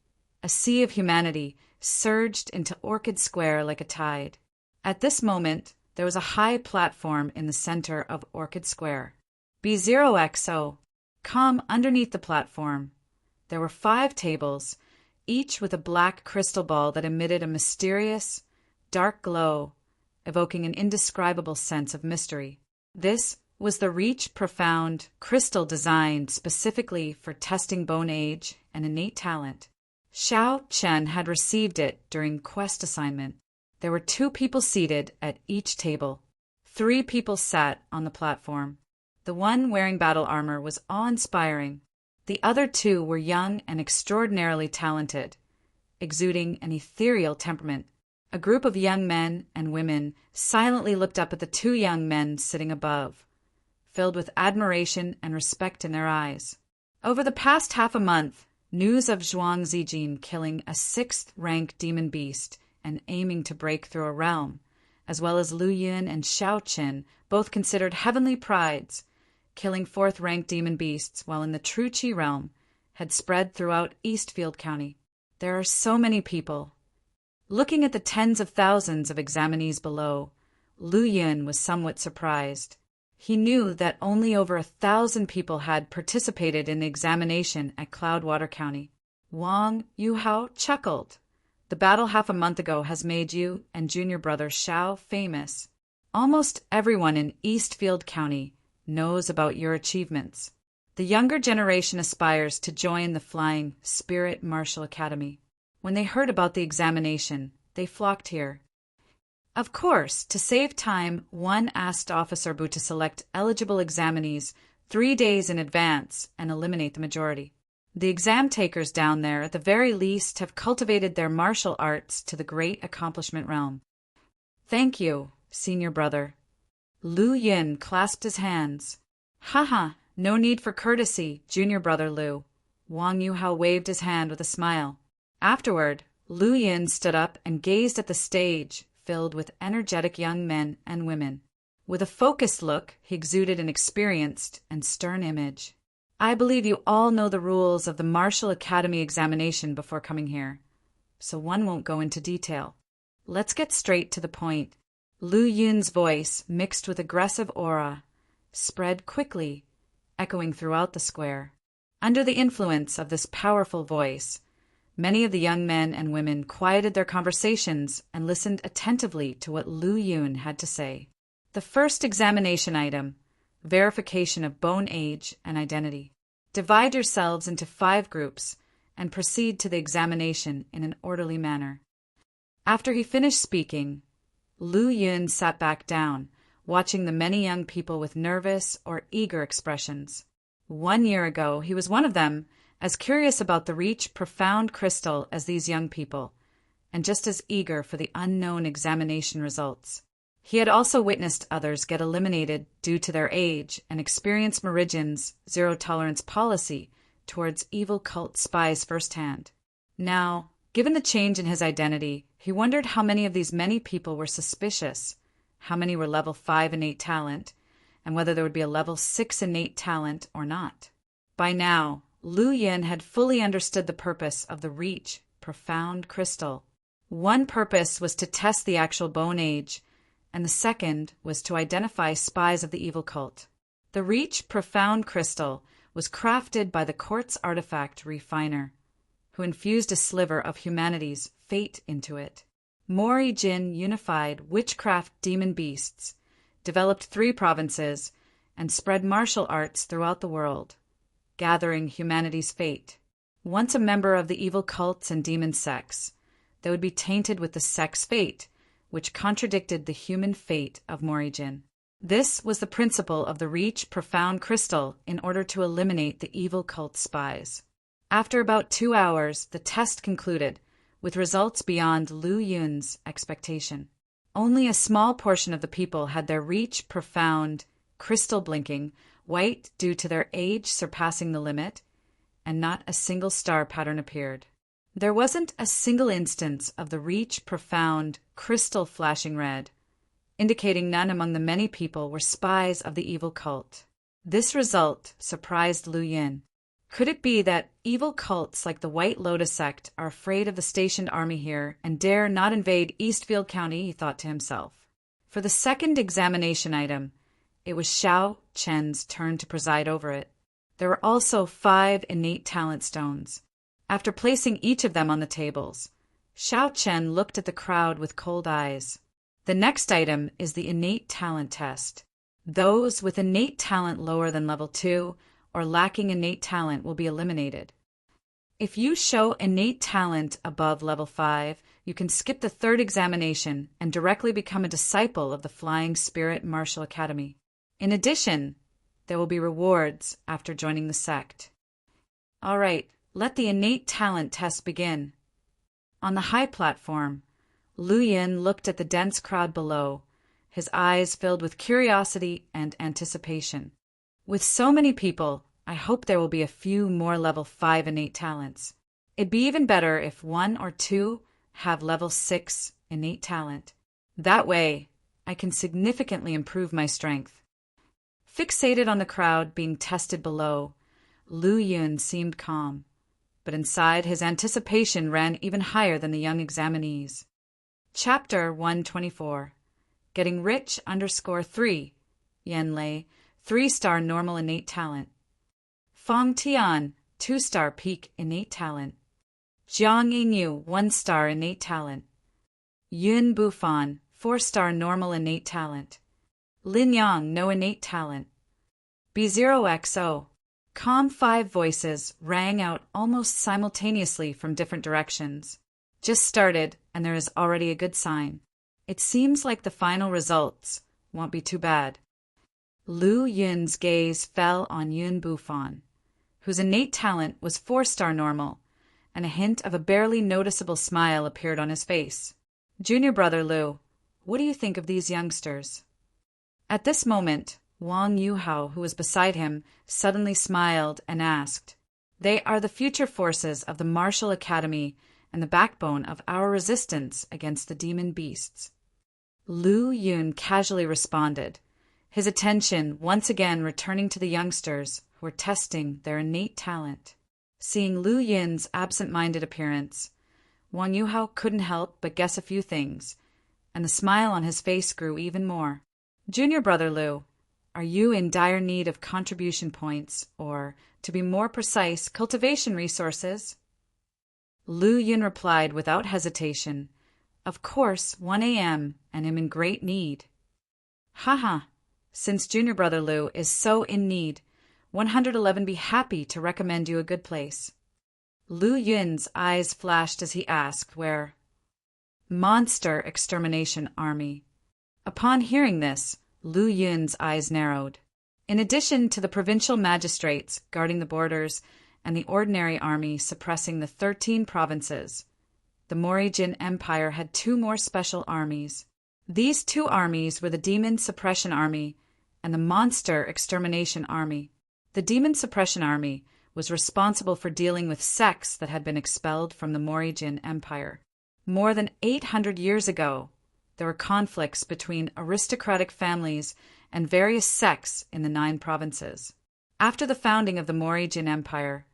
a sea of humanity surged into Orchid Square like a tide. At this moment, there was a high platform in the center of Orchid Square. B0XO. Come underneath the platform. There were 5 tables, each with a black crystal ball that emitted a mysterious, dark glow, evoking an indescribable sense of mystery. This was the Reach Profound crystal designed specifically for testing bone age and innate talent. Xiao Chen had received it during quest assignment. There were 2 people seated at each table. 3 people sat on the platform. The one wearing battle armor was awe-inspiring. The other 2 were young and extraordinarily talented, exuding an ethereal temperament. A group of young men and women silently looked up at the 2 young men sitting above, filled with admiration and respect in their eyes. Over the past half a month, news of Zhuang Zijin killing a 6th-rank demon beast and aiming to break through a realm, as well as Lu Yun and Xiao Qin, both considered heavenly prides, killing 4th-rank demon beasts while in the True Qi realm, had spread throughout Eastfield County. There are so many people. Looking at the tens of thousands of examinees below, Lu Yun was somewhat surprised. He knew that only over 1,000 people had participated in the examination at Cloudwater County. Wang Yuhao chuckled. The battle half a month ago has made you and junior brother Xiao famous. Almost everyone in Eastfield County knows about your achievements. The younger generation aspires to join the Flying Spirit Martial Academy. When they heard about the examination, they flocked here. Of course, to save time, one asked Officer Bu to select eligible examinees 3 days in advance and eliminate the majority. The exam takers down there, at the very least, have cultivated their martial arts to the great accomplishment realm. Thank you, senior brother. Lu Yin clasped his hands. Haha, no need for courtesy, junior brother Lu. Wang Yuhao waved his hand with a smile. Afterward, Lu Yin stood up and gazed at the stage, filled with energetic young men and women. With a focused look, he exuded an experienced and stern image. I believe you all know the rules of the Martial Academy examination before coming here, so one won't go into detail. Let's get straight to the point. Lu Yun's voice, mixed with aggressive aura, spread quickly, echoing throughout the square. Under the influence of this powerful voice, many of the young men and women quieted their conversations and listened attentively to what Lu Yun had to say. The first examination item: verification of bone age and identity. Divide yourselves into 5 groups and proceed to the examination in an orderly manner. After he finished speaking, Lu Yun sat back down, watching the many young people with nervous or eager expressions. 1 year ago, he was one of them, as curious about the Reach Profound crystal as these young people, and just as eager for the unknown examination results. He had also witnessed others get eliminated due to their age and experienced Meridian's zero-tolerance policy towards evil cult spies firsthand. Now, given the change in his identity, he wondered how many of these many people were suspicious, how many were level 5 innate talent, and whether there would be a level 6 innate talent or not. By now, Lu Yin had fully understood the purpose of the Reach Profound crystal. One purpose was to test the actual bone age, and the second was to identify spies of the evil cult. The Reach Profound crystal was crafted by the quartz artifact refiner, who infused a sliver of humanity's fate into it. Mori Jin unified witchcraft demon beasts, developed 3 provinces, and spread martial arts throughout the world, gathering humanity's fate. Once a member of the evil cults and demon sects, they would be tainted with the sect's fate, which contradicted the human fate of Morijin. This was the principle of the Reach Profound crystal in order to eliminate the evil cult spies. After about 2 hours, the test concluded, with results beyond Lu Yun's expectation. Only a small portion of the people had their Reach Profound crystal blinking white due to their age surpassing the limit, and not a single star pattern appeared. There wasn't a single instance of the Reach Profound crystal flashing red, indicating none among the many people were spies of the evil cult. This result surprised Lu Yin. Could it be that evil cults like the White Lotus sect are afraid of the stationed army here and dare not invade Eastfield County, he thought to himself. For the second examination item, it was Xiao Chen's turn to preside over it. There were also 5 innate talent stones. After placing each of them on the tables, Xiao Chen looked at the crowd with cold eyes. The next item is the innate talent test. Those with innate talent lower than level 2 or lacking innate talent will be eliminated. If you show innate talent above level 5, you can skip the third examination and directly become a disciple of the Flying Spirit Martial Academy. In addition, there will be rewards after joining the sect. All right, let the innate talent test begin. On the high platform, Lu Yin looked at the dense crowd below, his eyes filled with curiosity and anticipation. With so many people, I hope there will be a few more level 5 innate talents. It'd be even better if 1 or 2 have level 6 innate talent. That way, I can significantly improve my strength. Fixated on the crowd being tested below, Lu Yun seemed calm, but inside his anticipation ran even higher than the young examinees. Chapter 124. Getting Rich _3. Yen Lei, 3-star normal innate talent. Fang Tian, 2-star peak innate talent. Jiang Yingyu, 1-star innate talent. Yun Bufan, 4-star normal innate talent. Lin Yang, no innate talent. B0XO. Calm 5 voices rang out almost simultaneously from different directions. Just started, and there is already a good sign. It seems like the final results won't be too bad. Lu Yun's gaze fell on Yun Bufan, whose innate talent was 4-star normal, and a hint of a barely noticeable smile appeared on his face. Junior brother Lu, what do you think of these youngsters? At this moment, Wang Yuhao, who was beside him, suddenly smiled and asked, They are the future forces of the Martial Academy and the backbone of our resistance against the demon beasts. Lu Yun casually responded, his attention once again returning to the youngsters who were testing their innate talent. Seeing Lu Yun's absent-minded appearance, Wang Yuhao couldn't help but guess a few things, and the smile on his face grew even more. Junior brother Lu, are you in dire need of contribution points, or, to be more precise, cultivation resources? Lu Yun replied without hesitation, Of course, 1 a.m., and am in great need. Haha, since Junior brother Lu is so in need, 111 be happy to recommend you a good place. Lu Yun's eyes flashed as he asked where. Monster Extermination Army. Upon hearing this, Lu Yun's eyes narrowed. In addition to the provincial magistrates guarding the borders and the ordinary army suppressing the 13 provinces, the Morrijin Empire had 2 more special armies. These 2 armies were the Demon Suppression Army and the Monster Extermination Army. The Demon Suppression Army was responsible for dealing with sects that had been expelled from the Morrijin Empire. More than 800 years ago, there were conflicts between aristocratic families and various sects in the 9 provinces. After the founding of the Morrijin Empire,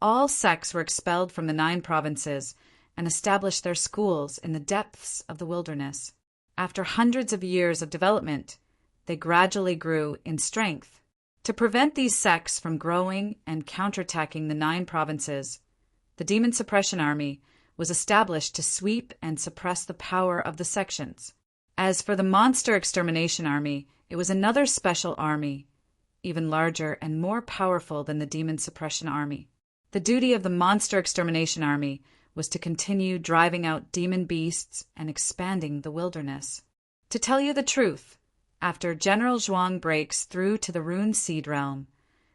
all sects were expelled from the 9 provinces and established their schools in the depths of the wilderness. After hundreds of years of development, they gradually grew in strength. To prevent these sects from growing and counterattacking the 9 provinces, the Demon Suppression Army was established to sweep and suppress the power of the sections. As for the Monster Extermination Army, it was another special army, even larger and more powerful than the Demon Suppression Army. The duty of the Monster Extermination Army was to continue driving out demon beasts and expanding the wilderness. To tell you the truth, after General Zhuang breaks through to the Rune Seed Realm,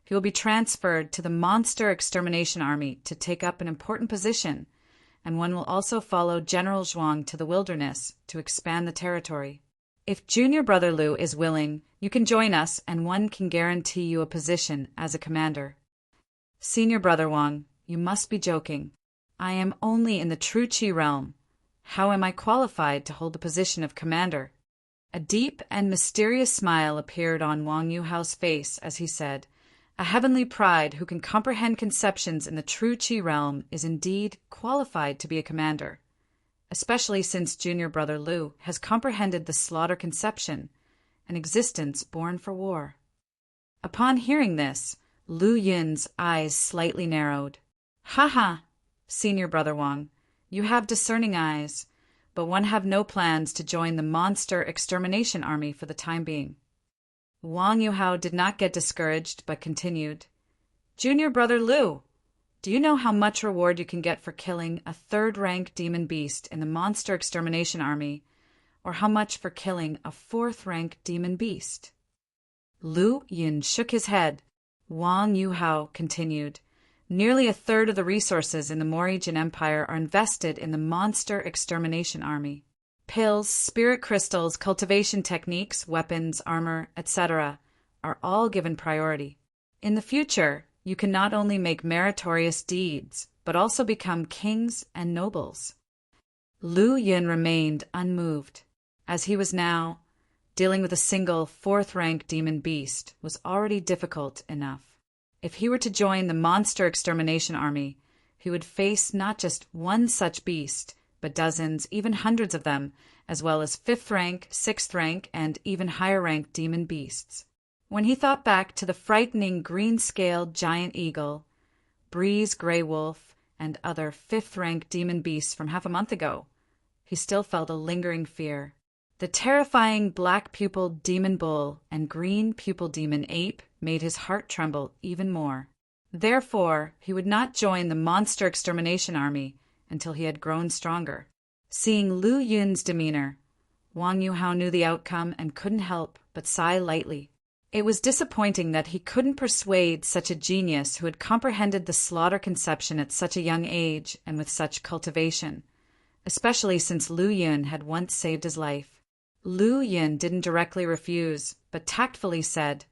he will be transferred to the Monster Extermination Army to take up an important position, and one will also follow General Zhuang to the wilderness to expand the territory. If Junior brother Lu is willing, you can join us and one can guarantee you a position as a commander. Senior brother Wang, you must be joking. I am only in the True Qi realm. How am I qualified to hold the position of commander? A deep and mysterious smile appeared on Wang Yuhao's face as he said, A heavenly pride who can comprehend conceptions in the true Qi realm is indeed qualified to be a commander, especially since junior brother Lu has comprehended the slaughter conception, an existence born for war. Upon hearing this, Lu Yun's eyes slightly narrowed. Ha ha, senior brother Wang, you have discerning eyes, but one have no plans to join the monster extermination army for the time being. Wang Yuhao did not get discouraged, but continued, Junior brother Lu, do you know how much reward you can get for killing a third-rank demon beast in the monster extermination army, or how much for killing a fourth-rank demon beast? Lu Yun shook his head. Wang Yuhao continued, nearly a third of the resources in the Morrigan Empire are invested in the monster extermination army. Pills, spirit crystals, cultivation techniques, weapons, armor, etc. are all given priority. In the future, you can not only make meritorious deeds, but also become kings and nobles. Lu Yun remained unmoved, as he was now dealing with a single fourth-rank demon beast was already difficult enough. If he were to join the monster extermination army, he would face not just one such beast, but dozens, even hundreds of them, as well as fifth-rank, sixth-rank, and even higher-rank demon beasts. When he thought back to the frightening green-scaled giant eagle, breeze gray wolf, and other fifth-rank demon beasts from half a month ago, he still felt a lingering fear. The terrifying black-pupiled demon bull and green-pupiled demon ape made his heart tremble even more. Therefore, he would not join the monster extermination army until he had grown stronger. Seeing Lu Yun's demeanor, Wang Yuhao knew the outcome and couldn't help but sigh lightly. It was disappointing that he couldn't persuade such a genius who had comprehended the slaughter conception at such a young age and with such cultivation, especially since Lu Yun had once saved his life. Lu Yun didn't directly refuse, but tactfully said,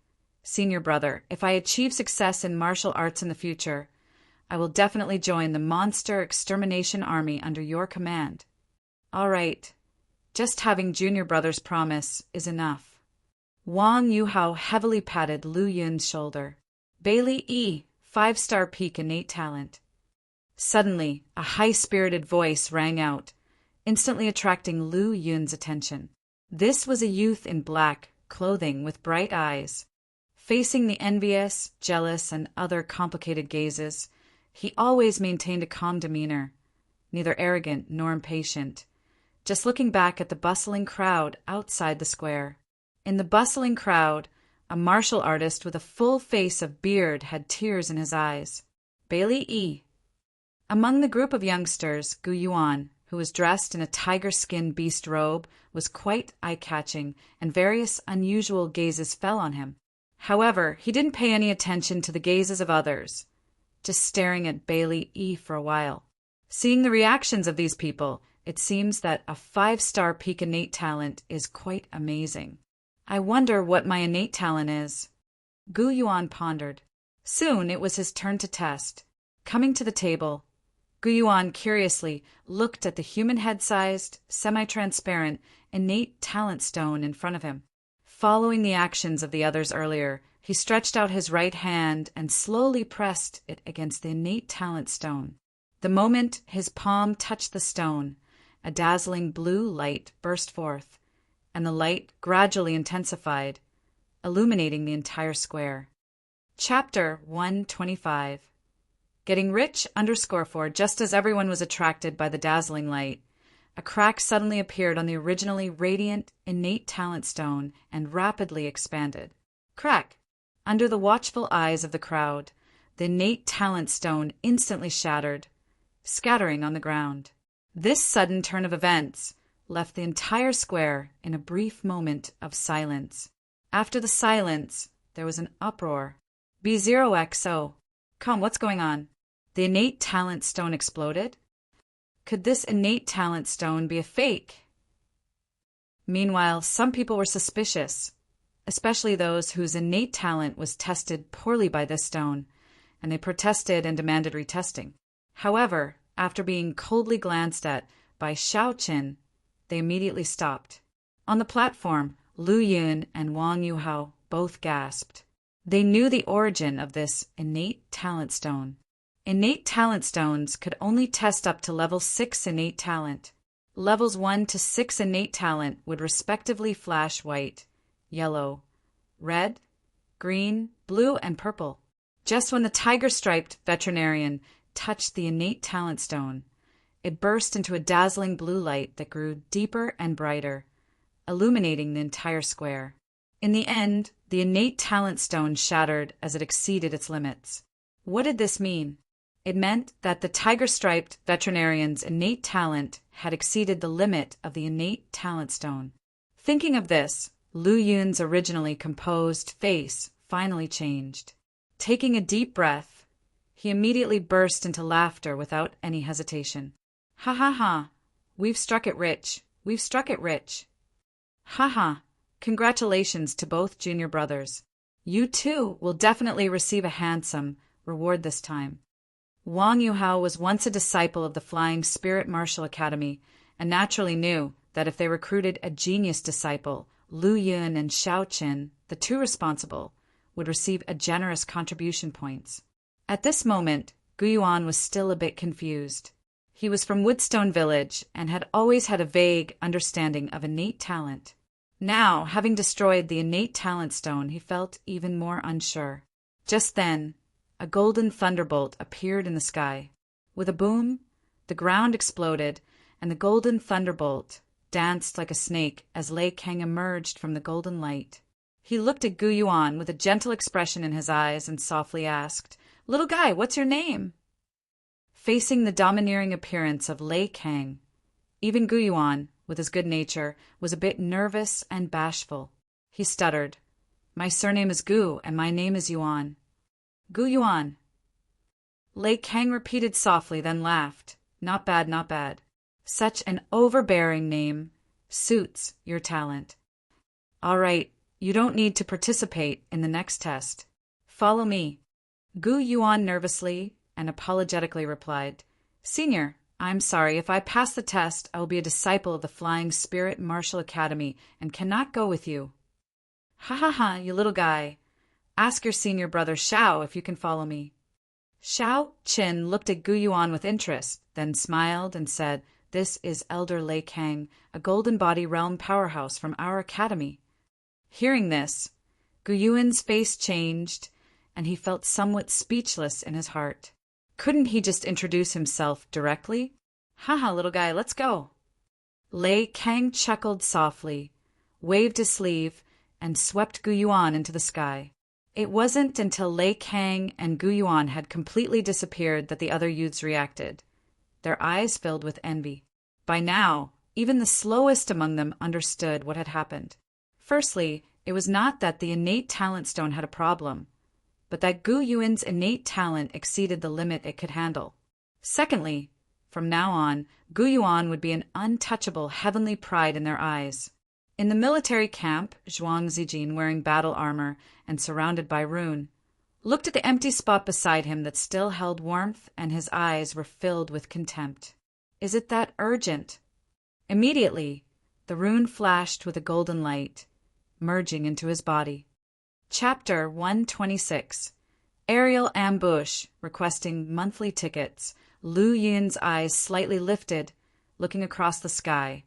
Senior brother, if I achieve success in martial arts in the future, I will definitely join the monster extermination army under your command. All right, just having junior brother's promise is enough. Wang Yuhao heavily patted Lu Yun's shoulder. Bailey E., 5-star peak innate talent. Suddenly, a high-spirited voice rang out, instantly attracting Lu Yun's attention. This was a youth in black clothing with bright eyes. Facing the envious, jealous, and other complicated gazes, he always maintained a calm demeanor, neither arrogant nor impatient, just looking back at the bustling crowd outside the square. In the bustling crowd, a martial artist with a full face of beard had tears in his eyes. Bailey E. Among the group of youngsters, Gu Yuan, who was dressed in a tiger-skin beast robe, was quite eye-catching, and various unusual gazes fell on him. However, he didn't pay any attention to the gazes of others, just staring at Bailey E. for a while. Seeing the reactions of these people, it seems that a 5-star peak innate talent is quite amazing. I wonder what my innate talent is. Gu Yuan pondered. Soon it was his turn to test. Coming to the table, Gu Yuan curiously looked at the human head-sized, semi-transparent, innate talent stone in front of him. Following the actions of the others earlier, he stretched out his right hand and slowly pressed it against the innate talent stone. The moment his palm touched the stone, a dazzling blue light burst forth, and the light gradually intensified, illuminating the entire square. Chapter 125. Getting rich _4. Just as everyone was attracted by the dazzling light, a crack suddenly appeared on the originally radiant, innate talent stone and rapidly expanded. Crack! Under the watchful eyes of the crowd, the innate talent stone instantly shattered, scattering on the ground. This sudden turn of events left the entire square in a brief moment of silence. After the silence, there was an uproar. B0XO. Come, what's going on? The innate talent stone exploded? Could this innate talent stone be a fake? Meanwhile, some people were suspicious, especially those whose innate talent was tested poorly by this stone, and they protested and demanded retesting. However, after being coldly glanced at by Xiaoqin, they immediately stopped. On the platform, Lu Yun and Wang Yuhao both gasped. They knew the origin of this innate talent stone. Innate talent stones could only test up to level 6 innate talent. Levels 1 to 6 innate talent would respectively flash white, yellow, red, green, blue, and purple. Just when the tiger-striped veterinarian touched the innate talent stone, it burst into a dazzling blue light that grew deeper and brighter, illuminating the entire square. In the end, the innate talent stone shattered as it exceeded its limits. What did this mean? It meant that the tiger-striped veterinarian's innate talent had exceeded the limit of the innate talent stone. Thinking of this, Lu Yun's originally composed face finally changed. Taking a deep breath, he immediately burst into laughter without any hesitation. Ha ha ha! We've struck it rich! We've struck it rich! Ha ha! Congratulations to both junior brothers. You too will definitely receive a handsome reward this time. Wang Yuhao was once a disciple of the Flying Spirit Martial Academy and naturally knew that if they recruited a genius disciple, Lu Yun and Xiao Qin, the two responsible, would receive a generous contribution points. At this moment, Gu Yuan was still a bit confused. He was from Woodstone Village and had always had a vague understanding of innate talent. Now, having destroyed the innate talent stone, he felt even more unsure. Just then, a golden thunderbolt appeared in the sky. With a boom, the ground exploded, and the golden thunderbolt danced like a snake as Lei Kang emerged from the golden light. He looked at Gu Yuan with a gentle expression in his eyes and softly asked, "Little guy, what's your name?" Facing the domineering appearance of Lei Kang, even Gu Yuan, with his good nature, was a bit nervous and bashful. He stuttered, "My surname is Gu, and my name is Yuan." "Gu Yuan." Lei Kang repeated softly, then laughed. "Not bad, not bad. Such an overbearing name suits your talent. All right, you don't need to participate in the next test. Follow me." Gu Yuan nervously and apologetically replied, "Senior, I'm sorry. If I pass the test, I will be a disciple of the Flying Spirit Martial Academy and cannot go with you." "Ha ha ha, you little guy. Ask your senior brother Xiao if you can follow me." Xiao Qin looked at Gu Yuan with interest, then smiled and said, "This is Elder Lei Kang, a Golden Body Realm powerhouse from our academy." Hearing this, Gu Yuan's face changed, and he felt somewhat speechless in his heart. Couldn't he just introduce himself directly? "Haha, little guy, let's go." Lei Kang chuckled softly, waved his sleeve, and swept Gu Yuan into the sky. It wasn't until Lei Kang and Gu Yuan had completely disappeared that the other youths reacted. Their eyes filled with envy. By now, even the slowest among them understood what had happened. Firstly, it was not that the innate talent stone had a problem, but that Gu Yuan's innate talent exceeded the limit it could handle. Secondly, from now on, Gu Yuan would be an untouchable heavenly pride in their eyes. In the military camp, Zhuang Zijin, wearing battle armor and surrounded by rune, looked at the empty spot beside him that still held warmth, and his eyes were filled with contempt. Is it that urgent? Immediately, the rune flashed with a golden light, merging into his body. Chapter 126. Aerial Ambush, requesting monthly tickets. Lu Yun's eyes slightly lifted, looking across the sky,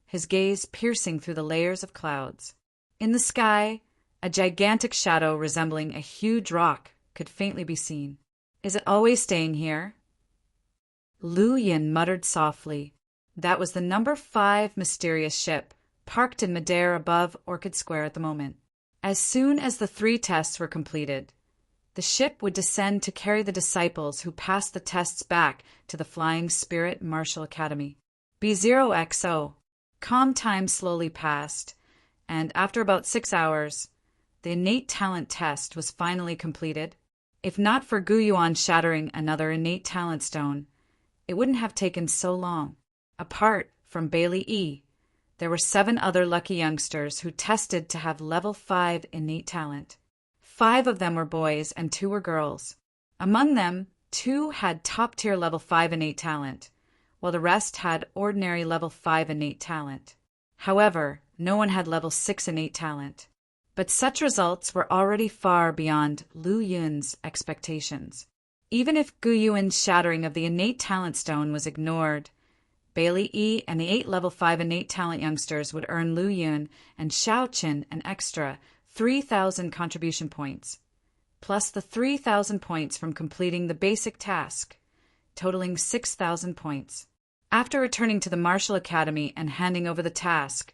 his gaze piercing through the layers of clouds. In the sky, a gigantic shadow resembling a huge rock could faintly be seen. Is it always staying here? Lu Yun muttered softly. That was the number 5 mysterious ship, parked in midair above Orchid Square at the moment. As soon as the 3 tests were completed, the ship would descend to carry the disciples who passed the tests back to the Flying Spirit Martial Academy. B0XO. Calm time slowly passed, and after about 6 hours, the innate talent test was finally completed. If not for Gu Yuan shattering another innate talent stone, it wouldn't have taken so long. Apart from Bailey E., there were 7 other lucky youngsters who tested to have level 5 innate talent. 5 of them were boys and 2 were girls. Among them, 2 had top-tier level 5 innate talent, while the rest had ordinary level 5 innate talent. However, no one had level 6 innate talent. But such results were already far beyond Lu Yun's expectations. Even if Gu Yuan's shattering of the innate talent stone was ignored, Bailey Yi and the 8 level 5 innate talent youngsters would earn Lu Yun and Xiao Qin an extra 3,000 contribution points, plus the 3,000 points from completing the basic task, totaling 6,000 points. After returning to the Martial Academy and handing over the task,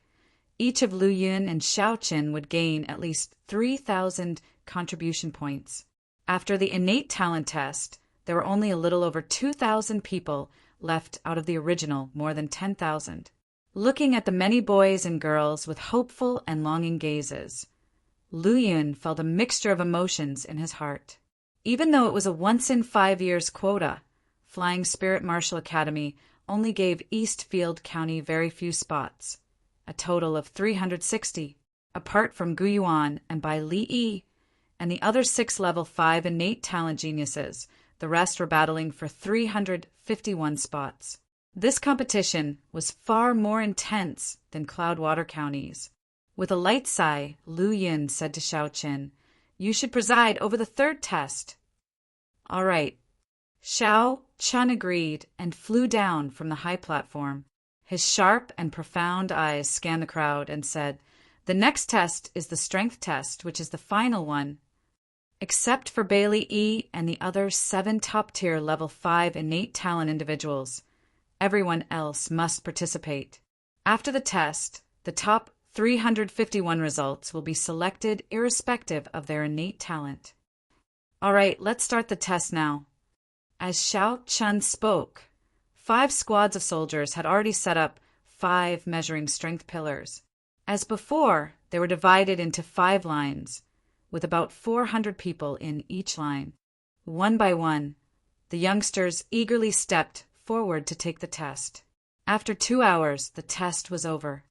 each of Lu Yun and Xiao Qin would gain at least 3,000 contribution points. After the innate talent test, there were only a little over 2,000 people left out of the original more than 10,000. Looking at the many boys and girls with hopeful and longing gazes, Lu Yun felt a mixture of emotions in his heart. Even though it was a once-in-5 years quota, Flying Spirit Martial Academy only gave Eastfield County very few spots, a total of 360, apart from Gu Yuan and Bai Li Yi, and the other 6 level 5 innate talent geniuses. The rest were battling for 351 spots. This competition was far more intense than Cloudwater County's. With a light sigh, Lu Yun said to Xiao Qin, "You should preside over the 3rd test." "All right." Xiao Qin agreed and flew down from the high platform. His sharp and profound eyes scanned the crowd and said, "The next test is the strength test, which is the final one. Except for Bailey E. and the other 7 top-tier level 5 innate talent individuals, everyone else must participate. After the test, the top 351 results will be selected irrespective of their innate talent." "All right, let's start the test now." As Xiao Qin spoke, 5 squads of soldiers had already set up 5 measuring strength pillars. As before, they were divided into 5 lines, with about 400 people in each line. One by one, the youngsters eagerly stepped forward to take the test. After 2 hours, the test was over.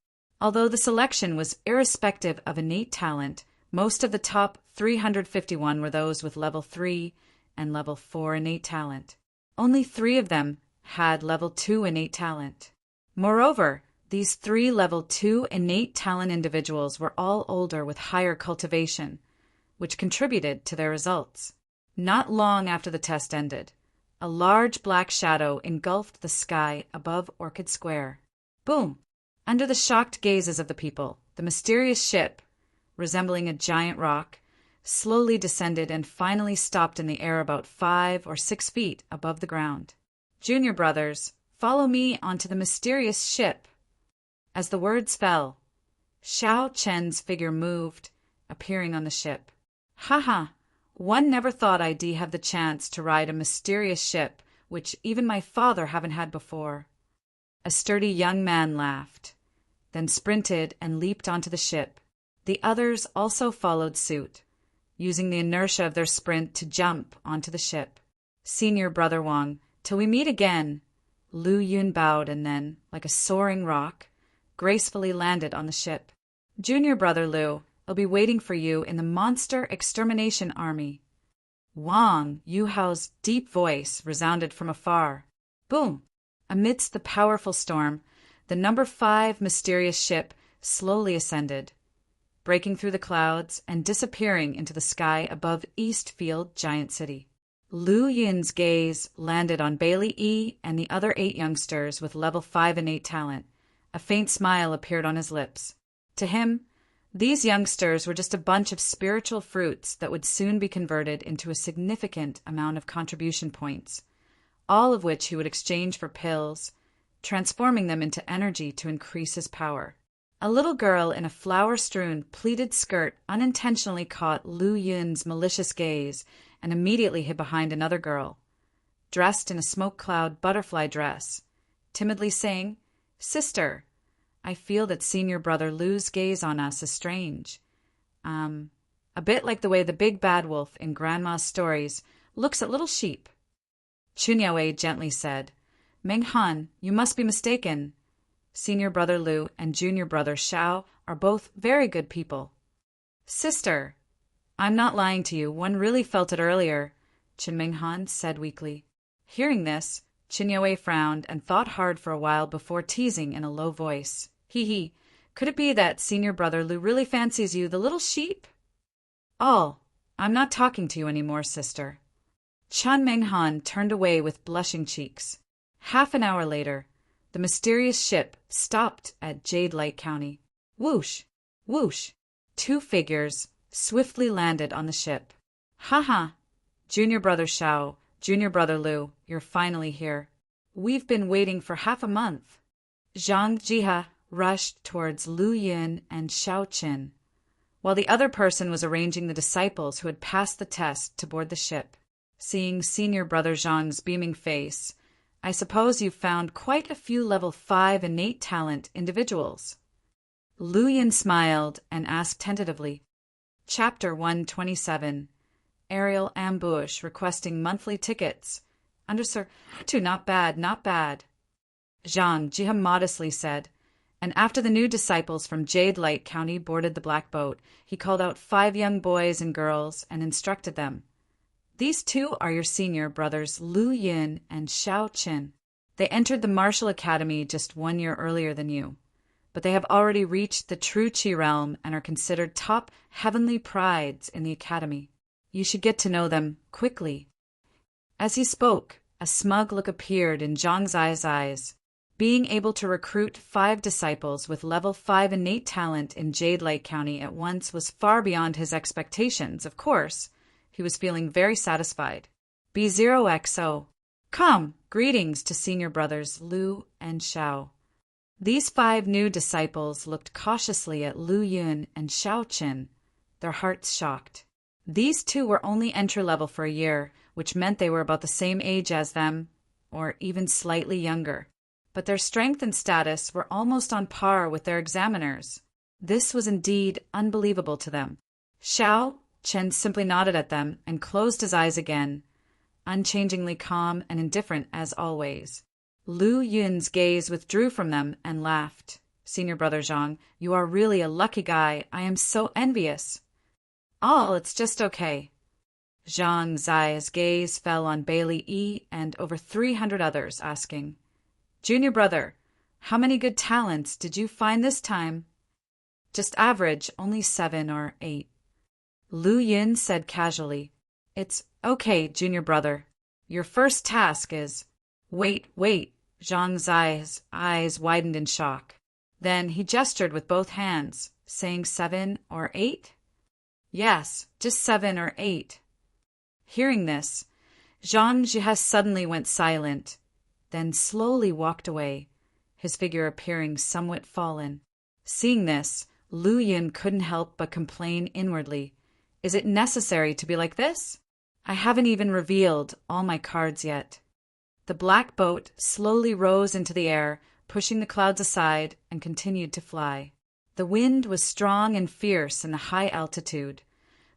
Although the selection was irrespective of innate talent, most of the top 351 were those with level 3 and level 4 innate talent. Only 3 of them had level 2 innate talent. Moreover, these 3 level 2 innate talent individuals were all older with higher cultivation, which contributed to their results. Not long after the test ended, a large black shadow engulfed the sky above Orchid Square. Boom! Under the shocked gazes of the people, the mysterious ship, resembling a giant rock, slowly descended and finally stopped in the air about 5 or 6 feet above the ground. "Junior brothers, follow me onto the mysterious ship." As the words fell, Xiao Chen's figure moved, appearing on the ship. "Haha, one never thought I'd have the chance to ride a mysterious ship, which even my father haven't had before." A sturdy young man laughed, then sprinted and leaped onto the ship. The others also followed suit, using the inertia of their sprint to jump onto the ship. "Senior Brother Wang, till we meet again." Lu Yun bowed and then, like a soaring rock, gracefully landed on the ship. "Junior Brother Lu, I'll be waiting for you in the Monster Extermination Army." Wang Yuhao's deep voice resounded from afar. Boom! Amidst the powerful storm, the number 5 mysterious ship slowly ascended, breaking through the clouds and disappearing into the sky above Eastfield Giant City. Lu Yun's gaze landed on Bailey E. and the other 8 youngsters with level 5 innate talent. A faint smile appeared on his lips. To him, these youngsters were just a bunch of spiritual fruits that would soon be converted into a significant amount of contribution points, all of which he would exchange for pills, transforming them into energy to increase his power. A little girl in a flower-strewn, pleated skirt unintentionally caught Lu Yun's malicious gaze and immediately hid behind another girl, dressed in a smoke-cloud butterfly dress, timidly saying, "Sister, I feel that Senior Brother Lu's gaze on us is strange. A bit like the way the big bad wolf in Grandma's stories looks at little sheep." Chunyaowei gently said, "Meng Han, you must be mistaken. Senior Brother Lu and Junior Brother Xiao are both very good people." "Sister, I'm not lying to you. One really felt it earlier," Qin Meng Han said weakly. Hearing this, Chunyaowei frowned and thought hard for a while before teasing in a low voice, "Hee hee, Could it be that senior brother Lu really fancies you, the little sheep? All. I'm not talking to you anymore, sister. Chun Menghan turned away with blushing cheeks. Half an hour later, the mysterious ship stopped at Jade Light County. Whoosh! Whoosh! 2 figures swiftly landed on the ship. Ha! Junior brother Shao, junior brother Lu, you're finally here. We've been waiting for half a month. Zhang Jia rushed towards Lu Yun and Shao Qin, while the other person was arranging the disciples who had passed the test to board the ship. Seeing senior brother Zhang's beaming face, I suppose you've found quite a few level 5 innate talent individuals. Lu Yun smiled and asked tentatively, Chapter 127, Aerial Ambush requesting monthly tickets. Undersir, too, not bad. Zhang Jia modestly said, and after the new disciples from Jade Light County boarded the black boat, he called out 5 young boys and girls and instructed them. These 2 are your senior brothers Lu Yun and Shao Qin. They entered the martial academy just 1 year earlier than you, but they have already reached the true Qi realm and are considered top heavenly prides in the academy. You should get to know them quickly. As he spoke, a smug look appeared in Zhang Zi's eyes. Being able to recruit 5 disciples with level 5 innate talent in Jade Light County at once was far beyond his expectations, of course. He was feeling very satisfied. B0XO. Come, greetings to senior brothers Lu and Shao. These 5 new disciples looked cautiously at Lu Yun and Shao Qin, their hearts shocked. These 2 were only entry level for a year, which meant they were about the same age as them, or even slightly younger. But their strength and status were almost on par with their examiners. This was indeed unbelievable to them. Shao Chen simply nodded at them and closed his eyes again, unchangingly calm and indifferent as always. Lu Yun's gaze withdrew from them and laughed. Senior brother Zhang, you are really a lucky guy. I am so envious. It's just okay. Zhang Zi's gaze fell on Bailey E and over 300 others, asking, Junior brother, how many good talents did you find this time? Just average, only 7 or 8. Lu Yun said casually, It's okay, junior brother. Your first task is... Wait. Zhang Zi's eyes widened in shock. Then he gestured with both hands, saying 7 or 8? Yes, just 7 or 8. Hearing this, Zhang Jia suddenly went silent, then slowly walked away, his figure appearing somewhat fallen. Seeing this, Lu Yun couldn't help but complain inwardly. Is it necessary to be like this? I haven't even revealed all my cards yet. The black boat slowly rose into the air, pushing the clouds aside, and continued to fly. The wind was strong and fierce in the high altitude,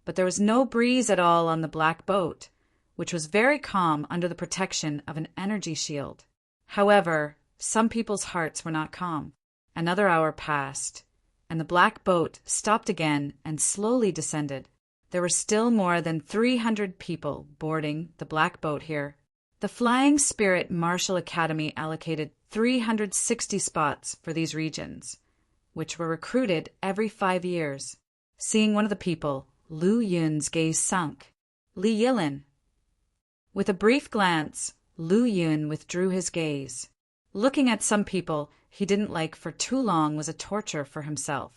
but there was no breeze at all on the black boat, which was very calm under the protection of an energy shield. However, some people's hearts were not calm. Another hour passed, and the black boat stopped again and slowly descended. There were still more than 300 people boarding the black boat here. The Flying Spirit Martial Academy allocated 360 spots for these regions, which were recruited every 5 years. Seeing one of the people, Lu Yun's gaze sunk. Li Yilin. With a brief glance, Lu Yun withdrew his gaze. Looking at some people he didn't like for too long was a torture for himself.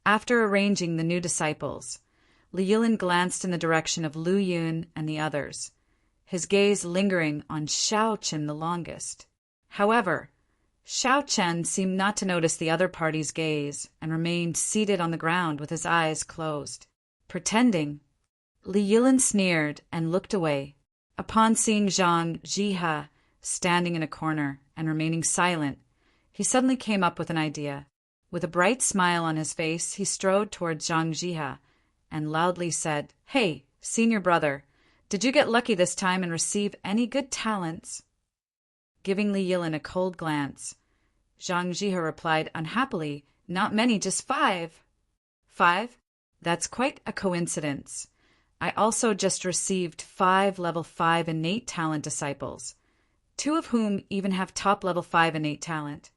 After arranging the new disciples, Li Yilin glanced in the direction of Lu Yun and the others, his gaze lingering on Shao Chen the longest. However, Shao Chen seemed not to notice the other party's gaze and remained seated on the ground with his eyes closed. Pretending, Li Yilin sneered and looked away. Upon seeing Zhang Jia standing in a corner and remaining silent, he suddenly came up with an idea. With a bright smile on his face, he strode towards Zhang Jia and loudly said, Hey, senior brother, did you get lucky this time and receive any good talents? Giving Li Yilin a cold glance, Zhang Jia replied unhappily, Not many, just 5. 5? That's quite a coincidence. I also just received 5 level 5 innate talent disciples, 2 of whom even have top level 5 innate talent.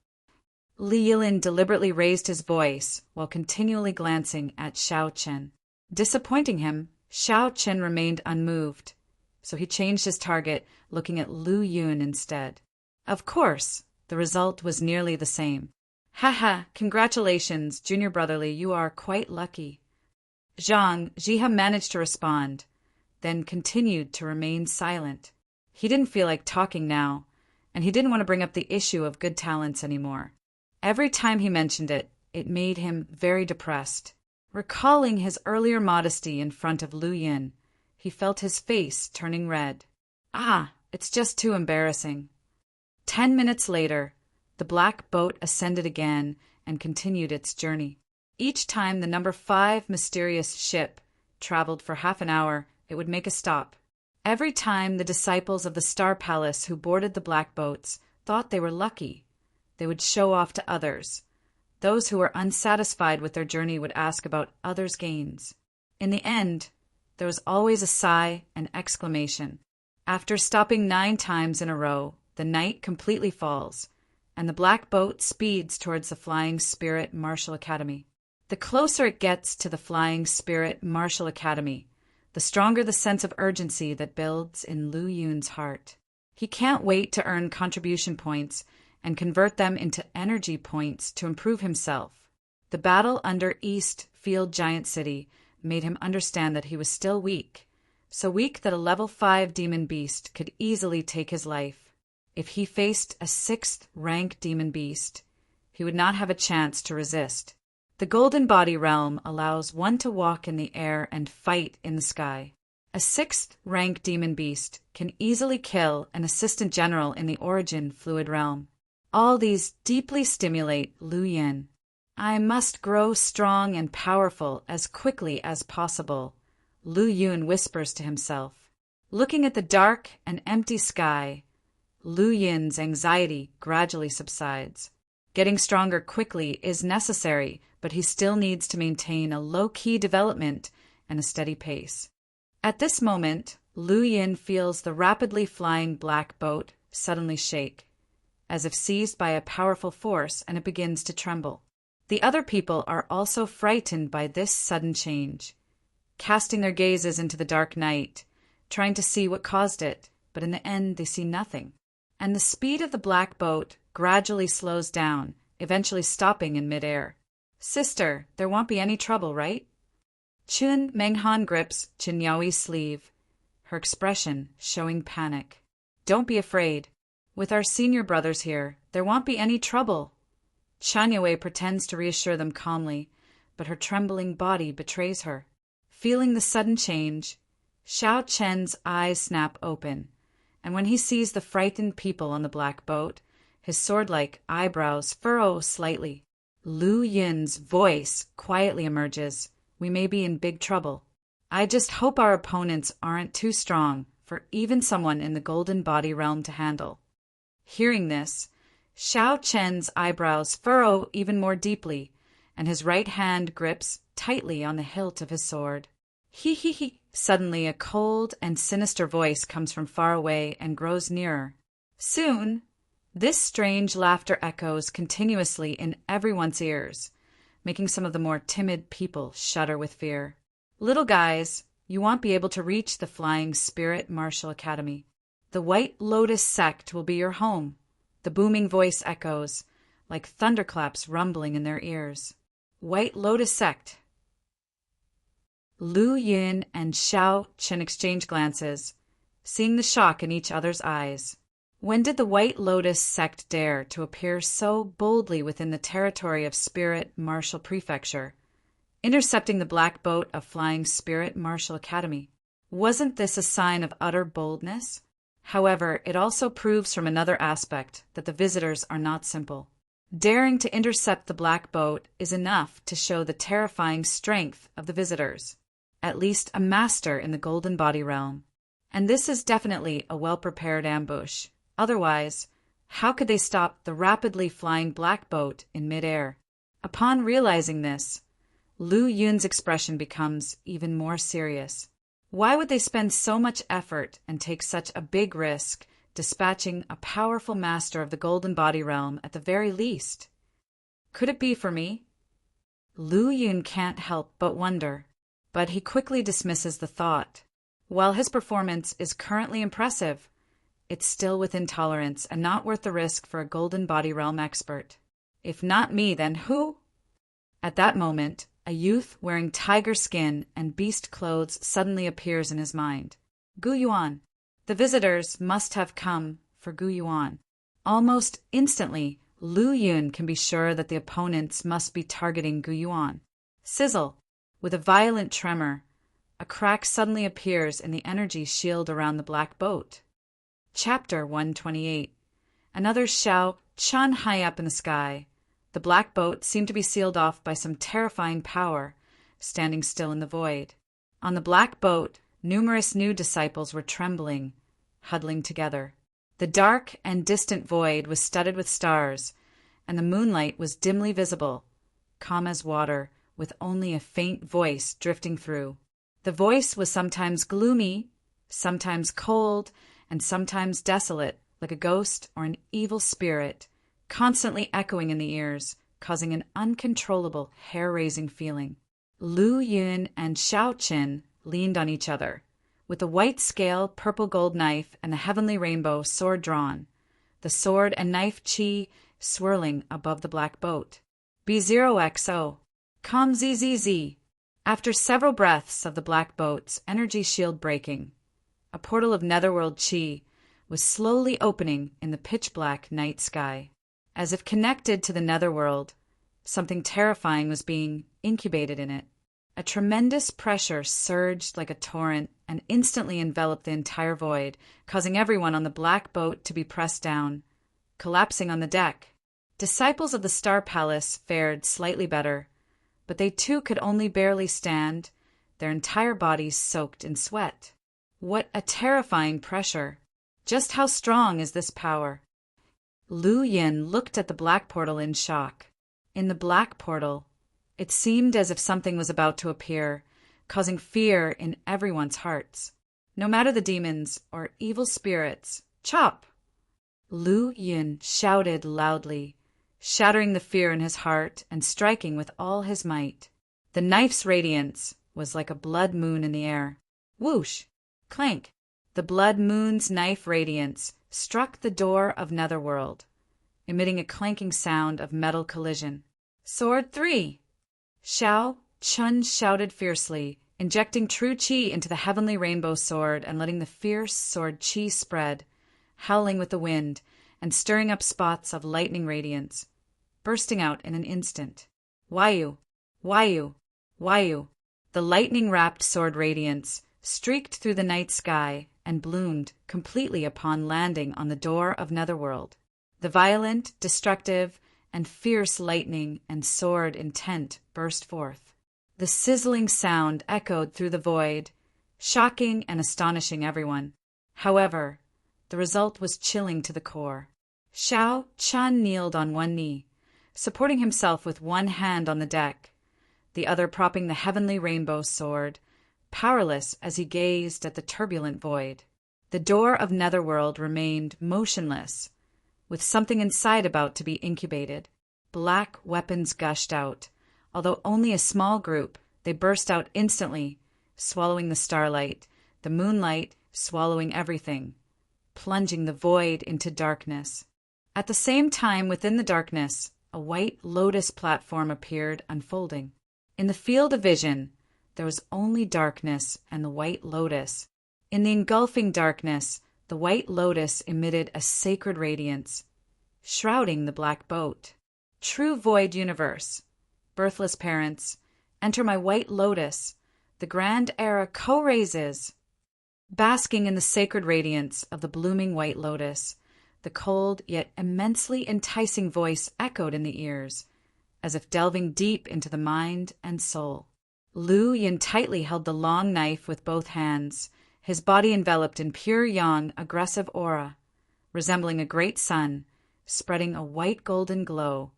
Li Yilin deliberately raised his voice while continually glancing at Xiao Chen. Disappointing him, Xiao Chen remained unmoved, so he changed his target, looking at Lu Yun instead. Of course, the result was nearly the same. Haha, congratulations, Junior Brotherly, you are quite lucky. Jiha managed to respond, then continued to remain silent. He didn't feel like talking now, and he didn't want to bring up the issue of good talents anymore. Every time he mentioned it, it made him very depressed. Recalling his earlier modesty in front of Lu Yin, he felt his face turning red. It's just too embarrassing. 10 minutes later, the black boat ascended again and continued its journey. Each time the number 5 mysterious ship traveled for half an hour, it would make a stop. Every time the disciples of the Star Palace who boarded the black boats thought they were lucky, they would show off to others. Those who were unsatisfied with their journey would ask about others' gains. In the end, there was always a sigh and exclamation. After stopping 9 times in a row, the night completely falls, and the black boat speeds towards the Flying Spirit Martial Academy. The closer it gets to the Flying Spirit Martial Academy, the stronger the sense of urgency that builds in Lu Yun's heart. He can't wait to earn contribution points and convert them into energy points to improve himself. The battle under East Field Giant City made him understand that he was still weak, so weak that a level 5 demon beast could easily take his life. If he faced a 6th rank demon beast, he would not have a chance to resist. The Golden Body Realm allows one to walk in the air and fight in the sky. A 6th rank demon beast can easily kill an assistant general in the Origin Fluid Realm. All these deeply stimulate Lu Yin. I must grow strong and powerful as quickly as possible, Lu Yun whispers to himself. Looking at the dark and empty sky, Lu Yin's anxiety gradually subsides. Getting stronger quickly is necessary, but he still needs to maintain a low-key development and a steady pace. At this moment, Lu Yin feels the rapidly flying black boat suddenly shake, as if seized by a powerful force, and it begins to tremble. The other people are also frightened by this sudden change, casting their gazes into the dark night, trying to see what caused it, but in the end they see nothing. And the speed of the black boat gradually slows down, eventually stopping in midair. Sister, there won't be any trouble, right? Chun Menghan grips Chen Yaoi's sleeve, her expression showing panic. Don't be afraid. With our senior brothers here, there won't be any trouble. Chen Yue pretends to reassure them calmly, but her trembling body betrays her. Feeling the sudden change, Xiao Chen's eyes snap open, and when he sees the frightened people on the black boat, his sword-like eyebrows furrow slightly. Lu Yin's voice quietly emerges. We may be in big trouble. I just hope our opponents aren't too strong for even someone in the Golden Body Realm to handle. Hearing this, Xiao Chen's eyebrows furrow even more deeply, and his right hand grips tightly on the hilt of his sword. He. Suddenly a cold and sinister voice comes from far away and grows nearer. Soon, this strange laughter echoes continuously in everyone's ears, making some of the more timid people shudder with fear. Little guys, you won't be able to reach the Flying Spirit Martial Academy. The White Lotus sect will be your home. The booming voice echoes, like thunderclaps rumbling in their ears. White Lotus sect. Lu Yin and Xiao Chen exchange glances, seeing the shock in each other's eyes. When did the White Lotus sect dare to appear so boldly within the territory of Spirit Martial Prefecture, intercepting the black boat of Flying Spirit Martial Academy? Wasn't this a sign of utter boldness? However, it also proves from another aspect that the visitors are not simple. Daring to intercept the black boat is enough to show the terrifying strength of the visitors, at least a master in the Golden Body Realm. And this is definitely a well-prepared ambush. Otherwise, how could they stop the rapidly flying black boat in midair? Upon realizing this, Lu Yun's expression becomes even more serious. Why would they spend so much effort and take such a big risk dispatching a powerful master of the Golden Body Realm at the very least? Could it be for me? Lu Yun can't help but wonder, but he quickly dismisses the thought. While his performance is currently impressive, it's still within tolerance and not worth the risk for a Golden Body Realm expert. If not me, then who? At that moment, a youth wearing tiger skin and beast clothes suddenly appears in his mind. Gu Yuan. The visitors must have come for Gu Yuan. Almost instantly, Lu Yun can be sure that the opponents must be targeting Gu Yuan. Sizzle. With a violent tremor, a crack suddenly appears in the energy shield around the black boat. Chapter 128. Another Xiao Chun high up in the sky. The black boat seemed to be sealed off by some terrifying power, standing still in the void. On the black boat, numerous new disciples were trembling, huddling together. The dark and distant void was studded with stars, and the moonlight was dimly visible, calm as water, with only a faint voice drifting through. The voice was sometimes gloomy, sometimes cold, and sometimes desolate, like a ghost or an evil spirit, constantly echoing in the ears, causing an uncontrollable, hair-raising feeling. Lu Yun and Xiao Qin leaned on each other, with the white scale purple gold knife and the heavenly rainbow sword drawn, the sword and knife chi swirling above the black boat. B0XO. Come ZZZ. After several breaths of the black boat's energy shield breaking, a portal of netherworld chi was slowly opening in the pitch-black night sky. As if connected to the netherworld, something terrifying was being incubated in it. A tremendous pressure surged like a torrent and instantly enveloped the entire void, causing everyone on the black boat to be pressed down, collapsing on the deck. Disciples of the Star Palace fared slightly better, but they too could only barely stand, their entire bodies soaked in sweat. What a terrifying pressure! Just how strong is this power? Lu Yin looked at the black portal in shock. In the black portal, it seemed as if something was about to appear, causing fear in everyone's hearts. No matter the demons or evil spirits, chop! Lu Yin shouted loudly, shattering the fear in his heart and striking with all his might. The knife's radiance was like a blood moon in the air. Whoosh! Clank! The blood moon's knife radiance struck the door of Netherworld, emitting a clanking sound of metal collision. Sword 3! Xiao Chun shouted fiercely, injecting true chi into the heavenly rainbow sword and letting the fierce sword chi spread, howling with the wind and stirring up spots of lightning radiance, bursting out in an instant. Wayu! Wayu! Wayu! The lightning-wrapped sword radiance streaked through the night sky and bloomed completely upon landing on the door of Netherworld. The violent, destructive, and fierce lightning and sword intent burst forth. The sizzling sound echoed through the void, shocking and astonishing everyone. However, the result was chilling to the core. Xiao Chun kneeled on one knee, supporting himself with one hand on the deck, the other propping the heavenly rainbow sword, powerless as he gazed at the turbulent void. The door of Netherworld remained motionless, with something inside about to be incubated. Black weapons gushed out. Although only a small group, they burst out instantly, swallowing the starlight, the moonlight swallowing everything, plunging the void into darkness. At the same time, within the darkness, a white lotus platform appeared, unfolding. In the field of vision, there was only darkness and the white lotus. In the engulfing darkness, the white lotus emitted a sacred radiance, shrouding the black boat. True void universe. Birthless parents, enter my white lotus. The grand era co-raises. Basking in the sacred radiance of the blooming white lotus, the cold yet immensely enticing voice echoed in the ears, as if delving deep into the mind and soul. Lu Yin tightly held the long knife with both hands, his body enveloped in pure yang aggressive aura, resembling a great sun, spreading a white golden glow,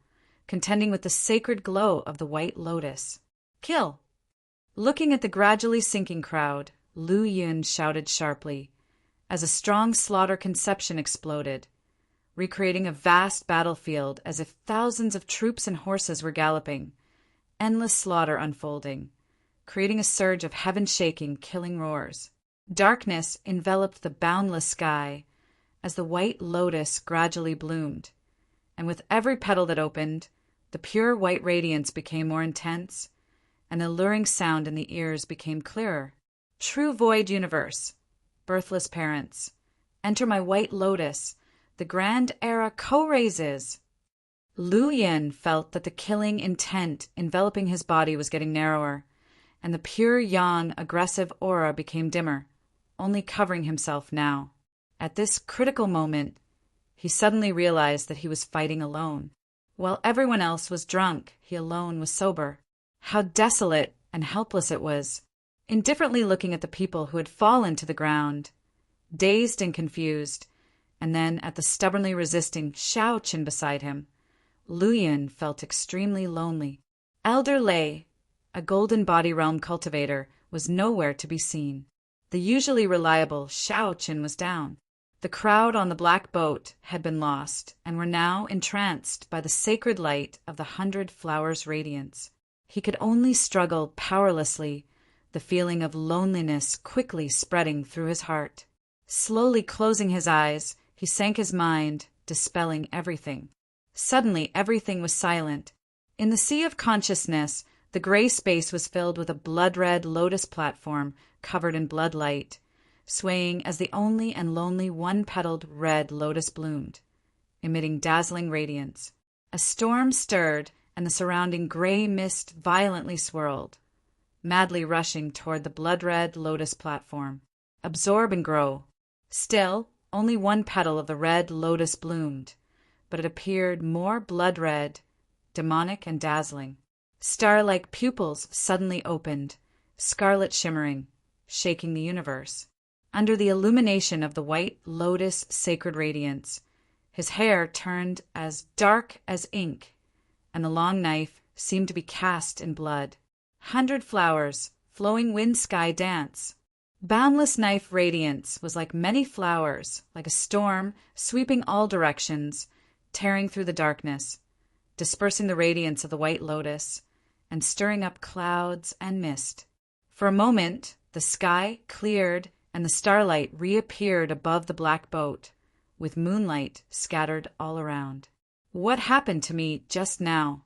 contending with the sacred glow of the white lotus. Kill! Looking at the gradually sinking crowd, Lu Yun shouted sharply, as a strong slaughter conception exploded, recreating a vast battlefield as if thousands of troops and horses were galloping, endless slaughter unfolding, creating a surge of heaven-shaking, killing roars. Darkness enveloped the boundless sky as the white lotus gradually bloomed, and with every petal that opened, the pure white radiance became more intense, and the luring sound in the ears became clearer. True void universe, birthless parents, enter my white lotus, the grand era co-raises. Lu Yin felt that the killing intent enveloping his body was getting narrower, and the pure yang aggressive aura became dimmer, only covering himself now. At this critical moment, he suddenly realized that he was fighting alone. While everyone else was drunk, he alone was sober. How desolate and helpless it was, indifferently looking at the people who had fallen to the ground, dazed and confused, and then at the stubbornly resisting Xiao Qin beside him. Lu Yin felt extremely lonely. Elder Lei, a golden body realm cultivator, was nowhere to be seen. The usually reliable Xiao Qin was down. The crowd on the black boat had been lost and were now entranced by the sacred light of the 100 Flowers' radiance. He could only struggle powerlessly, the feeling of loneliness quickly spreading through his heart. Slowly closing his eyes, he sank his mind, dispelling everything. Suddenly, everything was silent. In the sea of consciousness, the gray space was filled with a blood-red lotus platform covered in blood light, swaying as the only and lonely one-petaled red lotus bloomed, emitting dazzling radiance. A storm stirred, and the surrounding gray mist violently swirled, madly rushing toward the blood-red lotus platform. Absorb and grow. Still, only one petal of the red lotus bloomed, but it appeared more blood-red, demonic and dazzling. Star-like pupils suddenly opened, scarlet shimmering, shaking the universe. Under the illumination of the white lotus sacred radiance, his hair turned as dark as ink, and the long knife seemed to be cast in blood. 100 flowers, flowing wind-sky dance. Boundless knife radiance was like many flowers, like a storm sweeping all directions, tearing through the darkness, dispersing the radiance of the white lotus, and stirring up clouds and mist. For a moment, the sky cleared and the starlight reappeared above the black boat, with moonlight scattered all around. What happened to me just now?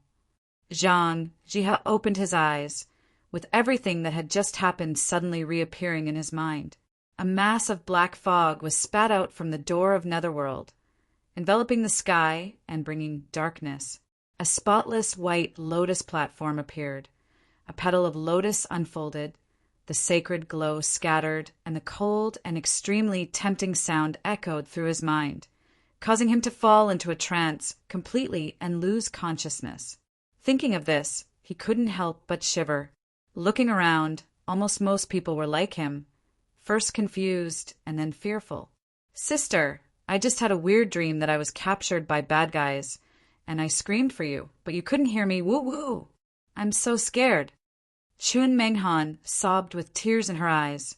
Zhang Jihe opened his eyes, with everything that had just happened suddenly reappearing in his mind. A mass of black fog was spat out from the door of Netherworld, enveloping the sky and bringing darkness. A spotless white lotus platform appeared. A petal of lotus unfolded, the sacred glow scattered, and the cold and extremely tempting sound echoed through his mind, causing him to fall into a trance completely and lose consciousness. Thinking of this, he couldn't help but shiver. Looking around, almost most people were like him, first confused and then fearful. "Sister, I just had a weird dream that I was captured by bad guys, and I screamed for you, but you couldn't hear me. Woo-woo! I'm so scared." Chun Menghan sobbed with tears in her eyes.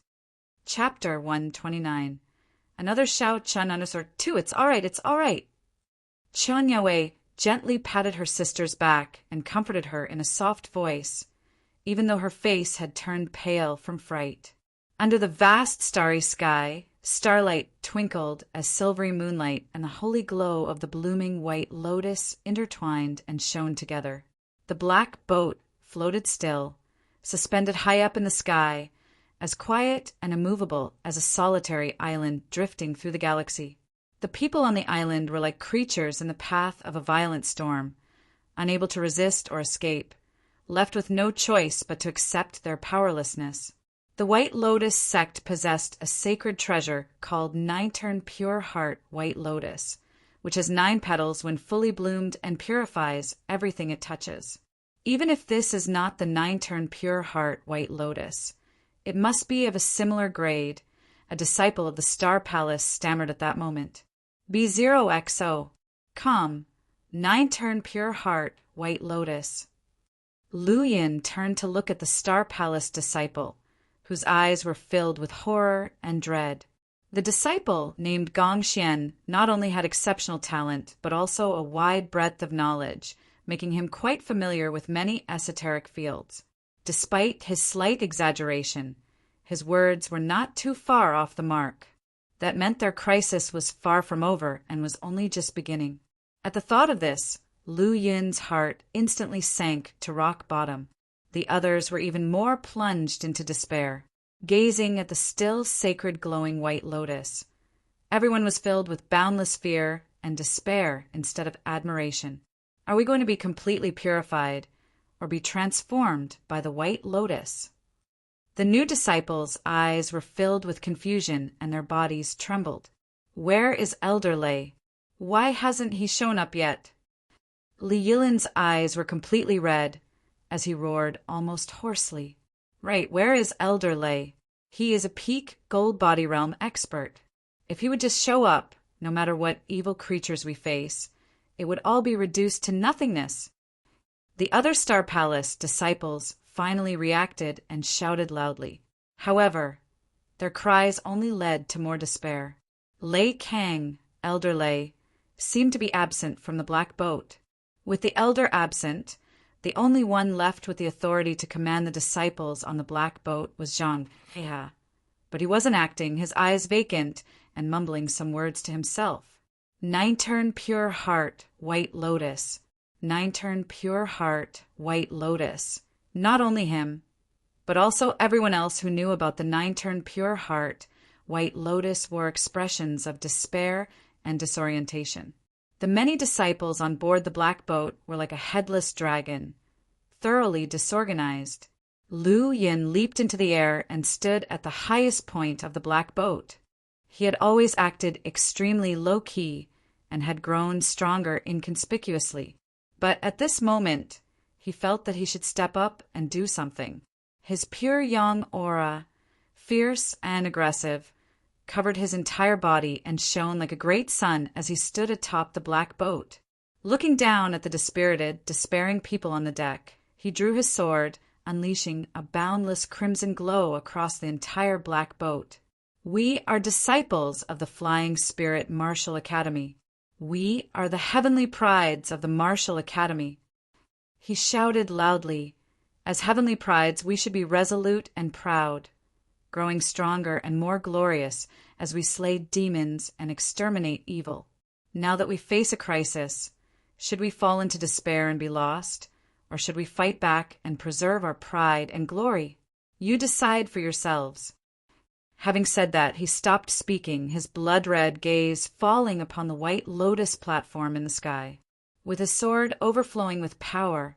Chapter 129. Another Xiao Chun underscored, "Two, it's all right, it's all right." Chun Yue gently patted her sister's back and comforted her in a soft voice, even though her face had turned pale from fright. Under the vast starry sky, starlight twinkled as silvery moonlight and the holy glow of the blooming white lotus intertwined and shone together. The black boat floated still, suspended high up in the sky, as quiet and immovable as a solitary island drifting through the galaxy. The people on the island were like creatures in the path of a violent storm, unable to resist or escape, left with no choice but to accept their powerlessness. The White Lotus sect possessed a sacred treasure called Nine-Turn Pure Heart White Lotus, which has 9 petals when fully bloomed and purifies everything it touches. Even if this is not the 9-turn Pure Heart White Lotus, it must be of a similar grade. A disciple of the Star Palace stammered at that moment. B0XO. Come, 9-turn Pure Heart White Lotus. Lu Yin turned to look at the Star Palace disciple, whose eyes were filled with horror and dread. The disciple, named Gong Xian, not only had exceptional talent, but also a wide breadth of knowledge, making him quite familiar with many esoteric fields. Despite his slight exaggeration, his words were not too far off the mark. That meant their crisis was far from over and was only just beginning. At the thought of this, Lu Yun's heart instantly sank to rock bottom. The others were even more plunged into despair, gazing at the still sacred glowing white lotus. Everyone was filled with boundless fear and despair instead of admiration. Are we going to be completely purified or be transformed by the white lotus? The new disciples' eyes were filled with confusion and their bodies trembled. Where is Elder Lei? Why hasn't he shown up yet? Li Yilin's eyes were completely red as he roared almost hoarsely. Right, where is Elder Lei? He is a peak gold body realm expert. If he would just show up, no matter what evil creatures we face, it would all be reduced to nothingness. The other Star Palace disciples finally reacted and shouted loudly. However, their cries only led to more despair. Lei Kang, Elder Lei, seemed to be absent from the black boat. With the elder absent, the only one left with the authority to command the disciples on the black boat was Zhang Heha. But he wasn't acting, his eyes vacant, and mumbling some words to himself. Nine-turn pure heart, white lotus. Nine-turn pure heart, white lotus. Not only him, but also everyone else who knew about the nine-turn pure heart, white lotus wore expressions of despair and disorientation. The many disciples on board the black boat were like a headless dragon, thoroughly disorganized. Lu Yin leaped into the air and stood at the highest point of the black boat. He had always acted extremely low-key and had grown stronger inconspicuously. But at this moment, he felt that he should step up and do something. His pure yang aura, fierce and aggressive, covered his entire body and shone like a great sun as he stood atop the black boat. Looking down at the dispirited, despairing people on the deck, he drew his sword, unleashing a boundless crimson glow across the entire black boat. We are disciples of the Flying Spirit Martial Academy. We are the heavenly prides of the Martial Academy. He shouted loudly, as heavenly prides we should be resolute and proud, growing stronger and more glorious as we slay demons and exterminate evil. Now that we face a crisis, should we fall into despair and be lost, or should we fight back and preserve our pride and glory? You decide for yourselves. Having said that, he stopped speaking, his blood-red gaze falling upon the white lotus platform in the sky. With his sword overflowing with power,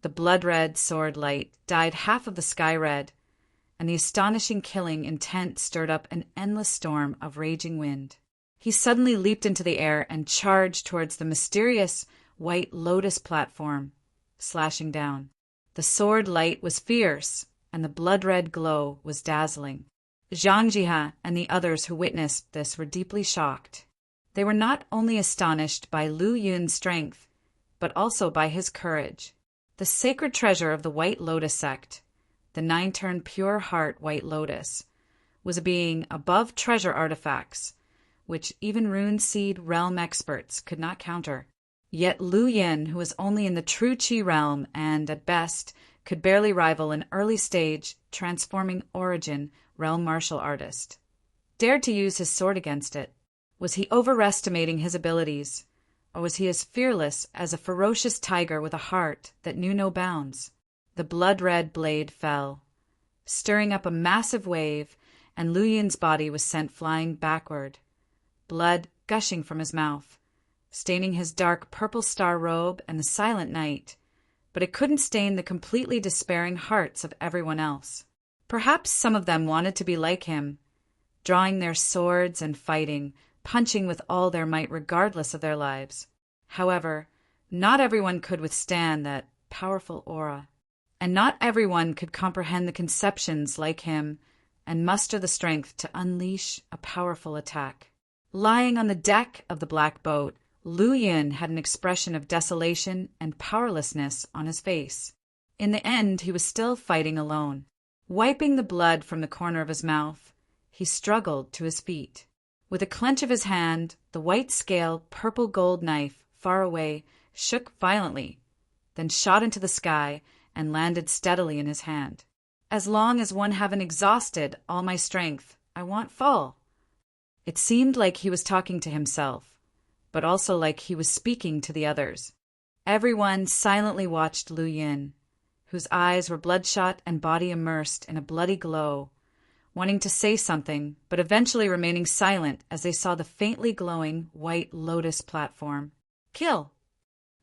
the blood-red sword light dyed half of the sky red, and the astonishing killing intent stirred up an endless storm of raging wind. He suddenly leaped into the air and charged towards the mysterious white lotus platform, slashing down. The sword light was fierce, and the blood-red glow was dazzling. Zhang Jia and the others who witnessed this were deeply shocked. They were not only astonished by Lu Yun's strength, but also by his courage. The sacred treasure of the White Lotus sect, the nine-turn pure heart White Lotus, was a being above treasure artifacts, which even rune seed realm experts could not counter. Yet Lu Yin, who was only in the true Qi realm and, at best, could barely rival an early-stage, transforming origin realm martial artist, dared to use his sword against it. Was he overestimating his abilities, or was he as fearless as a ferocious tiger with a heart that knew no bounds? The blood-red blade fell, stirring up a massive wave, and Lu Yin's body was sent flying backward, blood gushing from his mouth, staining his dark purple star robe and the silent night, but it couldn't stain the completely despairing hearts of everyone else. Perhaps some of them wanted to be like him, drawing their swords and fighting, punching with all their might regardless of their lives. However, not everyone could withstand that powerful aura, and not everyone could comprehend the conceptions like him and muster the strength to unleash a powerful attack. Lying on the deck of the black boat, Lu Yin had an expression of desolation and powerlessness on his face. In the end, he was still fighting alone. Wiping the blood from the corner of his mouth, he struggled to his feet. With a clench of his hand, the white scale, purple gold knife, far away, shook violently, then shot into the sky and landed steadily in his hand. As long as one haven't exhausted all my strength, I won't fall. It seemed like he was talking to himself, but also like he was speaking to the others. Everyone silently watched Lu Yin, whose eyes were bloodshot and body immersed in a bloody glow, wanting to say something, but eventually remaining silent as they saw the faintly glowing white lotus platform. Kill!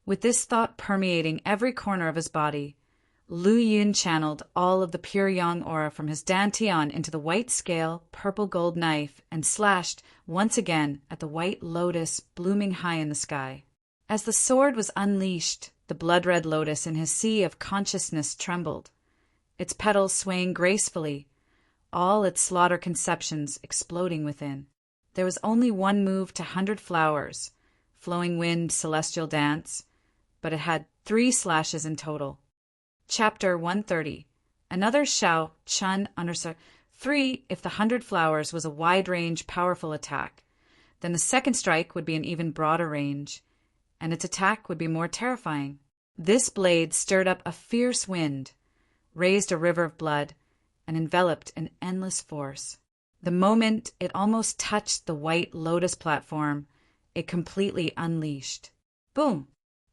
With this thought permeating every corner of his body, Lu Yin channeled all of the pure yang aura from his dantian into the white scale, purple gold knife and slashed once again at the white lotus blooming high in the sky. As the sword was unleashed, the blood-red lotus in his sea of consciousness trembled, its petals swaying gracefully, all its slaughter conceptions exploding within. There was only one move to 100 flowers, flowing wind celestial dance, but it had 3 slashes in total. Chapter 130. Another Shao Chun under 3. If the 100 flowers was a wide-range, powerful attack, then the second strike would be an even broader range, and its attack would be more terrifying. This blade stirred up a fierce wind, raised a river of blood, and enveloped an endless force. The moment it almost touched the white lotus platform, it completely unleashed. Boom!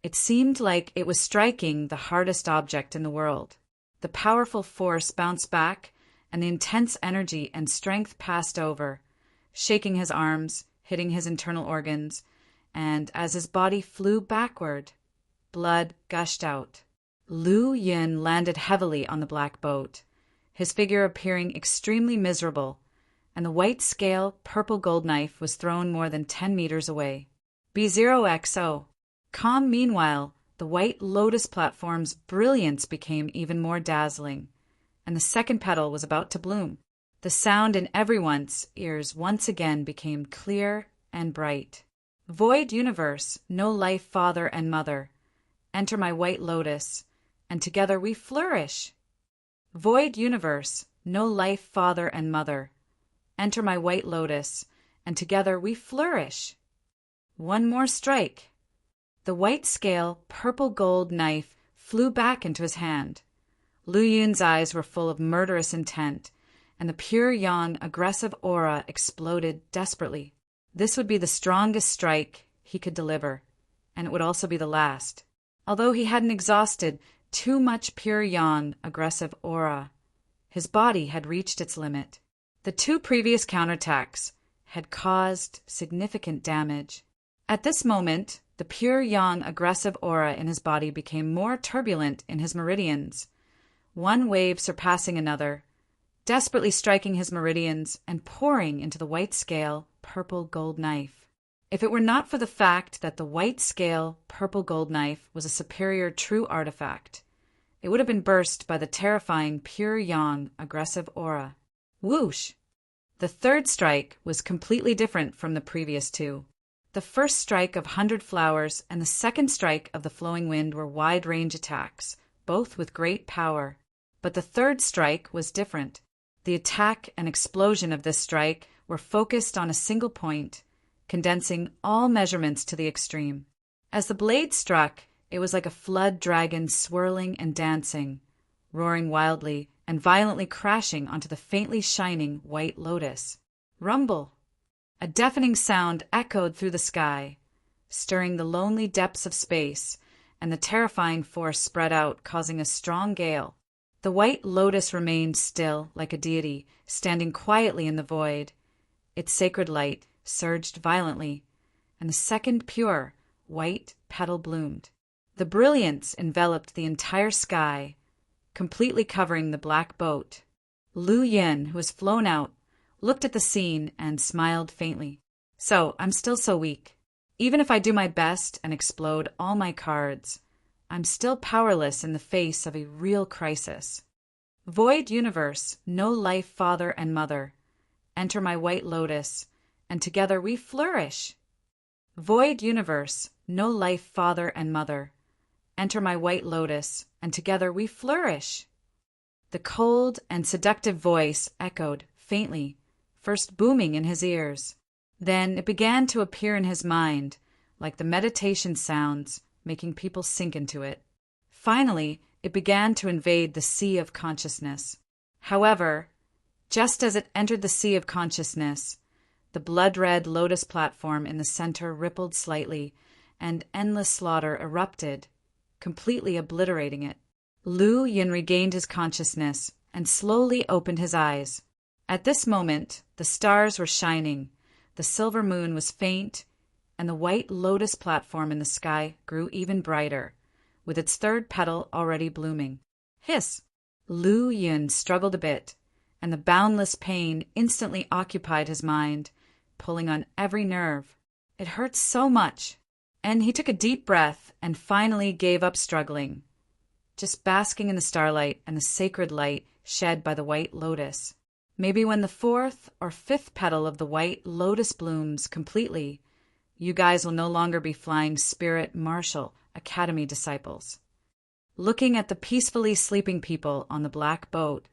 It seemed like it was striking the hardest object in the world. The powerful force bounced back, and the intense energy and strength passed over, shaking his arms, hitting his internal organs, and as his body flew backward, blood gushed out. Lu Yin landed heavily on the black boat, his figure appearing extremely miserable, and the white scale, purple gold knife was thrown more than 10 meters away. B0XO. Calm meanwhile, the white lotus platform's brilliance became even more dazzling, and the second petal was about to bloom. The sound in everyone's ears once again became clear and bright. Void universe, no life, father and mother. Enter my white lotus, and together we flourish. Void universe, no life, father and mother. Enter my white lotus, and together we flourish. One more strike. The white scale, purple gold knife flew back into his hand. Lu Yun's eyes were full of murderous intent, and the pure yang aggressive aura exploded desperately. This would be the strongest strike he could deliver, and it would also be the last. Although he hadn't exhausted too much pure yang aggressive aura, his body had reached its limit. The 2 previous counterattacks had caused significant damage. At this moment, the pure yang aggressive aura in his body became more turbulent in his meridians, one wave surpassing another, desperately striking his meridians and pouring into the white scale, purple gold knife. If it were not for the fact that the white scale, purple gold knife was a superior true artifact, it would have been burst by the terrifying pure yang aggressive aura. Whoosh! The third strike was completely different from the previous 2. The first strike of 100 flowers and the second strike of the flowing wind were wide-range attacks, both with great power. But the third strike was different. The attack and explosion of this strike were focused on a single point, condensing all measurements to the extreme. As the blade struck, it was like a flood dragon swirling and dancing, roaring wildly and violently crashing onto the faintly shining white lotus. Rumble! A deafening sound echoed through the sky, stirring the lonely depths of space, and the terrifying force spread out, causing a strong gale. The white lotus remained still, like a deity, standing quietly in the void. Its sacred light surged violently, and the second pure, white petal bloomed. The brilliance enveloped the entire sky, completely covering the black boat. Lu Yin, who was flown out, looked at the scene and smiled faintly. So, I'm still so weak. Even if I do my best and explode all my cards, I'm still powerless in the face of a real crisis. Void universe, no life, father and mother. Enter my white lotus, and together we flourish. Void universe, no life, father and mother. Enter my white lotus, and together we flourish. The cold and seductive voice echoed faintly, first booming in his ears, Then it began to appear in his mind, like the meditation sounds, making people sink into it. Finally, it began to invade the sea of consciousness. However, just as it entered the sea of consciousness, the blood-red lotus platform in the center rippled slightly, and endless slaughter erupted, completely obliterating it. Lu Yin regained his consciousness and slowly opened his eyes. At this moment, the stars were shining, the silver moon was faint, and the white lotus platform in the sky grew even brighter, with its third petal already blooming. Hiss! Lu Yin struggled a bit, and the boundless pain instantly occupied his mind, pulling on every nerve. It hurt so much, and he took a deep breath and finally gave up struggling, just basking in the starlight and the sacred light shed by the white lotus. Maybe when the fourth or fifth petal of the white lotus blooms completely, you guys will no longer be flying Spirit Marshal Academy disciples. Looking at the peacefully sleeping people on the black boat,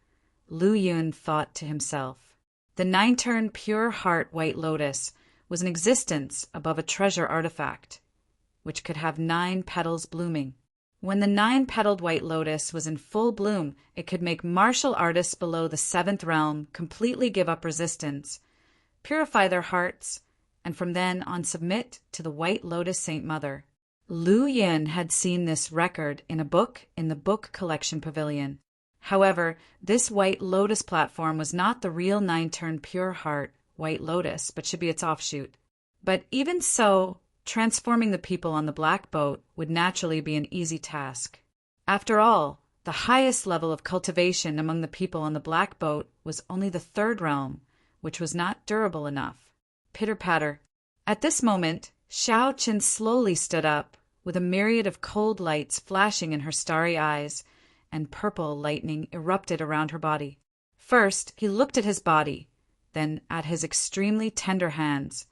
Lu Yun thought to himself. The 9-turn pure heart white lotus was an existence above a treasure artifact, which could have 9 petals blooming. When the 9-petaled white lotus was in full bloom, it could make martial artists below the 7th realm completely give up resistance, purify their hearts, and from then on submit to the white lotus Saint Mother. Lu Yin had seen this record in a book in the book collection pavilion. However, this white lotus platform was not the real 9-turn pure heart white lotus, but should be its offshoot. But even so, transforming the people on the black boat would naturally be an easy task. After all, the highest level of cultivation among the people on the black boat was only the 3rd realm, which was not durable enough. Pitter-patter. At this moment, Xiao Qin slowly stood up, with a myriad of cold lights flashing in her starry eyes, and purple lightning erupted around her body. First, he looked at his body, then at his extremely tender hands,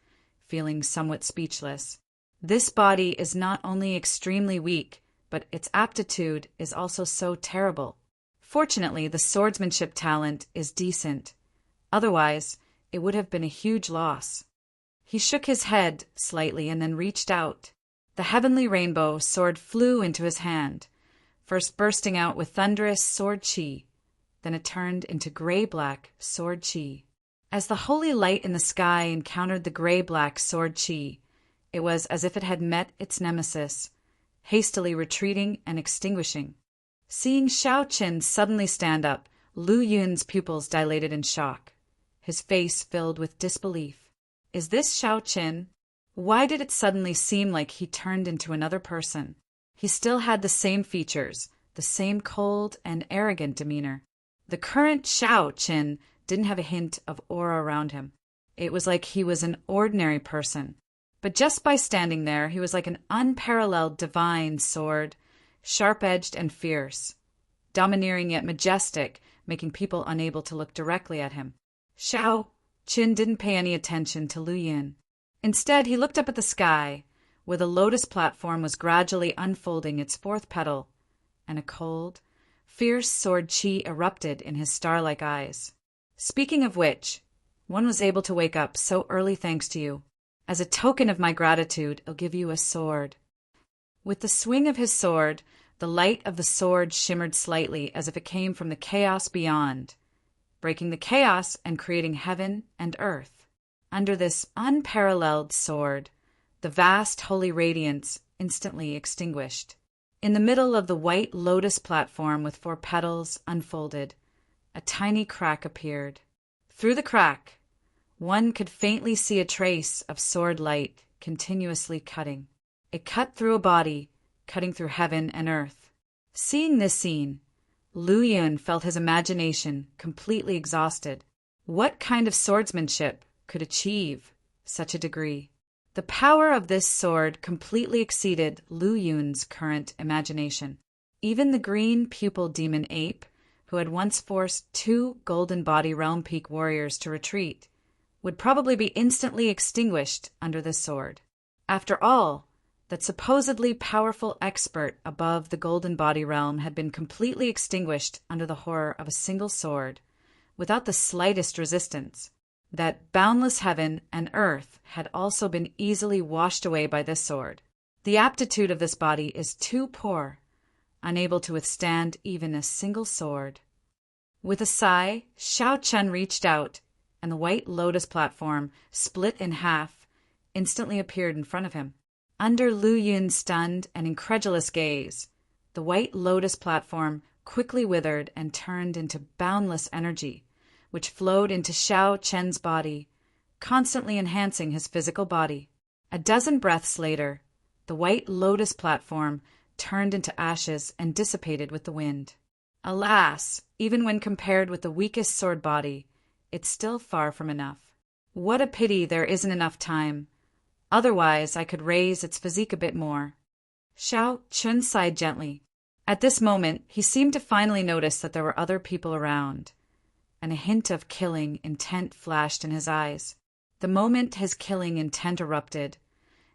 feeling somewhat speechless. This body is not only extremely weak, but its aptitude is also so terrible. Fortunately, the swordsmanship talent is decent. Otherwise, it would have been a huge loss. He shook his head slightly and then reached out. The heavenly rainbow sword flew into his hand, first bursting out with thunderous sword chi. Then it turned into gray-black sword chi. As the holy light in the sky encountered the gray-black sword chi, it was as if it had met its nemesis, hastily retreating and extinguishing. Seeing Xiao Qin suddenly stand up, Lu Yun's pupils dilated in shock. His face filled with disbelief. Is this Xiao Qin? Why did it suddenly seem like he turned into another person? He still had the same features, the same cold and arrogant demeanor. The current Xiao Qin didn't have a hint of aura around him. It was like he was an ordinary person. But just by standing there, he was like an unparalleled divine sword, sharp-edged and fierce, domineering yet majestic, making people unable to look directly at him. Xiao Qin didn't pay any attention to Lu Yin. Instead, he looked up at the sky, where the lotus platform was gradually unfolding its 4th petal, and a cold, fierce sword chi erupted in his star-like eyes. Speaking of which, one was able to wake up so early thanks to you. As a token of my gratitude, I'll give you a sword. With the swing of his sword, the light of the sword shimmered slightly as if it came from the chaos beyond, breaking the chaos and creating heaven and earth. Under this unparalleled sword, the vast holy radiance instantly extinguished. In the middle of the white lotus platform with 4 petals unfolded, a tiny crack appeared. Through the crack, one could faintly see a trace of sword light continuously cutting. It cut through a body, cutting through heaven and earth. Seeing this scene, Lu Yun felt his imagination completely exhausted. What kind of swordsmanship could achieve such a degree? The power of this sword completely exceeded Lu Yun's current imagination. Even the green pupil demon ape, who had once forced 2 Golden Body Realm Peak warriors to retreat, would probably be instantly extinguished under this sword. After all, that supposedly powerful expert above the Golden Body Realm had been completely extinguished under the horror of a single sword, without the slightest resistance. that boundless heaven and earth had also been easily washed away by this sword. The aptitude of this body is too poor, unable to withstand even a single sword. With a sigh, Xiao Chen reached out, and the white lotus platform, split in half, instantly appeared in front of him. Under Lu Yun's stunned and incredulous gaze, the white lotus platform quickly withered and turned into boundless energy, which flowed into Xiao Chen's body, constantly enhancing his physical body. A dozen breaths later, the white lotus platform turned into ashes and dissipated with the wind. Alas, even when compared with the weakest sword body, it's still far from enough. What a pity there isn't enough time. Otherwise, I could raise its physique a bit more. Xiao Chun sighed gently. At this moment, he seemed to finally notice that there were other people around, and a hint of killing intent flashed in his eyes. The moment his killing intent erupted,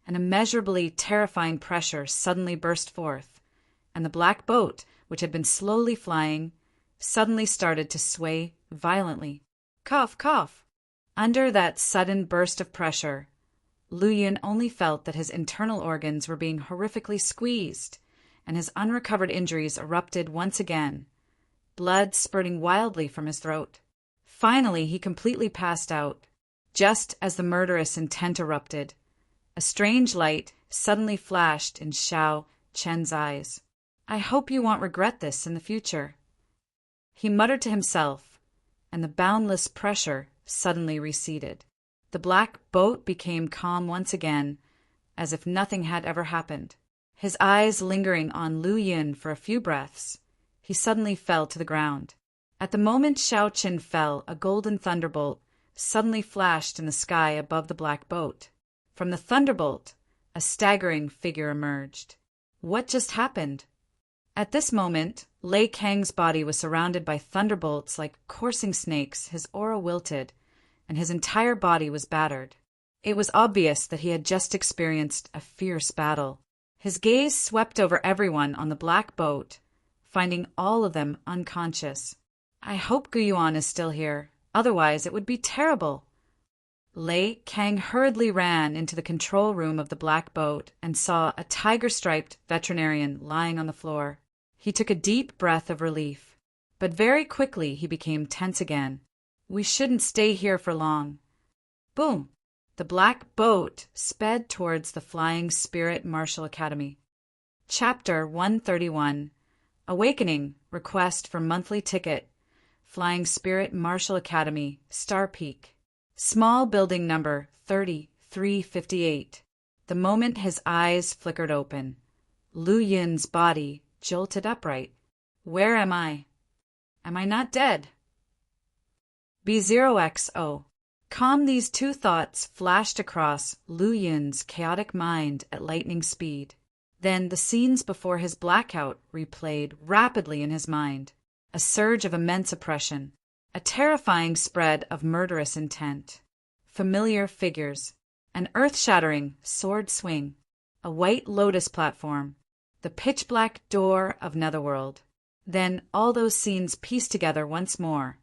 an immeasurably terrifying pressure suddenly burst forth, and the black boat, which had been slowly flying, suddenly started to sway violently. Cough, cough. Under that sudden burst of pressure, Lu Yun only felt that his internal organs were being horrifically squeezed, and his unrecovered injuries erupted once again, blood spurting wildly from his throat. Finally, he completely passed out. Just as the murderous intent erupted, a strange light suddenly flashed in Xiao Chen's eyes. I hope you won't regret this in the future. He muttered to himself, and the boundless pressure suddenly receded. The black boat became calm once again, as if nothing had ever happened. His eyes lingering on Lu Yun for a few breaths, he suddenly fell to the ground. At the moment Xiao Chen fell, a golden thunderbolt suddenly flashed in the sky above the black boat. From the thunderbolt, a staggering figure emerged. What just happened? At this moment, Lei Kang's body was surrounded by thunderbolts like coursing snakes. His aura wilted, and his entire body was battered. It was obvious that he had just experienced a fierce battle. His gaze swept over everyone on the black boat, finding all of them unconscious. I hope Guyuan is still here, otherwise it would be terrible. Lei Kang hurriedly ran into the control room of the black boat and saw a tiger-striped veterinarian lying on the floor. He took a deep breath of relief, but very quickly he became tense again. We shouldn't stay here for long. Boom! The black boat sped towards the Flying Spirit Martial Academy. Chapter 131. Awakening. Request for monthly ticket. Flying Spirit Martial Academy, Star Peak. Small building number 3358. The moment his eyes flickered open, Lu Yun's body jolted upright. Where am I? Am I not dead? B0XO. Calm, these two thoughts flashed across Lu Yun's chaotic mind at lightning speed. Then the scenes before his blackout replayed rapidly in his mind. A surge of immense oppression, a terrifying spread of murderous intent, familiar figures, an earth-shattering sword swing, a white lotus platform, the pitch-black door of Netherworld. Then all those scenes pieced together once more,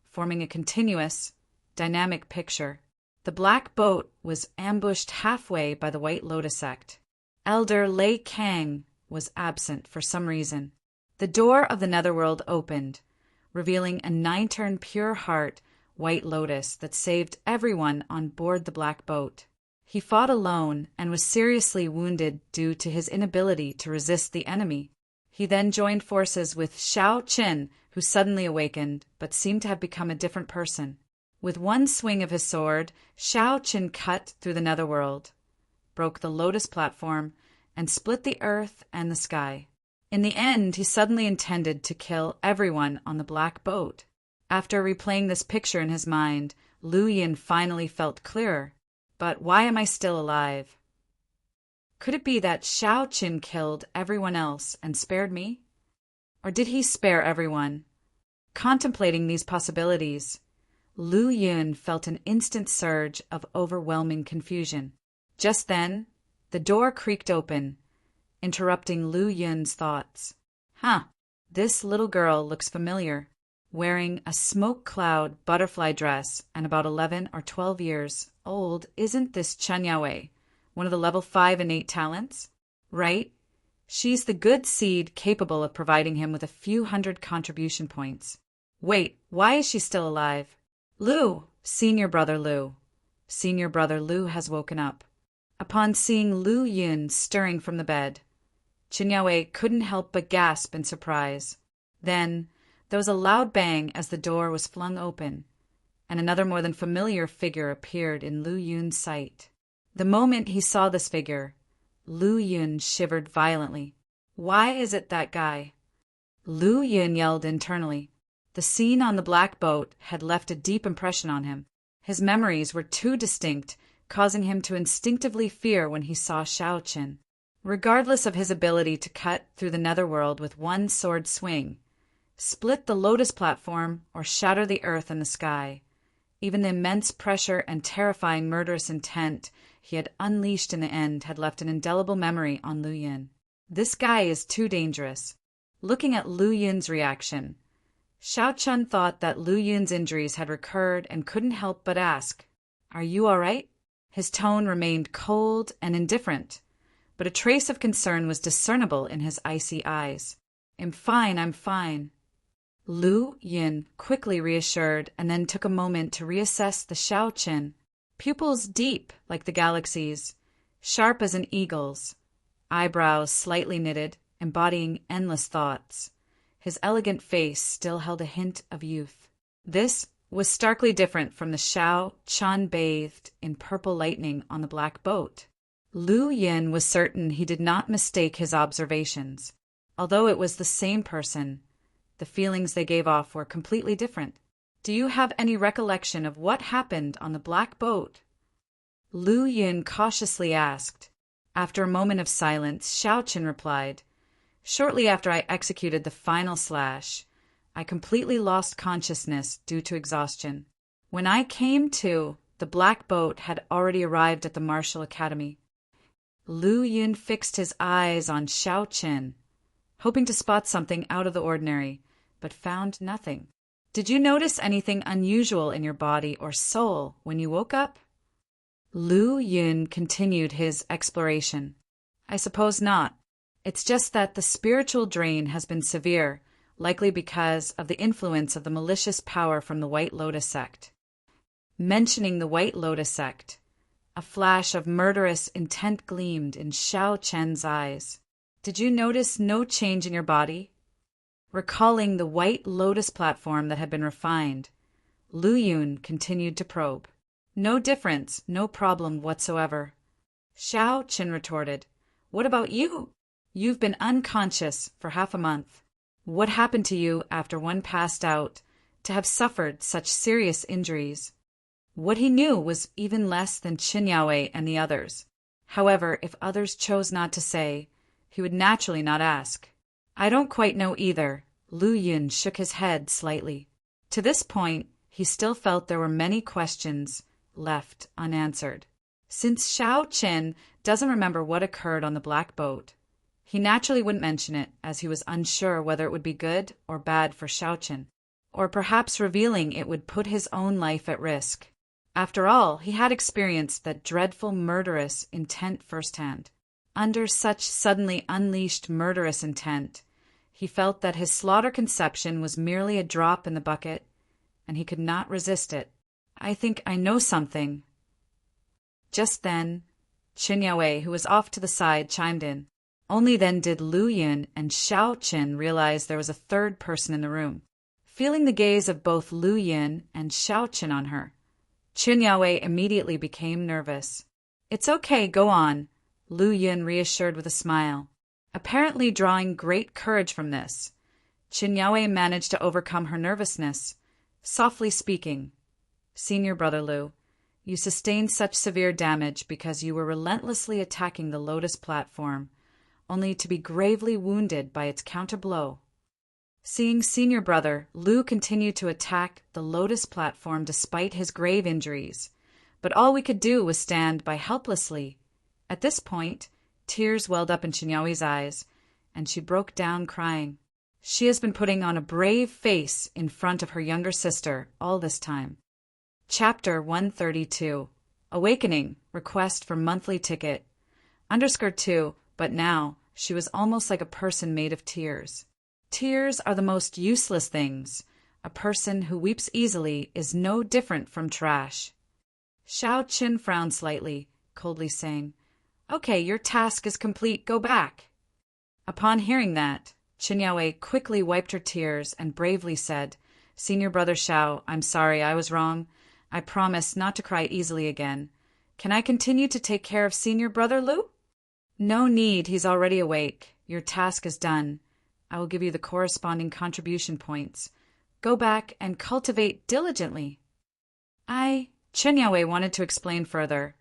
forming a continuous, dynamic picture. The black boat was ambushed halfway by the White Lotus sect. Elder Lei Kang was absent for some reason. The door of the Netherworld opened, revealing a 9-turn pure heart White Lotus that saved everyone on board the black boat. He fought alone and was seriously wounded due to his inability to resist the enemy. He then joined forces with Xiao Qin, who suddenly awakened but seemed to have become a different person. With one swing of his sword, Xiao Qin cut through the Netherworld, broke the lotus platform, and split the earth and the sky. In the end, he suddenly intended to kill everyone on the black boat. After replaying this picture in his mind, Lu Yun finally felt clearer. But why am I still alive? Could it be that Xiao Qin killed everyone else and spared me? Or did he spare everyone? Contemplating these possibilities, Lu Yun felt an instant surge of overwhelming confusion. Just then, the door creaked open, interrupting Lu Yun's thoughts. This little girl looks familiar. wearing a smoke cloud butterfly dress and about 11 or 12 years old. Isn't this Chen Yaowei, one of the level 5 innate talents? Right? She's the good seed capable of providing him with a few hundred contribution points. Wait, why is she still alive? Lu, senior brother Lu. Senior brother Lu has woken up. Upon seeing Lu Yun stirring from the bed, Chen Yaowei couldn't help but gasp in surprise. Then there was a loud bang as the door was flung open, and another more than familiar figure appeared in Lu Yun's sight. The moment he saw this figure, Lu Yun shivered violently. Why is it that guy? Lu Yun yelled internally. The scene on the black boat had left a deep impression on him. His memories were too distinct, causing him to instinctively fear when he saw Xiao Qin. Regardless of his ability to cut through the netherworld with one sword swing, split the lotus platform, or shatter the earth and the sky, even the immense pressure and terrifying murderous intent he had unleashed in the end had left an indelible memory on Lu Yun. This guy is too dangerous. Looking at Lu Yun's reaction, Xiao Chun thought that Lu Yun's injuries had recurred and couldn't help but ask, "Are you all right?" His tone remained cold and indifferent, but a trace of concern was discernible in his icy eyes. I'm fine." Lu Yun quickly reassured and then took a moment to reassess the Xiao Qin. Pupils deep like the galaxies, sharp as an eagle's, eyebrows slightly knitted, embodying endless thoughts. His elegant face still held a hint of youth. This was starkly different from the Xiao Chun bathed in purple lightning on the black boat. Lu Yun was certain he did not mistake his observations. Although it was the same person, the feelings they gave off were completely different. Do you have any recollection of what happened on the black boat? Lu Yun cautiously asked. After a moment of silence, Xiao Qin replied, "Shortly after I executed the final slash, I completely lost consciousness due to exhaustion. When I came to, the black boat had already arrived at the Martial Academy." Lu Yun fixed his eyes on Xiao Qin, hoping to spot something out of the ordinary, but found nothing. "Did you notice anything unusual in your body or soul when you woke up?" Lu Yun continued his exploration. "I suppose not. It's just that the spiritual drain has been severe, likely because of the influence of the malicious power from the White Lotus sect." Mentioning the White Lotus sect, a flash of murderous intent gleamed in Xiao Chen's eyes. "Did you notice no change in your body?" Recalling the White Lotus platform that had been refined, Lu Yun continued to probe. "No difference, no problem whatsoever." Xiao Qin retorted, "What about you? You've been unconscious for half a month. What happened to you after one passed out to have suffered such serious injuries?" What he knew was even less than Chen Yaowei and the others. However, if others chose not to say, he would naturally not ask. "I don't quite know either." Lu Yun shook his head slightly. To this point, he still felt there were many questions left unanswered. Since Xiao Qin doesn't remember what occurred on the black boat, he naturally wouldn't mention it, as he was unsure whether it would be good or bad for Xiao Qin, or perhaps revealing it would put his own life at risk. After all, he had experienced that dreadful murderous intent firsthand. Under such suddenly unleashed murderous intent, he felt that his slaughter conception was merely a drop in the bucket, and he could not resist it. "I think I know something." Just then, Chen Yaowei, who was off to the side, chimed in. Only then did Lu Yun and Xiao Qin realize there was a third person in the room. Feeling the gaze of both Lu Yun and Xiao Qin on her, Chen Yaowei immediately became nervous. "It's okay, go on," Lu Yun reassured with a smile. Apparently drawing great courage from this, Chen Yaowei managed to overcome her nervousness, softly speaking. "Senior brother Lu, you sustained such severe damage because you were relentlessly attacking the Lotus platform, only to be gravely wounded by its counterblow." Seeing senior brother, Lu continued to attack the Lotus platform despite his grave injuries, but all we could do was stand by helplessly. At this point, tears welled up in Chen Yaowei's eyes, and she broke down crying. She has been putting on a brave face in front of her younger sister all this time. Chapter 132. Awakening. Request for monthly ticket. Underscore 2. But now, she was almost like a person made of tears. Tears are the most useless things. A person who weeps easily is no different from trash. Xiao Qin frowned slightly, coldly saying, "Okay, your task is complete. Go back." Upon hearing that, Qin Yaowei quickly wiped her tears and bravely said, "Senior brother Xiao, I'm sorry, I was wrong. I promise not to cry easily again. Can I continue to take care of senior brother Lu?" "No need, he's already awake. Your task is done. I will give you the corresponding contribution points. Go back and cultivate diligently." Qin Yaowei wanted to explain further,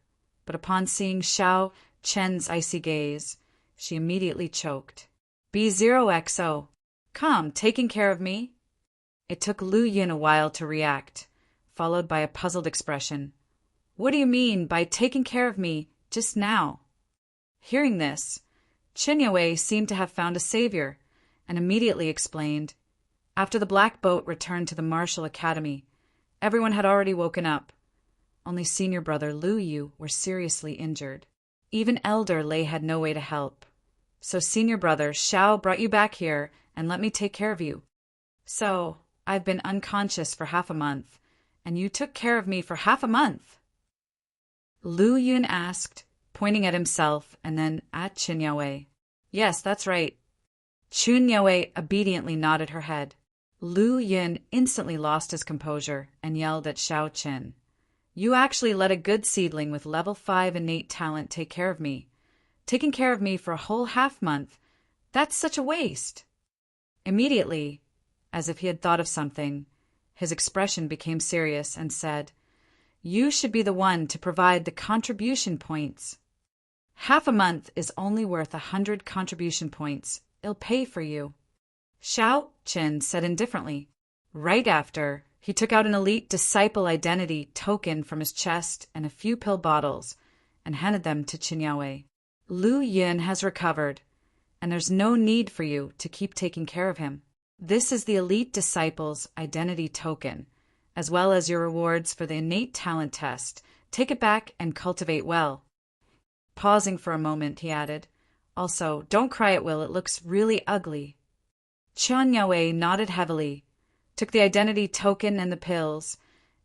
but upon seeing Xiao Chen's icy gaze, she immediately choked. B0XO. Come, taking care of me? It took Lu Yin a while to react, followed by a puzzled expression. What do you mean by taking care of me just now? Hearing this, Qin Yaowei seemed to have found a savior, and immediately explained. After the black boat returned to the Martial Academy, everyone had already woken up. Only senior brother Lu Yu were seriously injured. Even elder Lei had no way to help. So senior brother Xiao brought you back here and let me take care of you. So, I've been unconscious for half a month, and you took care of me for half a month? Lu Yun asked, pointing at himself and then at Qin Yaowei. Yes, that's right. Qin Yaowei obediently nodded her head. Lu Yun instantly lost his composure and yelled at Xiao Qin. You actually let a good seedling with level 5 innate talent take care of me. Taking care of me for a whole half-month, that's such a waste. Immediately, as if he had thought of something, his expression became serious and said, You should be the one to provide the contribution points. Half a month is only worth 100 contribution points. It'll pay for you. Xiao Qin said indifferently. Right after, he took out an elite disciple identity token from his chest and a few pill bottles and handed them to Qin Yaowei. Lu Yin has recovered, and there's no need for you to keep taking care of him. This is the elite disciple's identity token, as well as your rewards for the innate talent test. Take it back and cultivate well. Pausing for a moment, he added, Also, don't cry at Will, it looks really ugly. Qin Yaowei nodded heavily, took the identity token and the pills,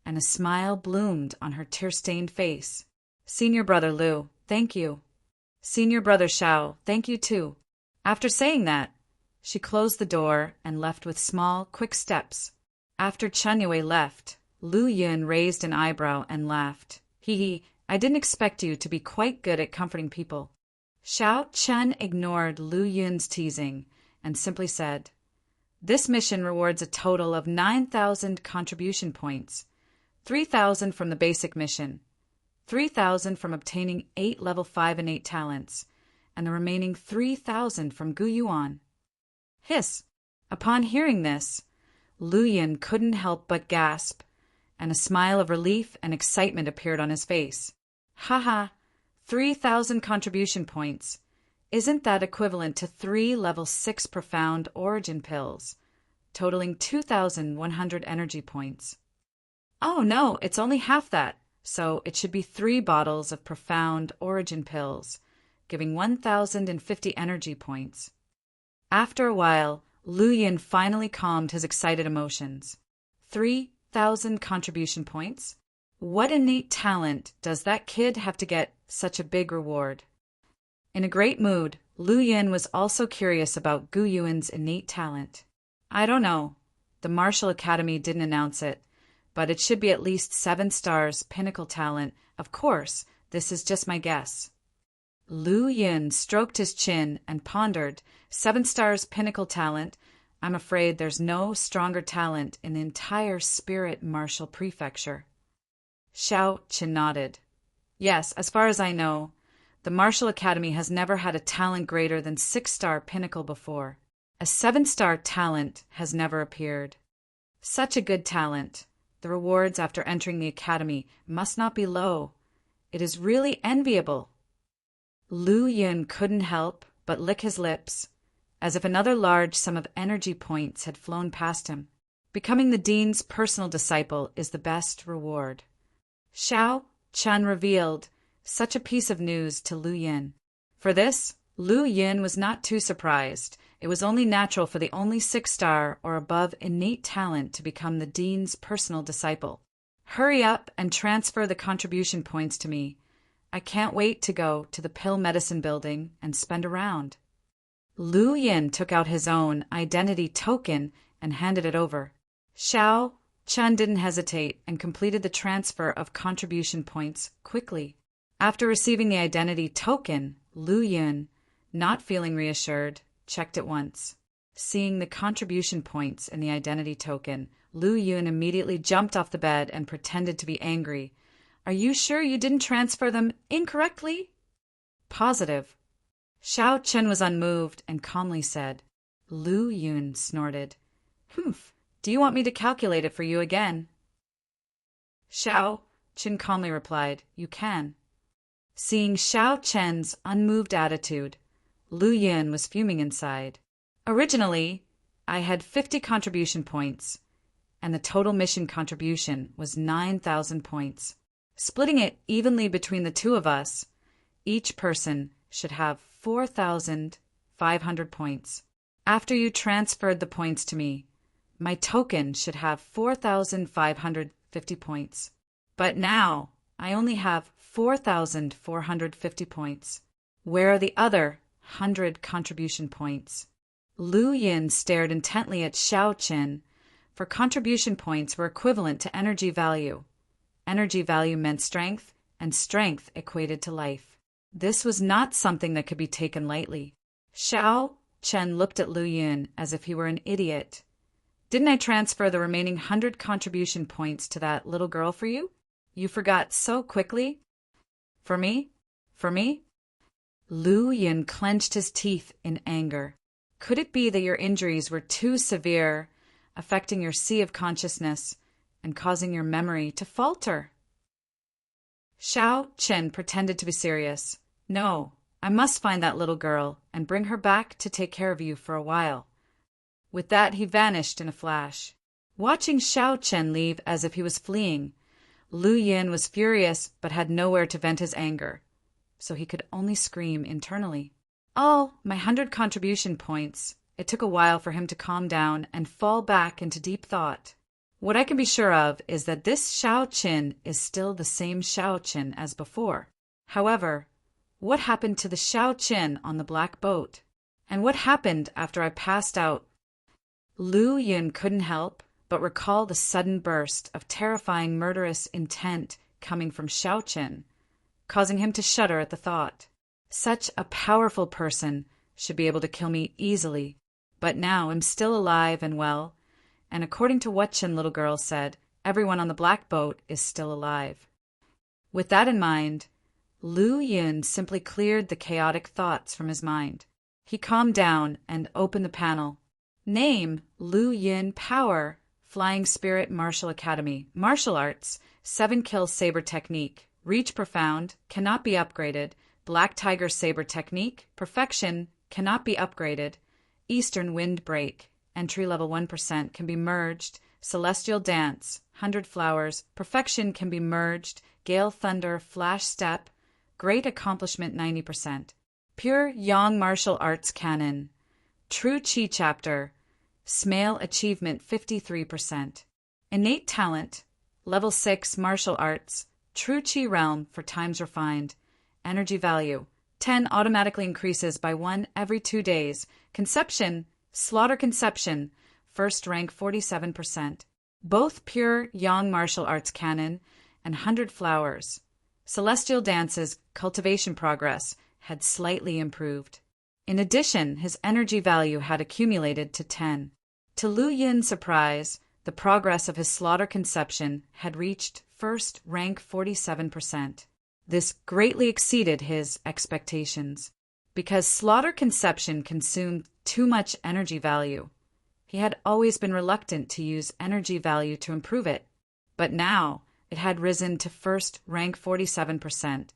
and a smile bloomed on her tear-stained face. Senior brother Lu, thank you. Senior brother Xiao, thank you too. After saying that, she closed the door and left with small, quick steps. After Qin Yaowei left, Lu Yun raised an eyebrow and laughed. Hee, I didn't expect you to be quite good at comforting people. Xiao Chen ignored Lu Yun's teasing and simply said, This mission rewards a total of 9,000 contribution points, 3,000 from the basic mission, 3,000 from obtaining 8 level 5 innate talents, and the remaining 3,000 from Gu Yuan. Hiss! Upon hearing this, Lu Yin couldn't help but gasp, and a smile of relief and excitement appeared on his face. Haha, 3,000 contribution points. Isn't that equivalent to 3 level 6 profound origin pills, totaling 2,100 energy points? Oh no, it's only half that, so it should be 3 bottles of profound origin pills, giving 1,050 energy points. After a while, Lu Yin finally calmed his excited emotions. 3,000 contribution points? What innate talent does that kid have to get such a big reward? In a great mood, Lu Yin was also curious about Gu Yuan's innate talent. I don't know. The Martial Academy didn't announce it, but it should be at least 7 stars pinnacle talent. Of course, this is just my guess. Lu Yin stroked his chin and pondered. 7 stars pinnacle talent. I'm afraid there's no stronger talent in the entire Spirit Martial Prefecture. Xiao Qin nodded. Yes, as far as I know, the Martial Academy has never had a talent greater than 6-star pinnacle before. A 7-star talent has never appeared. Such a good talent. The rewards after entering the academy must not be low. It is really enviable. Lu Yin couldn't help but lick his lips, as if another large sum of energy points had flown past him. Becoming the dean's personal disciple is the best reward. Xiao Chen revealed such a piece of news to Lu Yin. For this, Lu Yin was not too surprised. It was only natural for the only 6-star or above innate talent to become the dean's personal disciple. Hurry up and transfer the contribution points to me. I can't wait to go to the pill medicine building and spend a round. Lu Yin took out his own identity token and handed it over. Xiao Chen didn't hesitate and completed the transfer of contribution points quickly. After receiving the identity token, Lu Yin, not feeling reassured, checked it once. Seeing the contribution points in the identity token, Lu Yin immediately jumped off the bed and pretended to be angry. Are you sure you didn't transfer them incorrectly? Positive. Xiao Chen was unmoved and calmly said. Lu Yin snorted. Humph, do you want me to calculate it for you again? Xiao Chen calmly replied, You can. Seeing Xiao Chen's unmoved attitude, Lu Yin was fuming inside. Originally, I had 50 contribution points, and the total mission contribution was 9,000 points. Splitting it evenly between the two of us, each person should have 4,500 points. After you transferred the points to me, my token should have 4,550 points. But now, I only have 4,450 points. Where are the other 100 contribution points? Lu Yin stared intently at Xiao Chen, for contribution points were equivalent to energy value. Energy value meant strength, and strength equated to life. This was not something that could be taken lightly. Xiao Chen looked at Lu Yin as if he were an idiot. Didn't I transfer the remaining 100 contribution points to that little girl for you? You forgot so quickly? For me? For me? Lu Yin clenched his teeth in anger. Could it be that your injuries were too severe, affecting your sea of consciousness and causing your memory to falter? Xiao Chen pretended to be serious. No, I must find that little girl and bring her back to take care of you for a while. With that, he vanished in a flash. Watching Xiao Chen leave as if he was fleeing, Lu Yin was furious but had nowhere to vent his anger, so he could only scream internally. Oh, my 100 contribution points. It took a while for him to calm down and fall back into deep thought. What I can be sure of is that this Xiao Chen is still the same Xiao Chen as before. However, what happened to the Xiao Chen on the black boat? And what happened after I passed out? Lu Yin couldn't help but recall the sudden burst of terrifying murderous intent coming from Xiao Chen, causing him to shudder at the thought. Such a powerful person should be able to kill me easily, but now I'm still alive and well, and according to what Chen little girl said, everyone on the black boat is still alive. With that in mind, Lu Yin simply cleared the chaotic thoughts from his mind. He calmed down and opened the panel. Name, Lu Yin Power, Flying Spirit Martial Academy, Martial Arts, 7-kill saber technique, reach profound, cannot be upgraded, Black Tiger saber technique, perfection, cannot be upgraded, Eastern Wind Break, entry level 1% can be merged, Celestial Dance, 100 flowers, perfection can be merged, Gale Thunder, Flash Step, great accomplishment 90%, Pure Yang Martial Arts Canon, True Chi Chapter, Smale Achievement 53%, Innate Talent, Level 6 Martial Arts, True Chi Realm for Times Refined, Energy Value, 10 automatically increases by 1 every 2 days, Conception, Slaughter Conception, first rank 47%, both Pure Yang Martial Arts Canon and 100 Flowers. Celestial Dance's cultivation progress had slightly improved. In addition, his energy value had accumulated to 10. To Lu Yin's surprise, the progress of his Slaughter Conception had reached first rank 47%. This greatly exceeded his expectations. Because Slaughter Conception consumed too much energy value, he had always been reluctant to use energy value to improve it. But now, it had risen to first rank 47%,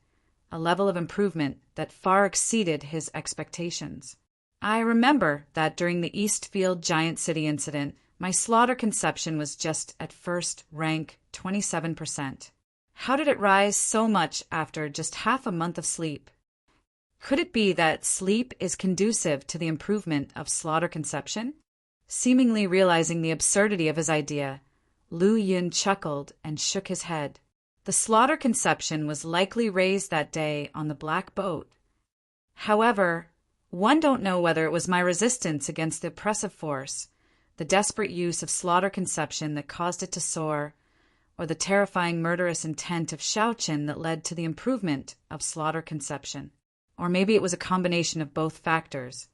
a level of improvement that far exceeded his expectations. I remember that during the Eastfield Giant City incident, my slaughter conception was just at first rank 27%. How did it rise so much after just half a month of sleep? Could it be that sleep is conducive to the improvement of slaughter conception? Seemingly realizing the absurdity of his idea, Lu Yun chuckled and shook his head. The slaughter conception was likely raised that day on the black boat. However, one don't know whether it was my resistance against the oppressive force, the desperate use of slaughter conception that caused it to soar, or the terrifying murderous intent of Shaoqin that led to the improvement of slaughter conception. Or maybe it was a combination of both factors.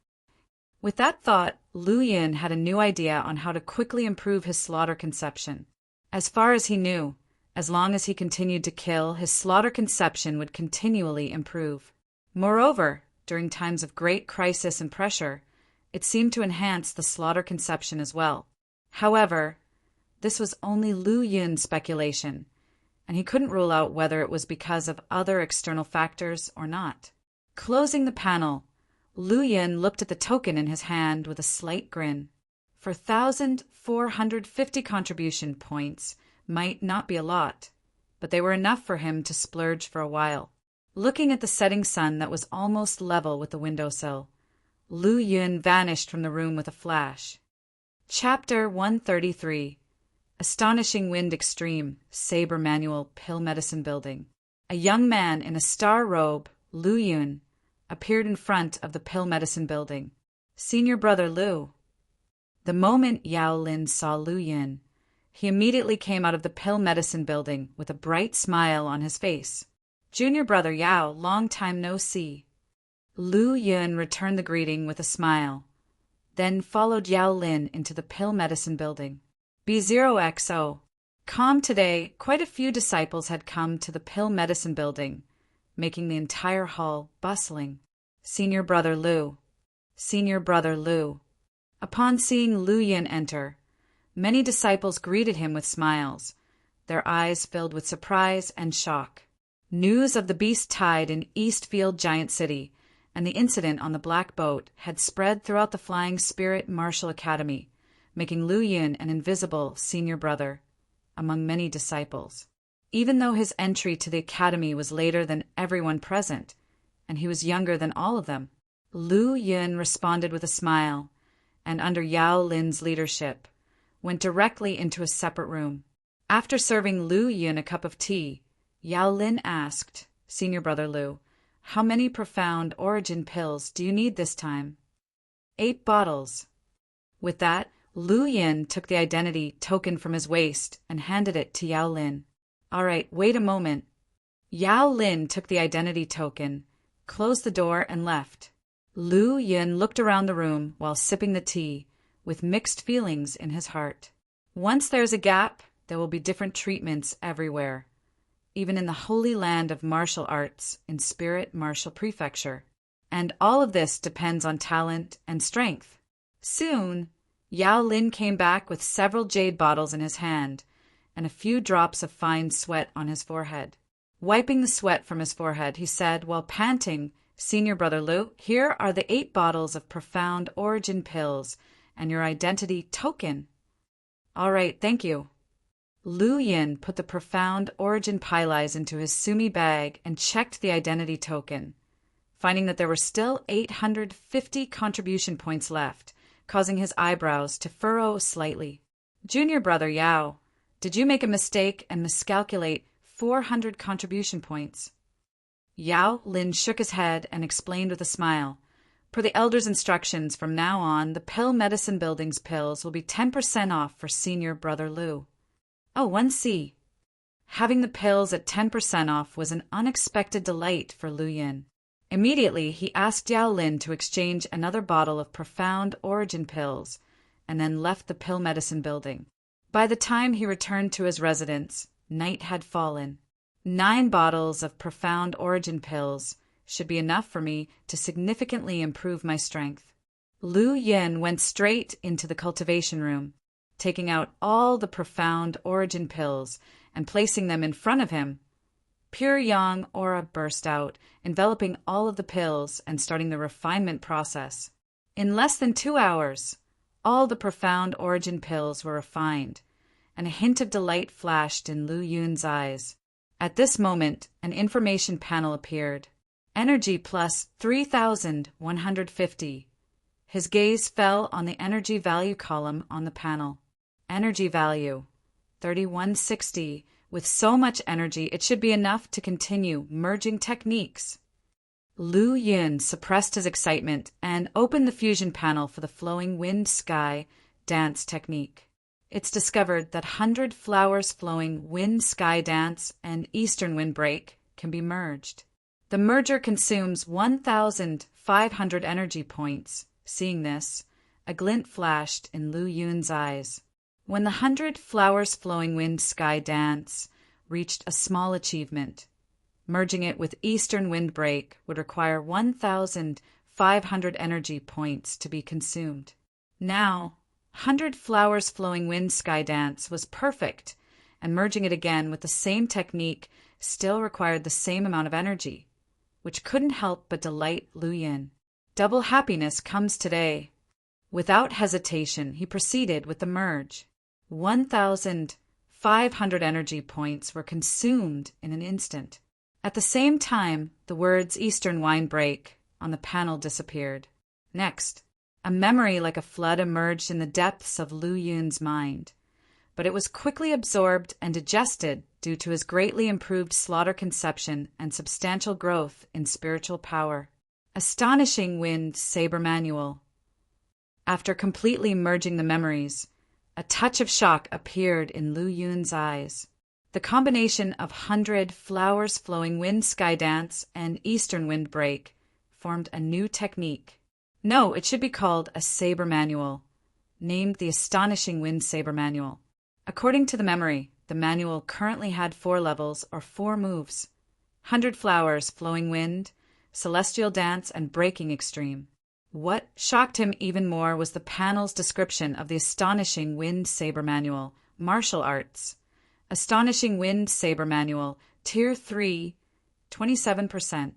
With that thought, Lu Yin had a new idea on how to quickly improve his slaughter conception. As far as he knew, as long as he continued to kill, his slaughter conception would continually improve. Moreover, during times of great crisis and pressure, it seemed to enhance the slaughter conception as well. However, this was only Lu Yun's speculation, and he couldn't rule out whether it was because of other external factors or not. Closing the panel, Lu Yun looked at the token in his hand with a slight grin. 4,450 contribution points might not be a lot, but they were enough for him to splurge for a while. Looking at the setting sun that was almost level with the windowsill, Lu Yun vanished from the room with a flash. Chapter 133. Astonishing Wind Extreme, Saber Manual Pill Medicine Building. A young man in a star robe, Lu Yun, appeared in front of the Pill Medicine Building. Senior Brother Lu. The moment Yao Lin saw Lu Yun, he immediately came out of the Pill Medicine Building with a bright smile on his face. Junior Brother Yao, long time no see. Lu Yun returned the greeting with a smile, then followed Yao Lin into the Pill Medicine Building. B0XO. Calm today, quite a few disciples had come to the Pill Medicine Building, making the entire hall bustling. Senior Brother Lu. Senior Brother Lu. Upon seeing Lu Yun enter, many disciples greeted him with smiles, their eyes filled with surprise and shock. News of the beast tide in Eastfield Giant City and the incident on the black boat had spread throughout the Flying Spirit Martial Academy, making Lu Yun an invisible senior brother among many disciples. Even though his entry to the academy was later than everyone present, and he was younger than all of them, Lu Yun responded with a smile, and under Yao Lin's leadership, went directly into a separate room. After serving Lu Yun a cup of tea, Yao Lin asked, Senior Brother Lu, how many profound origin pills do you need this time? 8 bottles. With that, Lu Yun took the identity token from his waist and handed it to Yao Lin. All right, wait a moment. Yao Lin took the identity token, closed the door, and left. Lu Yun looked around the room while sipping the tea, with mixed feelings in his heart. Once there's a gap, there will be different treatments everywhere, even in the holy land of martial arts in Spirit Martial Prefecture. And all of this depends on talent and strength. Soon, Yao Lin came back with several jade bottles in his hand and a few drops of fine sweat on his forehead. Wiping the sweat from his forehead, he said while panting, Senior Brother Lu, here are the 8 bottles of profound origin pills and your identity token. All right, thank you. Lu Yin put the profound origin pilis into his sumi bag and checked the identity token, finding that there were still 850 contribution points left, causing his eyebrows to furrow slightly. Junior Brother Yao, did you make a mistake and miscalculate 400 contribution points? Yao Lin shook his head and explained with a smile. Per the elder's instructions, from now on, the Pill Medicine Building's pills will be 10% off for Senior Brother Lu. Oh, 1C. Having the pills at 10% off was an unexpected delight for Lu Yin. Immediately, he asked Yao Lin to exchange another bottle of profound origin pills, and then left the Pill Medicine Building. By the time he returned to his residence, night had fallen. 9 bottles of profound origin pills should be enough for me to significantly improve my strength. Lu Yin went straight into the cultivation room, taking out all the profound origin pills and placing them in front of him. Pure yang aura burst out, enveloping all of the pills and starting the refinement process. In less than 2 hours, all the profound origin pills were refined, and a hint of delight flashed in Lu Yun's eyes. At this moment, an information panel appeared. Energy plus 3,150. His gaze fell on the energy value column on the panel. Energy value, 3,160. With so much energy, it should be enough to continue merging techniques. Lu Yun suppressed his excitement and opened the fusion panel for the flowing wind sky dance technique. It's discovered that 100 flowers flowing wind sky dance and eastern wind break can be merged. The merger consumes 1,500 energy points. Seeing this, a glint flashed in Lu Yun's eyes. When the 100 flowers flowing wind sky dance reached a small achievement, merging it with eastern wind break would require 1,500 energy points to be consumed. Now, 100 flowers flowing wind sky dance was perfect, and merging it again with the same technique still required the same amount of energy, which couldn't help but delight Lu Yun. Double happiness comes today. Without hesitation, he proceeded with the merge. 1,500 energy points were consumed in an instant. At the same time, the words Eastern Wine Break on the panel disappeared. Next, a memory like a flood emerged in the depths of Lu Yun's mind, but it was quickly absorbed and digested due to his greatly improved slaughter conception and substantial growth in spiritual power. Astonishing Wind Saber Manual. After completely merging the memories, a touch of shock appeared in Lu Yun's eyes. The combination of 100 flowers flowing wind sky dance and eastern wind break formed a new technique. No, it should be called a saber manual, named the Astonishing Wind Saber Manual. According to the memory, the manual currently had 4 levels or 4 moves: 100 flowers flowing wind, celestial dance, and breaking extreme. What shocked him even more was the panel's description of the Astonishing Wind Saber Manual, Martial Arts. Astonishing Wind Saber Manual, Tier 3, 27%.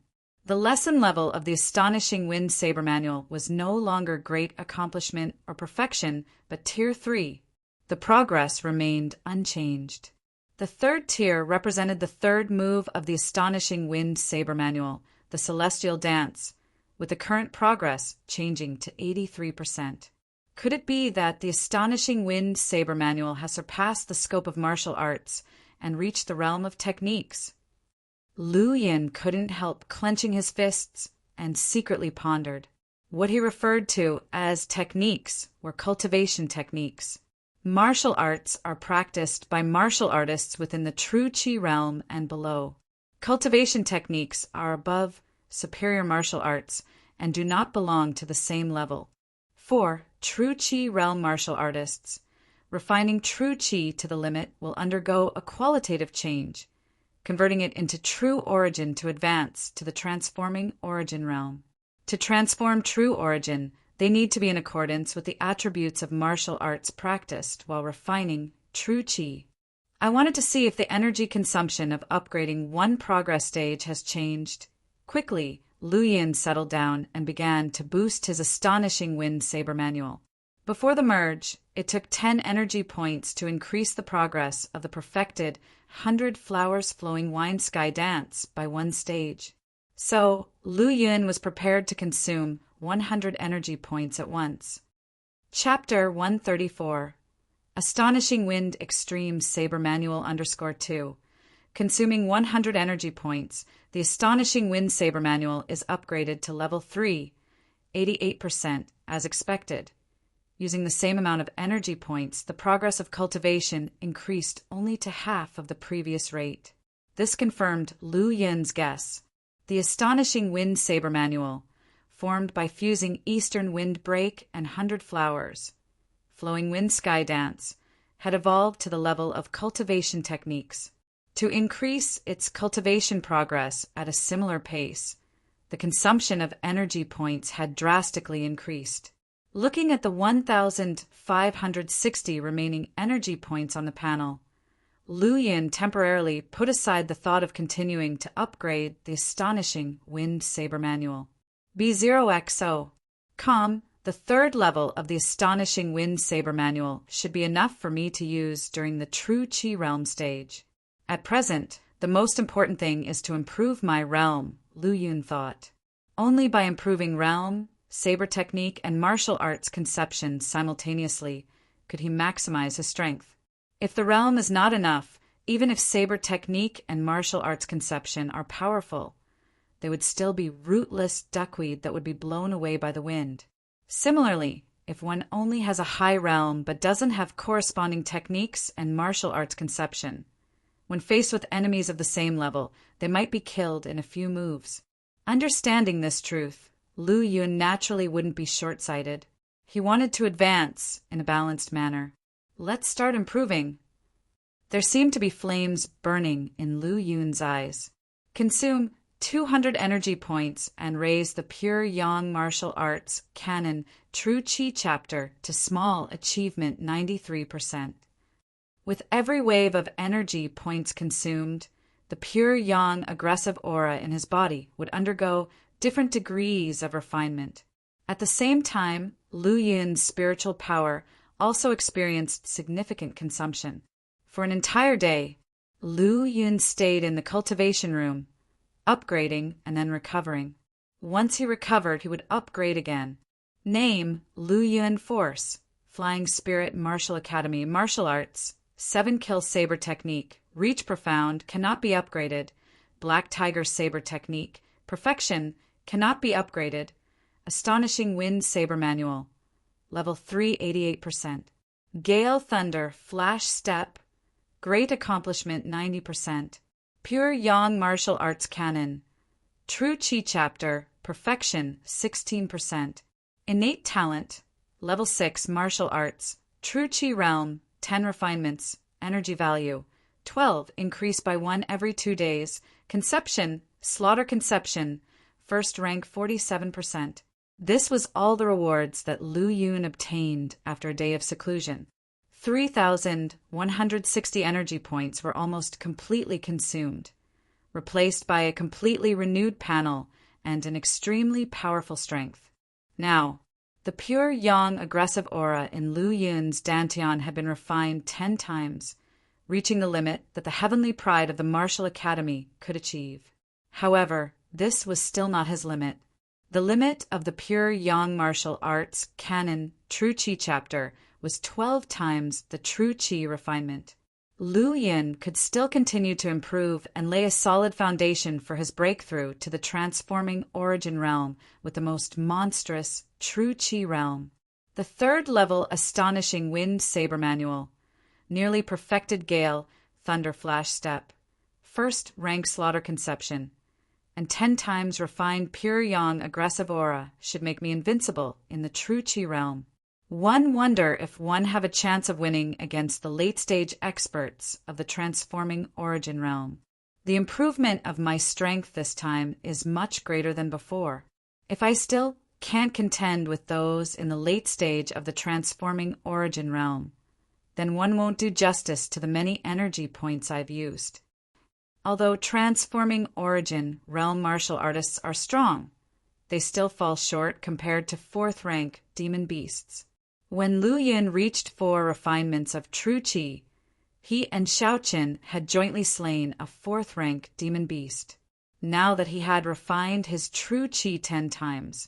The lesson level of the Astonishing Wind Saber Manual was no longer great accomplishment or perfection, but Tier 3. The progress remained unchanged. The third tier represented the third move of the Astonishing Wind Saber Manual, the Celestial Dance, with the current progress changing to 83%. Could it be that the Astonishing Wind Saber Manual has surpassed the scope of martial arts and reached the realm of techniques? Lu Yun couldn't help clenching his fists and secretly pondered. What he referred to as techniques were cultivation techniques. Martial arts are practiced by martial artists within the true Qi realm and below. Cultivation techniques are above superior martial arts and do not belong to the same level. For true Qi realm martial artists, refining true Qi to the limit will undergo a qualitative change, converting it into true origin to advance to the transforming origin realm. To transform true origin, they need to be in accordance with the attributes of martial arts practiced while refining true Qi. I wanted to see if the energy consumption of upgrading one progress stage has changed. Quickly, Lu Yun settled down and began to boost his Astonishing Wind Saber Manual. Before the merge, it took 10 energy points to increase the progress of the perfected 100 flowers flowing wine sky dance by one stage. So, Lu Yun was prepared to consume 100 energy points at once. Chapter 134. Astonishing Wind Extreme Saber Manual _2. Consuming 100 energy points, the Astonishing Wind Saber Manual is upgraded to level 3, 88%, as expected. Using the same amount of energy points, the progress of cultivation increased only to half of the previous rate. This confirmed Lu Yun's guess. The Astonishing Wind Saber Manual, formed by fusing Eastern Wind Break and 100 Flowers, Flowing Wind Sky Dance, had evolved to the level of cultivation techniques. To increase its cultivation progress at a similar pace, the consumption of energy points had drastically increased. Looking at the 1,560 remaining energy points on the panel, Lu Yun temporarily put aside the thought of continuing to upgrade the Astonishing Wind Saber Manual. B0XO. The third level of the Astonishing Wind Saber Manual should be enough for me to use during the True Chi Realm stage. At present, the most important thing is to improve my realm, Lu Yun thought. Only by improving realm, saber technique, and martial arts conception simultaneously could he maximize his strength. If the realm is not enough, even if saber technique and martial arts conception are powerful, they would still be rootless duckweed that would be blown away by the wind. Similarly, if one only has a high realm but doesn't have corresponding techniques and martial arts conception, when faced with enemies of the same level, they might be killed in a few moves. Understanding this truth, Lu Yun naturally wouldn't be short-sighted. He wanted to advance in a balanced manner. Let's start improving. There seemed to be flames burning in Lu Yun's eyes. Consume 200 energy points and raise the Pure Yang Martial Arts Canon True Chi chapter to small achievement 93%. With every wave of energy points consumed, the pure yang aggressive aura in his body would undergo different degrees of refinement. At the same time, Lu Yun's spiritual power also experienced significant consumption. For an entire day, Lu Yun stayed in the cultivation room, upgrading and then recovering. Once he recovered, he would upgrade again. Name: Lu Yun Force, Flying Spirit Martial Academy, Martial Arts, 7-kill saber technique, reach profound, cannot be upgraded, Black Tiger saber technique, perfection, cannot be upgraded, Astonishing Wind Saber Manual, level 3, 88%, Gale Thunder Flash Step, great accomplishment 90%, Pure Yang Martial Arts Canon, True Chi chapter, perfection 16%, innate talent, level 6 martial arts, True Chi realm, 10 refinements, energy value, 12, increased by 1 every 2 days, conception, slaughter conception, first rank 47%. This was all the rewards that Lu Yun obtained after a day of seclusion. 3,160 energy points were almost completely consumed, replaced by a completely renewed panel and an extremely powerful strength. Now, the pure yang aggressive aura in Lu Yun's dantian had been refined 10 times, reaching the limit that the heavenly pride of the Martial Academy could achieve. However, this was still not his limit. The limit of the Pure Yang Martial Arts Canon True Chi chapter was 12 times the True Chi refinement. Lu Yun could still continue to improve and lay a solid foundation for his breakthrough to the transforming origin realm with the most monstrous True Chi realm. The third level Astonishing Wind Saber Manual, nearly perfected Gale Thunder Flash Step, first rank Slaughter Conception, and 10 times refined Pure Yang aggressive aura should make me invincible in the True Chi realm. One wonder if one have a chance of winning against the late-stage experts of the transforming origin realm. The improvement of my strength this time is much greater than before. If I still can't contend with those in the late stage of the transforming origin realm, then one won't do justice to the many energy points I've used. Although transforming origin realm martial artists are strong, they still fall short compared to 4th-rank demon beasts. When Lu Yun reached 4 refinements of True Chi, he and Xiaoqin had jointly slain a 4th-rank demon beast. Now that he had refined his True Chi 10 times,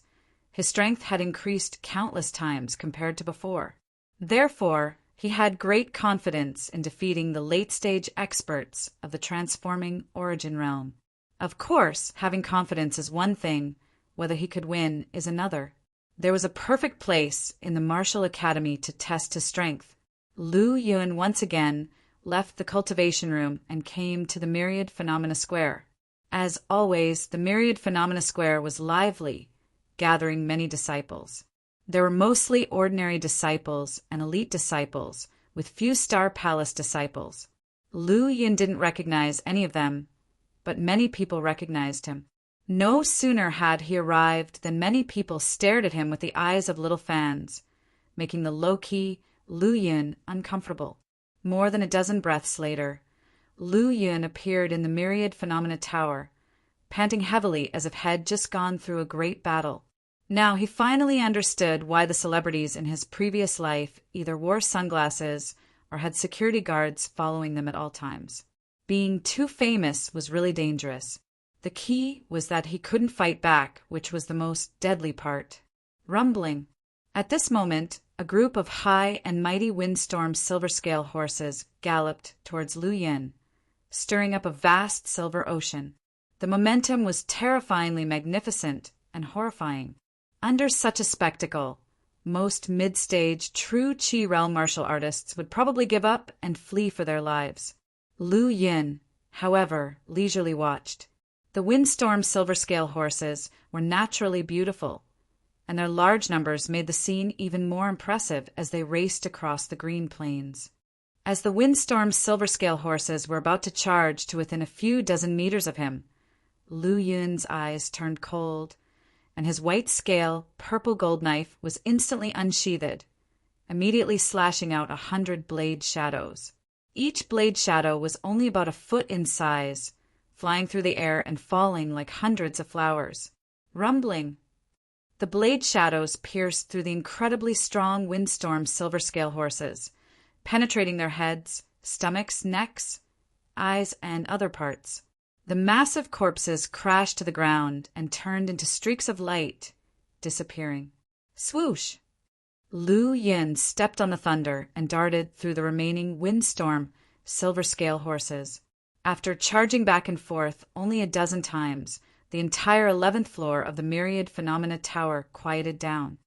his strength had increased countless times compared to before. Therefore, he had great confidence in defeating the late-stage experts of the transforming origin realm. Of course, having confidence is one thing, whether he could win is another. There was a perfect place in the Martial Academy to test his strength. Lu Yun once again left the cultivation room and came to the Myriad Phenomena Square. As always, the Myriad Phenomena Square was lively, gathering many disciples. There were mostly ordinary disciples and elite disciples, with few Star Palace disciples. Lu Yun didn't recognize any of them, but many people recognized him. No sooner had he arrived than many people stared at him with the eyes of little fans, making the low-key Lu Yun uncomfortable. More than a dozen breaths later, Lu Yun appeared in the Myriad Phenomena Tower, panting heavily as if had just gone through a great battle. Now, he finally understood why the celebrities in his previous life either wore sunglasses or had security guards following them at all times. Being too famous was really dangerous. The key was that he couldn't fight back, which was the most deadly part. Rumbling. At this moment, a group of high and mighty windstorm silver-scale horses galloped towards Lu Yin, stirring up a vast silver ocean. The momentum was terrifyingly magnificent and horrifying. Under such a spectacle, most mid-stage true Qi realm martial artists would probably give up and flee for their lives. Lu Yin, however, leisurely watched. The windstorm silver-scale horses were naturally beautiful, and their large numbers made the scene even more impressive as they raced across the green plains. As the windstorm silver-scale horses were about to charge to within a few dozen meters of him, Lu Yun's eyes turned cold, and his white-scale, purple-gold knife was instantly unsheathed, immediately slashing out 100 blade shadows. Each blade shadow was only about a foot in size, flying through the air and falling like hundreds of flowers. Rumbling. The blade shadows pierced through the incredibly strong windstorm silver-scale horses, penetrating their heads, stomachs, necks, eyes, and other parts. The massive corpses crashed to the ground and turned into streaks of light, disappearing. Swoosh! Lu Yin stepped on the thunder and darted through the remaining windstorm silver-scale horses. After charging back and forth only a dozen times, the entire 11th floor of the Myriad Phenomena Tower quieted down.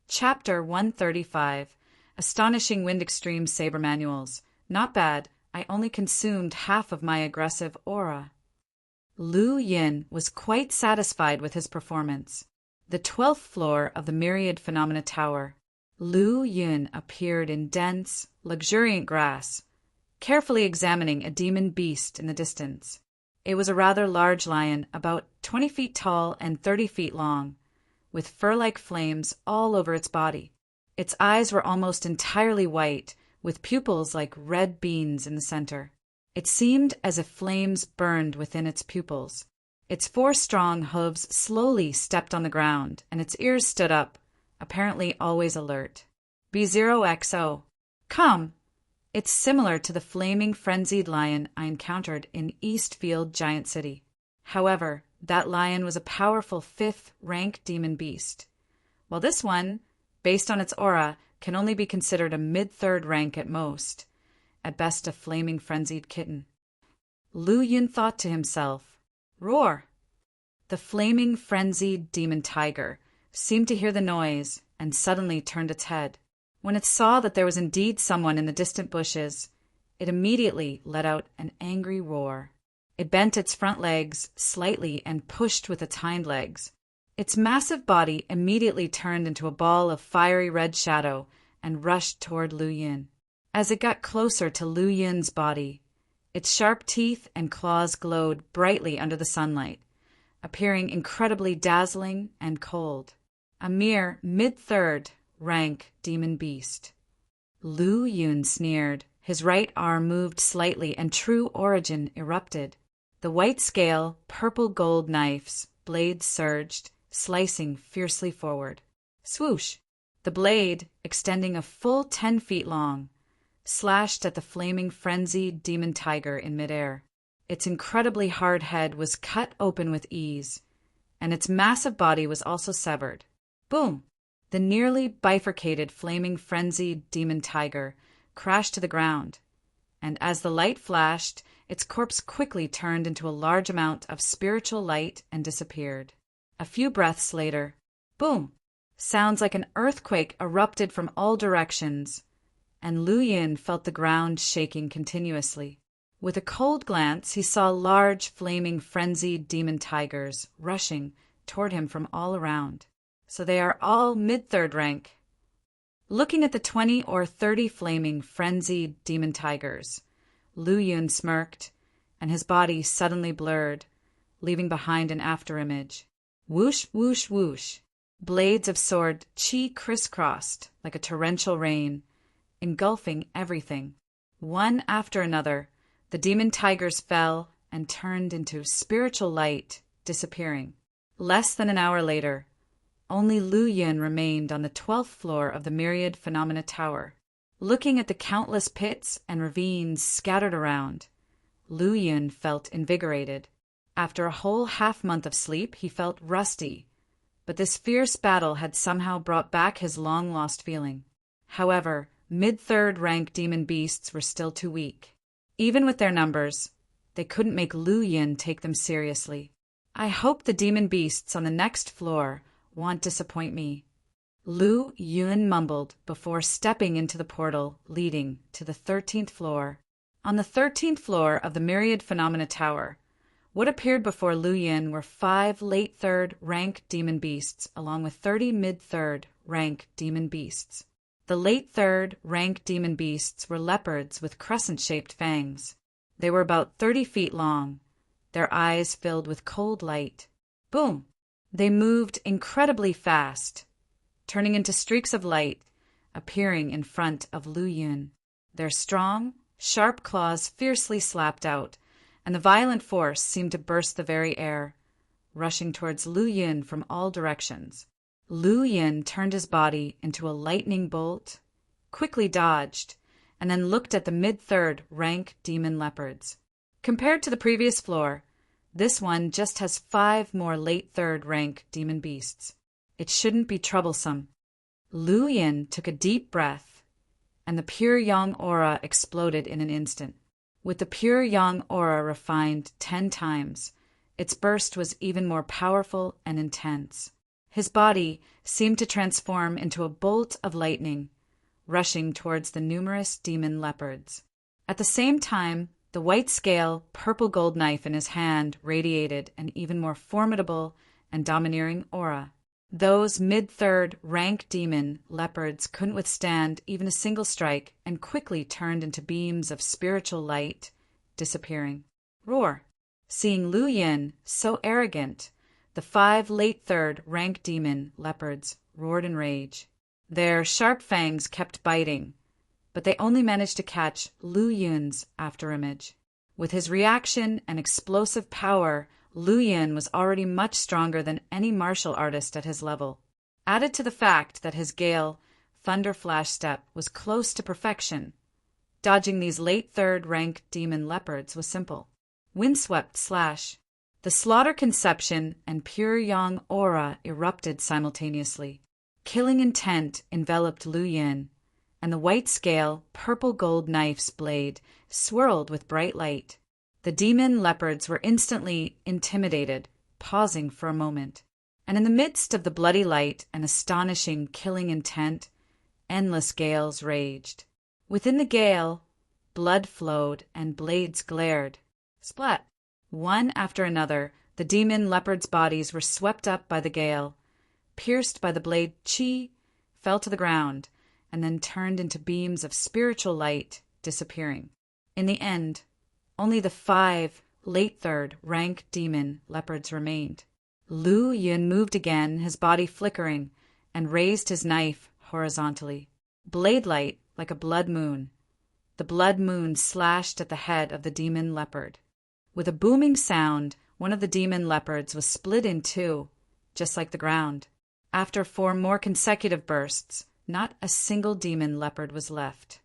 Chapter 135. Astonishing Wind Extreme Saber Manuals. Not bad. I only consumed half of my aggressive aura. Lu Yin was quite satisfied with his performance. The 12th floor of the Myriad Phenomena Tower. Lu Yin appeared in dense, luxuriant grass, carefully examining a demon beast in the distance. It was a rather large lion, about 20 feet tall and 30 feet long, with fur-like flames all over its body. Its eyes were almost entirely white, with pupils like red beans in the center. It seemed as if flames burned within its pupils. Its 4 strong hooves slowly stepped on the ground, and its ears stood up, apparently always alert. B0XO. Come! It's similar to the flaming frenzied lion I encountered in Eastfield Giant City. However, that lion was a powerful 5th rank demon beast, while this one, based on its aura, can only be considered a mid-3rd rank at most, at best a flaming frenzied kitten. Lu Yin thought to himself, roar! The flaming frenzied demon tiger seemed to hear the noise and suddenly turned its head. When it saw that there was indeed someone in the distant bushes, it immediately let out an angry roar. It bent its front legs slightly and pushed with its hind legs. Its massive body immediately turned into a ball of fiery red shadow and rushed toward Lu Yin. As it got closer to Lu Yin's body, its sharp teeth and claws glowed brightly under the sunlight, appearing incredibly dazzling and cold. A mere mid-3rd rank demon beast. Lu Yin sneered. His right arm moved slightly and true origin erupted. The white-scale, purple-gold knife's blades surged, slicing fiercely forward. Swoosh! The blade, extending a full 10 feet long, slashed at the flaming frenzied demon tiger in midair. Its incredibly hard head was cut open with ease, and its massive body was also severed. Boom! The nearly bifurcated flaming frenzied demon tiger crashed to the ground, and as the light flashed, its corpse quickly turned into a large amount of spiritual light and disappeared. A few breaths later, boom! Sounds like an earthquake erupted from all directions, and Lu Yin felt the ground shaking continuously. With a cold glance, he saw large, flaming, frenzied demon tigers rushing toward him from all around. So they are all mid-3rd rank. Looking at the 20 or 30 flaming, frenzied demon tigers, Lu Yin smirked, and his body suddenly blurred, leaving behind an afterimage. Whoosh, whoosh, whoosh. Blades of sword qi crisscrossed like a torrential rain, engulfing everything. One after another, the demon tigers fell and turned into spiritual light, disappearing. Less than an hour later, only Lu Yun remained on the 12th floor of the Myriad Phenomena Tower. Looking at the countless pits and ravines scattered around, Lu Yun felt invigorated. After a whole half-month of sleep, he felt rusty, but this fierce battle had somehow brought back his long-lost feeling. However, mid-third rank demon beasts were still too weak. Even with their numbers, they couldn't make Lu Yun take them seriously. I hope the demon beasts on the next floor won't disappoint me, Lu Yun mumbled before stepping into the portal leading to the 13th floor. On the 13th floor of the Myriad Phenomena Tower, what appeared before Lu Yun were 5 late third rank demon beasts along with 30 mid-third rank demon beasts. The late third rank demon beasts were leopards with crescent-shaped fangs. They were about 30 feet long, their eyes filled with cold light. Boom! They moved incredibly fast, turning into streaks of light, appearing in front of Lu Yun. Their strong, sharp claws fiercely slapped out, and the violent force seemed to burst the very air, rushing towards Lu Yun from all directions. Lu Yun turned his body into a lightning bolt, quickly dodged, and then looked at the mid-third rank demon leopards. Compared to the previous floor, this one just has 5 more late third rank demon beasts. It shouldn't be troublesome. Lu Yun took a deep breath, and the pure yang aura exploded in an instant. With the pure yang aura refined 10 times, its burst was even more powerful and intense. His body seemed to transform into a bolt of lightning, rushing towards the numerous demon leopards. At the same time, the white scale, purple gold knife in his hand radiated an even more formidable and domineering aura. Those mid-third rank demon leopards couldn't withstand even a single strike and quickly turned into beams of spiritual light, disappearing. Roar! Seeing Lu Yun so arrogant, the 5 late third rank demon leopards roared in rage. Their sharp fangs kept biting, but they only managed to catch Lu Yun's afterimage. With his reaction and explosive power, Lu Yun was already much stronger than any martial artist at his level. Added to the fact that his Gale Thunder Flash step was close to perfection, dodging these late third rank demon leopards was simple. Windswept slash. The slaughter conception and pure yang aura erupted simultaneously. Killing intent enveloped Lu Yun, and the white scale, purple gold knife's blade swirled with bright light. The demon leopards were instantly intimidated, pausing for a moment. And in the midst of the bloody light and astonishing killing intent, endless gales raged. Within the gale, blood flowed and blades glared. Splat! One after another, the demon leopards' bodies were swept up by the gale, pierced by the blade chi, fell to the ground, and then turned into beams of spiritual light, disappearing. In the end, only the 5 late third rank demon leopards remained. Lu Yun moved again, his body flickering, and raised his knife horizontally. Blade light like a blood moon. The blood moon slashed at the head of the demon leopard. With a booming sound, one of the demon leopards was split in 2, just like the ground. After 4 more consecutive bursts, not a single demon leopard was left.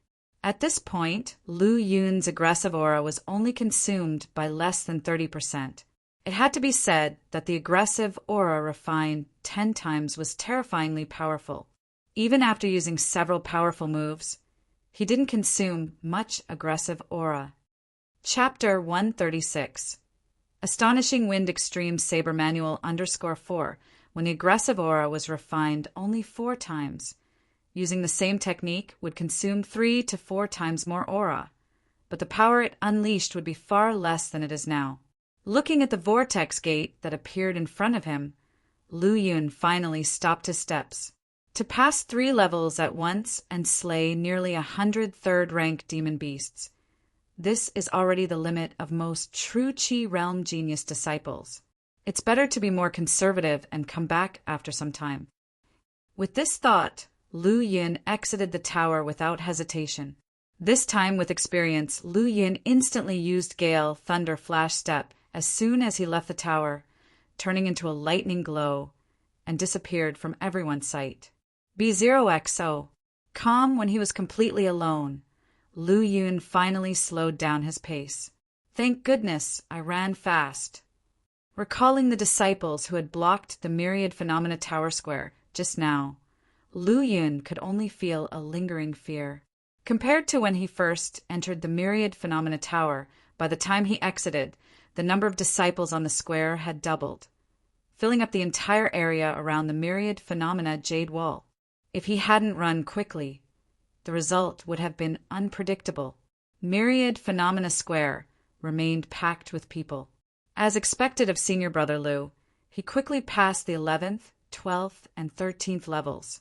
At this point, Lu Yun's aggressive aura was only consumed by less than 30%. It had to be said that the aggressive aura refined 10 times was terrifyingly powerful. Even after using several powerful moves, he didn't consume much aggressive aura. Chapter 136. Astonishing Wind Extreme Saber Manual _4, when the aggressive aura was refined only 4 times. Using the same technique would consume 3 to 4 times more aura, but the power it unleashed would be far less than it is now. Looking at the vortex gate that appeared in front of him, Lu Yun finally stopped his steps. To pass 3 levels at once and slay nearly 100 third-rank demon beasts, this is already the limit of most true Chi Realm genius disciples. It's better to be more conservative and come back after some time. With this thought, Lu Yun exited the tower without hesitation. This time with experience, Lu Yun instantly used Gale Thunder Flash Step as soon as he left the tower, turning into a lightning glow, and disappeared from everyone's sight. B0XO. Calm when he was completely alone, Lu Yun finally slowed down his pace. Thank goodness, I ran fast. Recalling the disciples who had blocked the Myriad Phenomena Tower Square just now, Lu Yun could only feel a lingering fear. Compared to when he first entered the Myriad Phenomena Tower, by the time he exited, the number of disciples on the square had doubled, filling up the entire area around the Myriad Phenomena Jade Wall. If he hadn't run quickly, the result would have been unpredictable. Myriad Phenomena Square remained packed with people. As expected of Senior Brother Lu, he quickly passed the 11th, 12th, and 13th levels.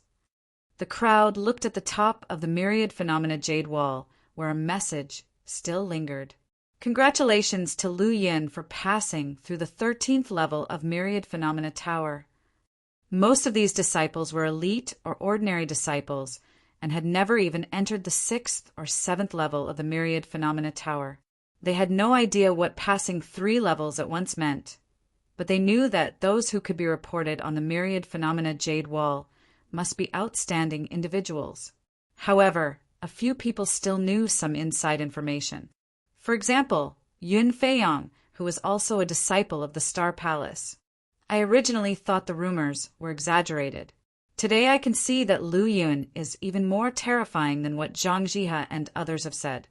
The crowd looked at the top of the Myriad Phenomena Jade Wall, where a message still lingered. Congratulations to Lu Yin for passing through the 13th level of Myriad Phenomena Tower. Most of these disciples were elite or ordinary disciples and had never even entered the 6th or 7th level of the Myriad Phenomena Tower. They had no idea what passing 3 levels at once meant, but they knew that those who could be reported on the Myriad Phenomena Jade Wall must be outstanding individuals. However, a few people still knew some inside information. For example, Yun Feiyang, who was also a disciple of the Star Palace. I originally thought the rumors were exaggerated. Today I can see that Lu Yun is even more terrifying than what Zhang Jihe and others have said.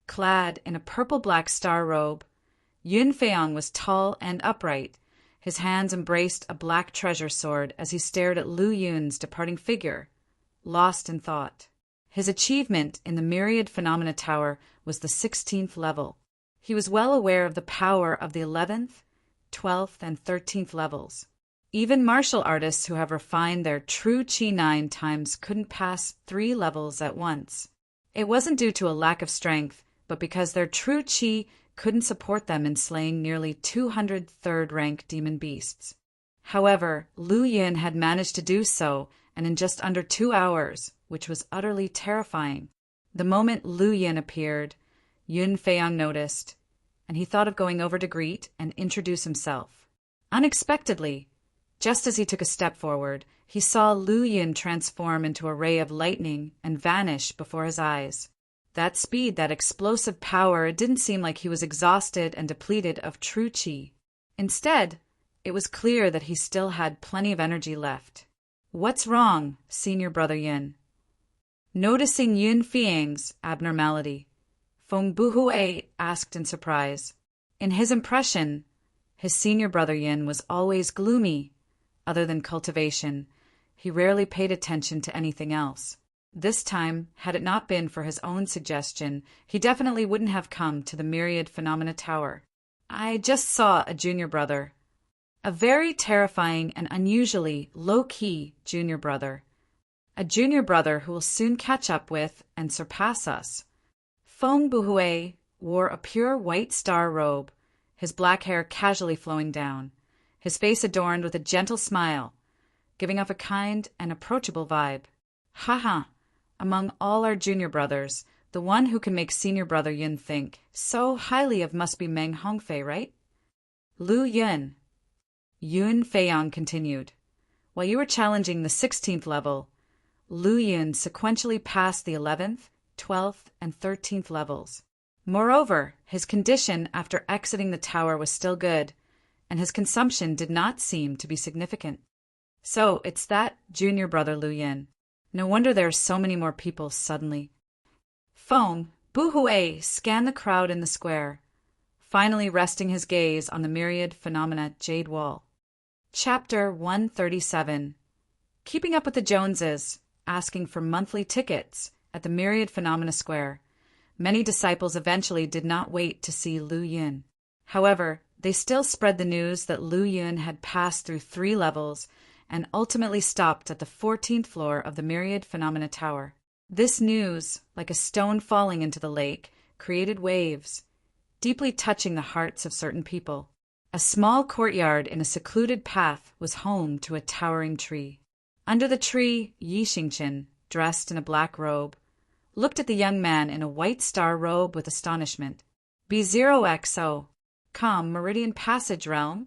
Clad in a purple-black star robe, Yun Feiyang was tall and upright. His hands embraced a black treasure sword as he stared at Lu Yun's departing figure, lost in thought. His achievement in the Myriad Phenomena Tower was the 16th level. He was well aware of the power of the 11th, 12th, and 13th levels. Even martial artists who have refined their true Qi 9 times couldn't pass 3 levels at once. It wasn't due to a lack of strength, but because their true Qi couldn't support them in slaying nearly 200 third-rank demon beasts. However, Lu Yin had managed to do so, and in just under 2 hours, which was utterly terrifying. The moment Lu Yin appeared, Yun Feiyang noticed, and he thought of going over to greet and introduce himself. Unexpectedly, just as he took a step forward, he saw Lu Yin transform into a ray of lightning and vanish before his eyes. That speed, that explosive power, it didn't seem like he was exhausted and depleted of true qi. Instead, it was clear that he still had plenty of energy left. What's wrong, Senior Brother Yin? Noticing Yun Feiyang's abnormality, Feng Buhui asked in surprise. In his impression, his senior brother Yin was always gloomy. Other than cultivation, he rarely paid attention to anything else. This time, had it not been for his own suggestion, he definitely wouldn't have come to the Myriad Phenomena Tower. I just saw a junior brother. A very terrifying and unusually low-key junior brother. A junior brother who will soon catch up with and surpass us. Feng Buhui wore a pure white star robe, his black hair casually flowing down, his face adorned with a gentle smile, giving off a kind and approachable vibe. Haha, among all our junior brothers, the one who can make senior brother Yun think so highly of must be Meng Hongfei, right? Lu Yun. Yun Feiyang continued. While you were challenging the 16th level, Lu Yun sequentially passed the 11th, 12th, and 13th levels. Moreover, his condition after exiting the tower was still good, and his consumption did not seem to be significant. So, it's that junior brother Lu Yin. No wonder there are so many more people suddenly. Feng Buhui scanned the crowd in the square, finally resting his gaze on the Myriad Phenomena Jade Wall. Chapter 137. Keeping up with the Joneses, asking for monthly tickets at the Myriad Phenomena Square. Many disciples eventually did not wait to see Lu Yun. However, they still spread the news that Lu Yun had passed through 3 levels and ultimately stopped at the 14th floor of the Myriad Phenomena Tower. This news, like a stone falling into the lake, created waves, deeply touching the hearts of certain people. A small courtyard in a secluded path was home to a towering tree. Under the tree, Yi Xingqian, dressed in a black robe, looked at the young man in a white star robe with astonishment. B0XO, come, Meridian Passage Realm.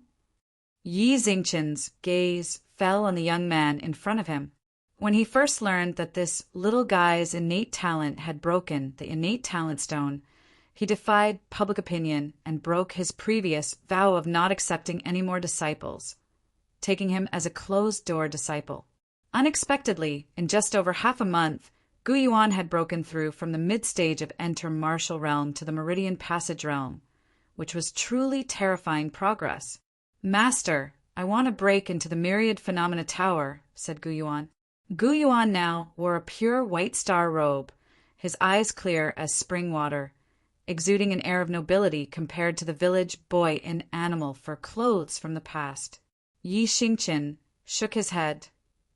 Yi Xingqian's gaze fell on the young man in front of him. When he first learned that this little guy's innate talent had broken the innate talent stone, he defied public opinion and broke his previous vow of not accepting any more disciples, taking him as a closed-door disciple. Unexpectedly, in just over half a month, Gu Yuan had broken through from the mid-stage of Enter Martial Realm to the Meridian Passage Realm, which was truly terrifying progress. "Master, I want to break into the Myriad Phenomena Tower," said Gu Yuan. Gu Yuan now wore a pure white star robe, his eyes clear as spring water, exuding an air of nobility compared to the village boy in animal fur clothes from the past. Yi Xingqian shook his head.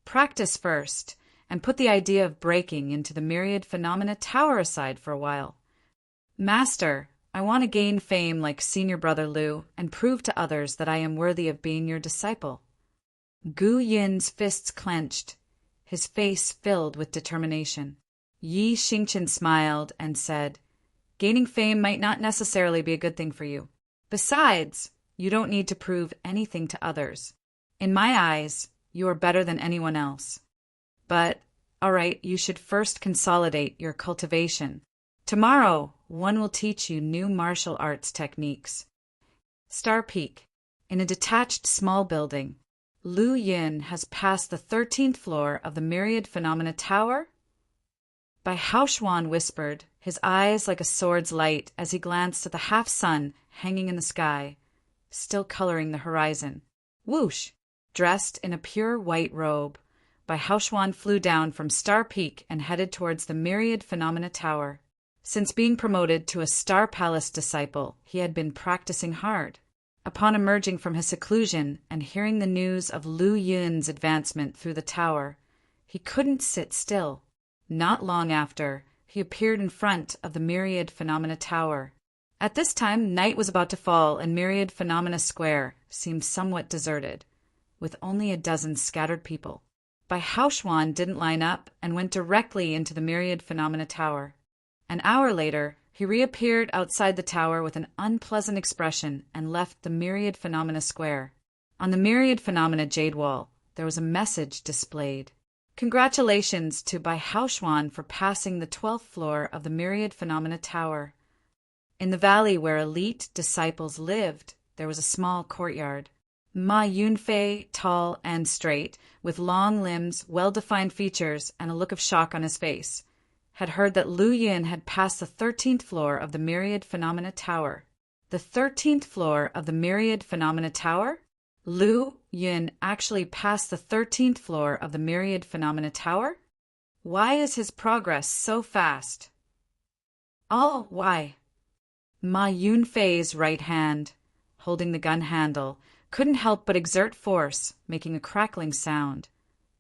"Practice first, and put the idea of breaking into the Myriad Phenomena Tower aside for a while. Master, I want to gain fame like senior brother Liu and prove to others that I am worthy of being your disciple." Gu Yin's fists clenched, his face filled with determination. Yi Xingqian smiled and said, "Gaining fame might not necessarily be a good thing for you. Besides, you don't need to prove anything to others. In my eyes, you are better than anyone else. But, all right, you should first consolidate your cultivation. Tomorrow, one will teach you new martial arts techniques." Star Peak. In a detached small building, Lu Yin has passed the 13th floor of the Myriad Phenomena Tower. Bai Haoshuan whispered, his eyes like a sword's light as he glanced at the half-sun hanging in the sky, still coloring the horizon. Whoosh! Dressed in a pure white robe, Bai Haoshuan flew down from Star Peak and headed towards the Myriad Phenomena Tower. Since being promoted to a Star Palace disciple, he had been practicing hard. Upon emerging from his seclusion and hearing the news of Lu Yun's advancement through the tower, he couldn't sit still. Not long after, he appeared in front of the Myriad Phenomena Tower. At this time, night was about to fall and Myriad Phenomena Square seemed somewhat deserted, with only a dozen scattered people. Bai Haoshuan didn't line up and went directly into the Myriad Phenomena Tower. An hour later, he reappeared outside the tower with an unpleasant expression and left the Myriad Phenomena Square. On the Myriad Phenomena Jade Wall, there was a message displayed. "Congratulations to Bai Haoshuan for passing the 12th floor of the Myriad Phenomena Tower." In the valley where elite disciples lived, there was a small courtyard. Ma Yunfei, tall and straight, with long limbs, well-defined features, and a look of shock on his face, had heard that Lu Yun had passed the 13th floor of the Myriad Phenomena Tower. The 13th floor of the Myriad Phenomena Tower? Lu Yun actually passed the 13th floor of the Myriad Phenomena Tower? Why is his progress so fast? Oh, why? Ma Yunfei's right hand, holding the gun handle, couldn't help but exert force, making a crackling sound,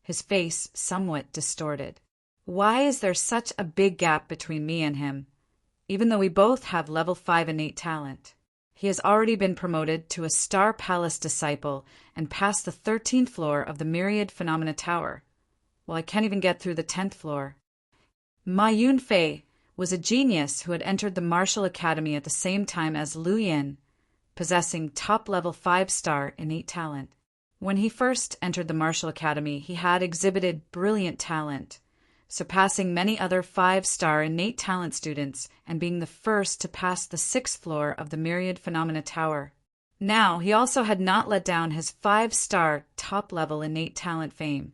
his face somewhat distorted. Why is there such a big gap between me and him, even though we both have level 5 innate talent? He has already been promoted to a Star Palace disciple and passed the 13th floor of the Myriad Phenomena Tower, while I can't even get through the 10th floor. Ma Yunfei was a genius who had entered the Martial Academy at the same time as Lu Yin, possessing top-level 5-star innate talent. When he first entered the Martial Academy, he had exhibited brilliant talent, surpassing many other 5-star innate talent students and being the first to pass the 6th floor of the Myriad Phenomena Tower. Now, he also had not let down his 5-star top-level innate talent fame,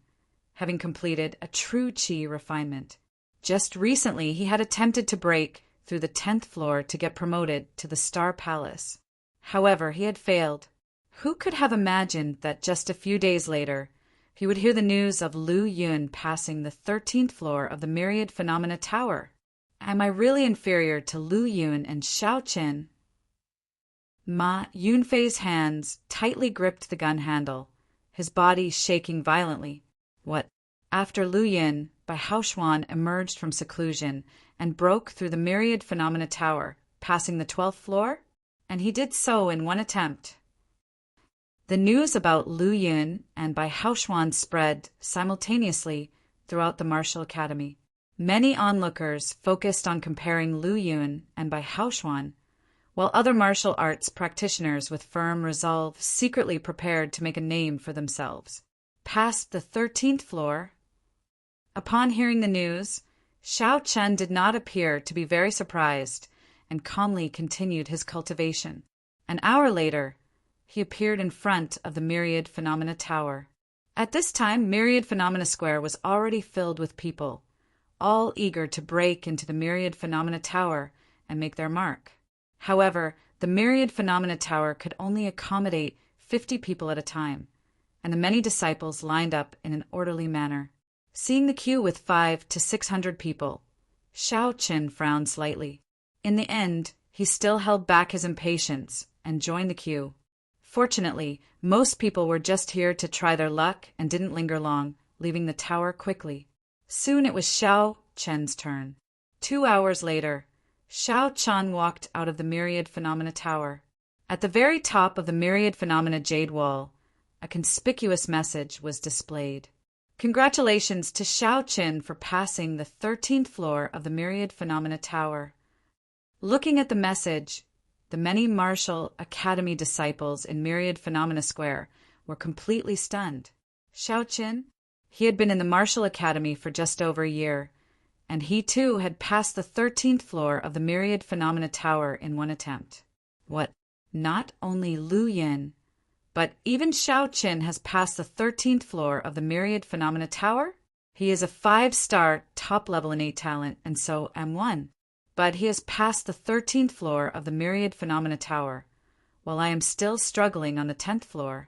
having completed a true Qi refinement. Just recently, he had attempted to break through the 10th floor to get promoted to the Star Palace. However, he had failed. Who could have imagined that just a few days later, he would hear the news of Lu Yun passing the 13th floor of the Myriad Phenomena Tower? Am I really inferior to Lu Yun and Xiao Qin? Ma Yunfei's hands tightly gripped the gun handle, his body shaking violently. What? After Lu Yun, Bai Haoshuan emerged from seclusion and broke through the Myriad Phenomena Tower, passing the 12th floor? And he did so in one attempt. The news about Lu Yun and Bai Haoshuan spread simultaneously throughout the Martial Academy. Many onlookers focused on comparing Lu Yun and Bai Haoshuan, while other martial arts practitioners with firm resolve secretly prepared to make a name for themselves. passed the 13th floor. Upon hearing the news, Xiao Chen did not appear to be very surprised and calmly continued his cultivation. An hour later, he appeared in front of the Myriad Phenomena Tower. At this time, Myriad Phenomena Square was already filled with people, all eager to break into the Myriad Phenomena Tower and make their mark. However, the Myriad Phenomena Tower could only accommodate 50 people at a time, and the many disciples lined up in an orderly manner. Seeing the queue with 500 to 600 people, Xiao Qin frowned slightly. In the end, he still held back his impatience and joined the queue. Fortunately, most people were just here to try their luck and didn't linger long, leaving the tower quickly. Soon it was Xiao Chen's turn. 2 hours later, Xiao Chen walked out of the Myriad Phenomena Tower. At the very top of the Myriad Phenomena Jade Wall, a conspicuous message was displayed. Congratulations to Xiao Qin for passing the 13th floor of the Myriad Phenomena Tower. Looking at the message, the many Martial Academy disciples in Myriad Phenomena Square were completely stunned. Xiao Qin? He had been in the Martial Academy for just over a year, and he too had passed the 13th floor of the Myriad Phenomena Tower in one attempt. What? Not only Lu Yin, but even Xiao Qin has passed the 13th floor of the Myriad Phenomena Tower? He is a 5-star top-level innate talent, and so M1. But he has passed the 13th floor of the Myriad Phenomena Tower, while I am still struggling on the 10th floor.